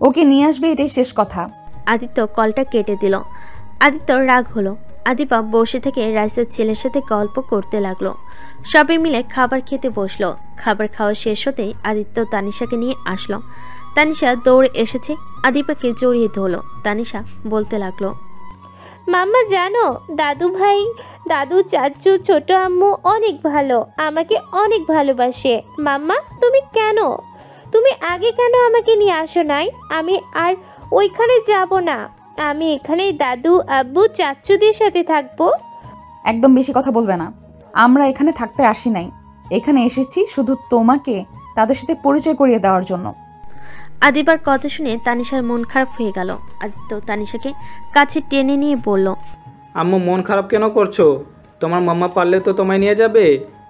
ওকে নিয়ে আসবে, এটাই শেষ কথা। আদিত্য কলটা কেটে দিল। আদিত্যর রাগ হলো। আদিবা বসে থেকে রাইসার ছেলের সাথে গল্প করতে লাগলো। সবাই মিলে খাবার খেতে বসলো। খাবার খাওয়া শেষ হতেই আদিত্য তানিশাকে নিয়ে আসলো। তানিশা দৌড়ে এসেছে, আদিবাকে জড়িয়ে ধরলো। তানিশা বলতে লাগলো, মাম্মা জানো, দাদু ভাই, দাদু, চাচু, ছোট আম্মু অনেক ভালো, আমাকে অনেক ভালোবাসে। মাম্মা তুমি আগে কেন আমাকে নিয়ে আসো নাই? আমি আর ওইখানে যাব না, আমি এখানে দাদু, আব্বু, চাচুদের সাথে থাকবো। একদম বেশি কথা বলবে না, আমরা এখানে থাকতে আসি নাই, এখানে এসেছি শুধু তোমাকে তাদের সাথে পরিচয় করিয়ে দেওয়ার জন্য। আদিবার কথা শুনে তানিশার মন খারাপ হয়ে গেল। আদিত্য তানিশাকে কাছে টেনে নিয়ে বলল, আম্মু মন খারাপ কেন করছো? তোমার মাম্মা পারলে তো তোমায় নিয়ে যাবে,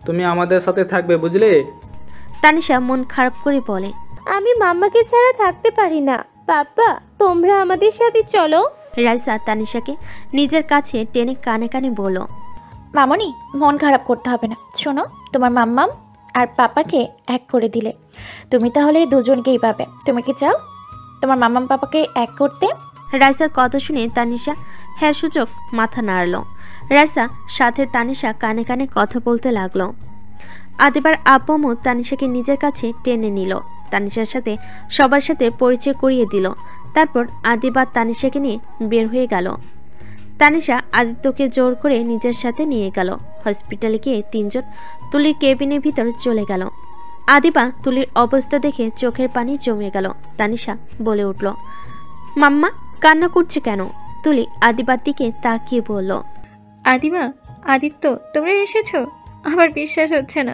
তুমি আমাদের সাথে থাকবে, বুঝলে? তানিশা মন খারাপ করে বলে, আমি মাম্মাকে ছাড়া থাকতে পারি না, পাপা তোমরা আমাদের সাথে চলো। রাইসা তানিশাকে নিজের কাছে টেনে কানে কানে বলল, মামনি মন খারাপ করতে হবে না, শোনো, তোমার মাম্মাম আর পাপাকে এক করে দিলে তুমি তাহলে দুজনকেই পাবে। তুমি কি চাও তোমার মাম্মাম পাপাকে এক করতে? রাইসার কথা শুনে তানিশা হ্যাঁ সূচক মাথা নাড়ল। রাইসা সাথে তানিশা কানে কানে কথা বলতে লাগলো। আদিবার আব্বু তানিশাকে নিজের কাছে টেনে নিল, তানিশার সাথে সবার সাথে পরিচয় করিয়ে দিল। তারপর আদিবা তানিশাকে নিয়ে বের হয়ে গেল। তানিশা আদিত্যকে জোর করে নিজের সাথে নিয়ে গেল। হসপিটালে গিয়ে তিনজন তুলির কেবিনের ভিতর চলে গেল। আদিবা তুলির অবস্থা দেখে চোখের পানি জমে গেল। তানিশা বলে উঠল, মাম্মা কান্না করছে কেন? তুলি আদিবার দিকে তাকিয়ে বলল, আদিবা, আদিত্য তোমরা এসেছো? আমার বিশ্বাস হচ্ছে না।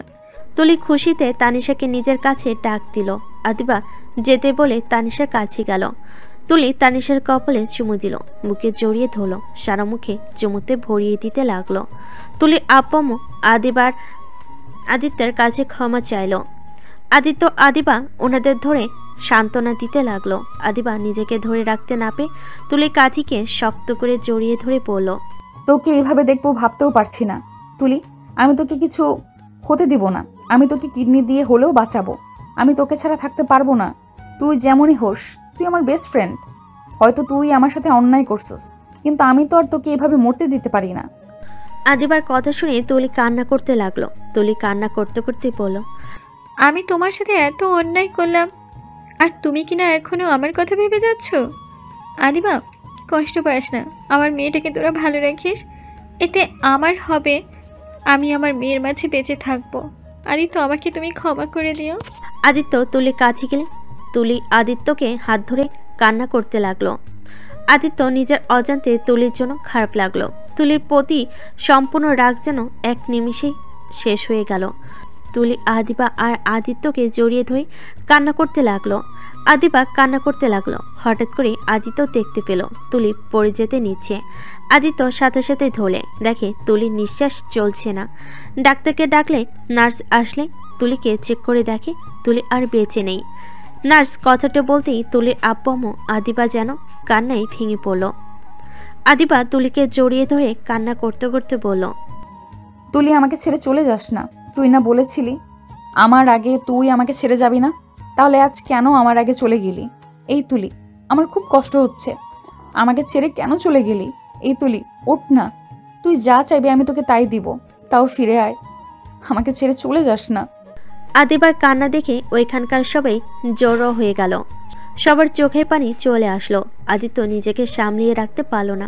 তুলি খুশিতে তানিশাকে নিজের কাছে ডাক দিল। আদিবা যেতে বলে তানিশার কাছে গেল। তুলি তানিশার কপালে চুমু দিল, মুখে জড়িয়ে ধরল, সারা মুখে চুমুতে ভরিয়ে দিতে লাগলো। তুলির আব্বু আদিত্যের কাছে ক্ষমা চাইল। আদিত্য আদিবা ওনাদের ধরে সান্ত্বনা দিতে লাগলো। আদিবা নিজেকে ধরে রাখতে না পেয়ে তুলি কাজিকে শক্ত করে জড়িয়ে ধরে বলল, তোকে এভাবে দেখবো ভাবতেও পারছি না তুলি, আমি তোকে কিছু হতে দিব না, আমি তোকে কিডনি দিয়ে হলেও বাঁচাবো, আমি তোকে ছাড়া থাকতে পারবো না। তুই যেমনই হোস, তুই আমার বেস্ট ফ্রেন্ড। হয়তো তুই আমার সাথে অন্যায় করছিস, কিন্তু আমি তো আর তোকে এভাবে মরতে দিতে পারি না। আদিবার কথা শুনে তুলি কান্না করতে লাগলো। তুলি কান্না করতে করতে বলল, আমি তোমার সাথে এত অন্যায় করলাম, আর তুমি কিনা এখনো আমার কথা ভেবে যাচ্ছ? আদিবা কষ্ট পাস না, আমার মেয়েটাকে তোরা ভালো রাখিস, এতে আমার হবে, আমি আমার মেয়ের মাঝে বেঁচে থাকবো। আদিত্য আমাকে তুমি ক্ষমা করে দিও। আদিত্য তুলির কাছে গেলে তুলি আদিত্যকে হাত ধরে কান্না করতে লাগলো। আদিত্য নিজের অজান্তে তুলির জন্য খারাপ লাগলো। তুলির প্রতি সম্পূর্ণ রাগ যেন এক নিমিষেই শেষ হয়ে গেল। তুলি আদিবা আর আদিত্যকে জড়িয়ে ধরে কান্না করতে লাগলো। আদিবা কান্না করতে লাগলো। হঠাৎ করে আদিত্য দেখতে পেল তুলি পড়ে যেতে নিচ্ছে। আদিত্য সাথে সাথে ধরলে দেখে তুলির নিঃশ্বাস চলছে না। ডাক্তারকে ডাকলে নার্স আসলে তুলিকে চেক করে দেখে তুলি আর বেঁচে নেই। নার্স কথাটা বলতেই তুলির আব্বু আদিবা যেন কান্নায় ভেঙে পড়ল। আদিবা তুলিকে জড়িয়ে ধরে কান্না করতে করতে বলল, তুলি আমাকে ছেড়ে চলে যাস না, তুই না বলেছিলি আমার আগে তুই আমাকে ছেড়ে যাবি না, তাহলে আজ কেন আমার আগে চলে গেলি? এই তুলি, আমার খুব কষ্ট হচ্ছে, আমাকে ছেড়ে কেন চলে গেলি? এই তুলি ওঠ না, তুই যা চাইবি আমি তোকে তাই দিব, তাও ফিরে আয়, আমাকে ছেড়ে চলে যাস না। আদিবার কান্না দেখে ওইখানকার সবাই জড়ো হয়ে গেল। সবার চোখের পানি চলে আসলো। আদিত্য নিজেকে সামলিয়ে রাখতে পারল না,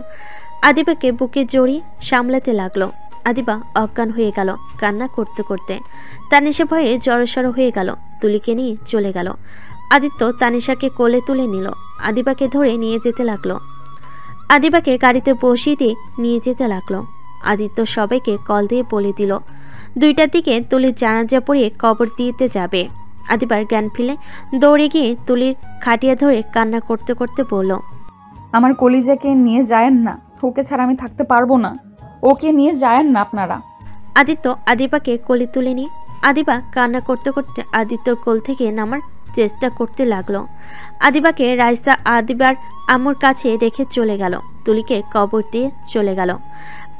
আদিবাকে বুকে জড়িয়ে সামলাতে লাগলো। আদিবা অজ্ঞান হয়ে গেল কান্না করতে করতে। তানিশা ভয়ে জড়সড় হয়ে গেল, তুলিকে নিয়ে চলে গেল। আদিত্য তানিশাকে কোলে তুলে নিল, আদিবাকে ধরে নিয়ে যেতে লাগলো। আদিবাকে গাড়িতে বসিয়ে দিয়ে নিয়ে যেতে লাগলো। আদিত্য সবাইকে কল দিয়ে বলে দিল 2টার দিকে তুলির জানাজা পড়িয়ে কবর দিতে যাবে। আদিবার জ্ঞান ফিরে দৌড়ে গিয়ে তুলির খাটিয়া ধরে কান্না করতে করতে বলল, আমার কলিজাকে নিয়ে যায়েন না, ওকে ছাড়া আমি থাকতে পারবো না, ওকে নিয়ে যায়েন না আপনারা। আদিত্য আদিবাকে কোলে তুলে নিয়ে আদিবা কান্না করতে করতে আদিত্যর কোল থেকে নামার চেষ্টা করতে লাগলো। আদিবাকে রাইসা আদিবার আম্মুর কাছে রেখে চলে গেল। তুলিকে কবর দিয়ে চলে গেল।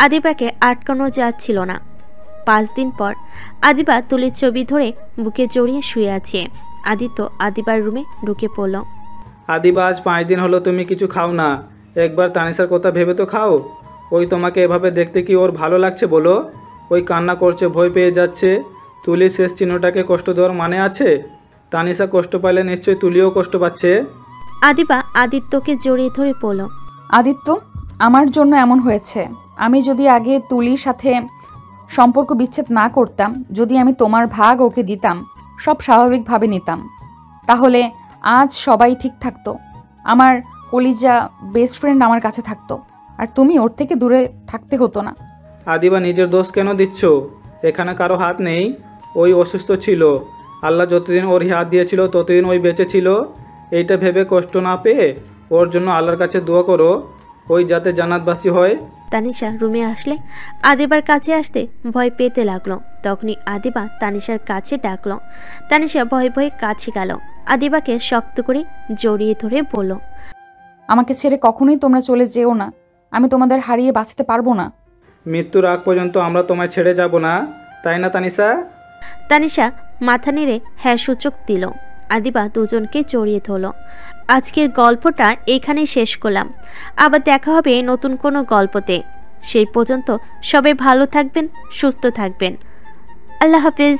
আদিবাকে আটকানো যাচ্ছিল না। 5 দিন পর আদিবা তুলির ছবি ধরে বুকে জড়িয়ে শুয়ে আছে। আদিত্য আদিবার রুমে ঢুকে পড়ল। আদিবা, আজ 5 দিন হলো তুমি কিছু খাও না, একবার তানিশার কথা ভেবে তো খাও। ওই তোমাকে এভাবে দেখতে কি ওর ভালো লাগছে বলো? ওই কান্না করছে, ভয় পেয়ে যাচ্ছে। তুলির শেষ চিহ্নটাকে কষ্ট দেওয়ার মানে আছে? তানিশা কষ্ট পাইলে নিশ্চয়ই তুলিও কষ্ট পাচ্ছে। আদিবা আদিত্যকে জড়িয়ে ধরে পড়ল। আদিত্য, আমার জন্য এমন হয়েছে। আমি যদি আগে তুলির সাথে সম্পর্ক বিচ্ছেদ না করতাম, যদি আমি তোমার ভাগ ওকে দিতাম, সব স্বাভাবিকভাবে নিতাম, তাহলে আজ সবাই ঠিক থাকতো। আমার কলিজা বেস্ট ফ্রেন্ড আমার কাছে থাকতো, আর তুমি ওর থেকে দূরে থাকতে হতো না। আদিবা, নিজের দোষ কেন দিচ্ছ? এখানে কারো হাত নেই। ওই অসুস্থ ছিল, আল্লাহ যতদিন ওর হাত দিয়েছিল ততদিন ওই বেঁচে ছিল। এইটা ভেবে কষ্ট না পেয়ে ওর জন্য আল্লাহর কাছে দোয়া করো, ওই যাতে জান্নাতবাসী হয়। তানিশা রুমে আসলে আদিবার কাছে আসতে ভয় পেতে লাগলো। তখনই আদিবা তানিশার কাছে ডাকলো। তানিশা ভয়ে ভয়ে কাছে গেল। আদিবাকে শক্ত করে জড়িয়ে ধরে বলল, আমাকে ছেড়ে কখনোই তোমরা চলে যেও না, আমি তোমাদের হারিয়ে বাঁচতে পারবো না। মৃত্যুর আগ পর্যন্ত আমরা তোমায় ছেড়ে যাব না, তাই না তানিশা? তানিশা মাথা নেড়ে হ্যাঁ সূচক দিল। আদিবা দুজনকে জড়িয়ে ধরল। আজকের গল্পটা এখানেই শেষ করলাম। আবার দেখা হবে নতুন কোনো গল্পতে। সেই পর্যন্ত সবাই ভালো থাকবেন, সুস্থ থাকবেন। আল্লাহ হাফেজ।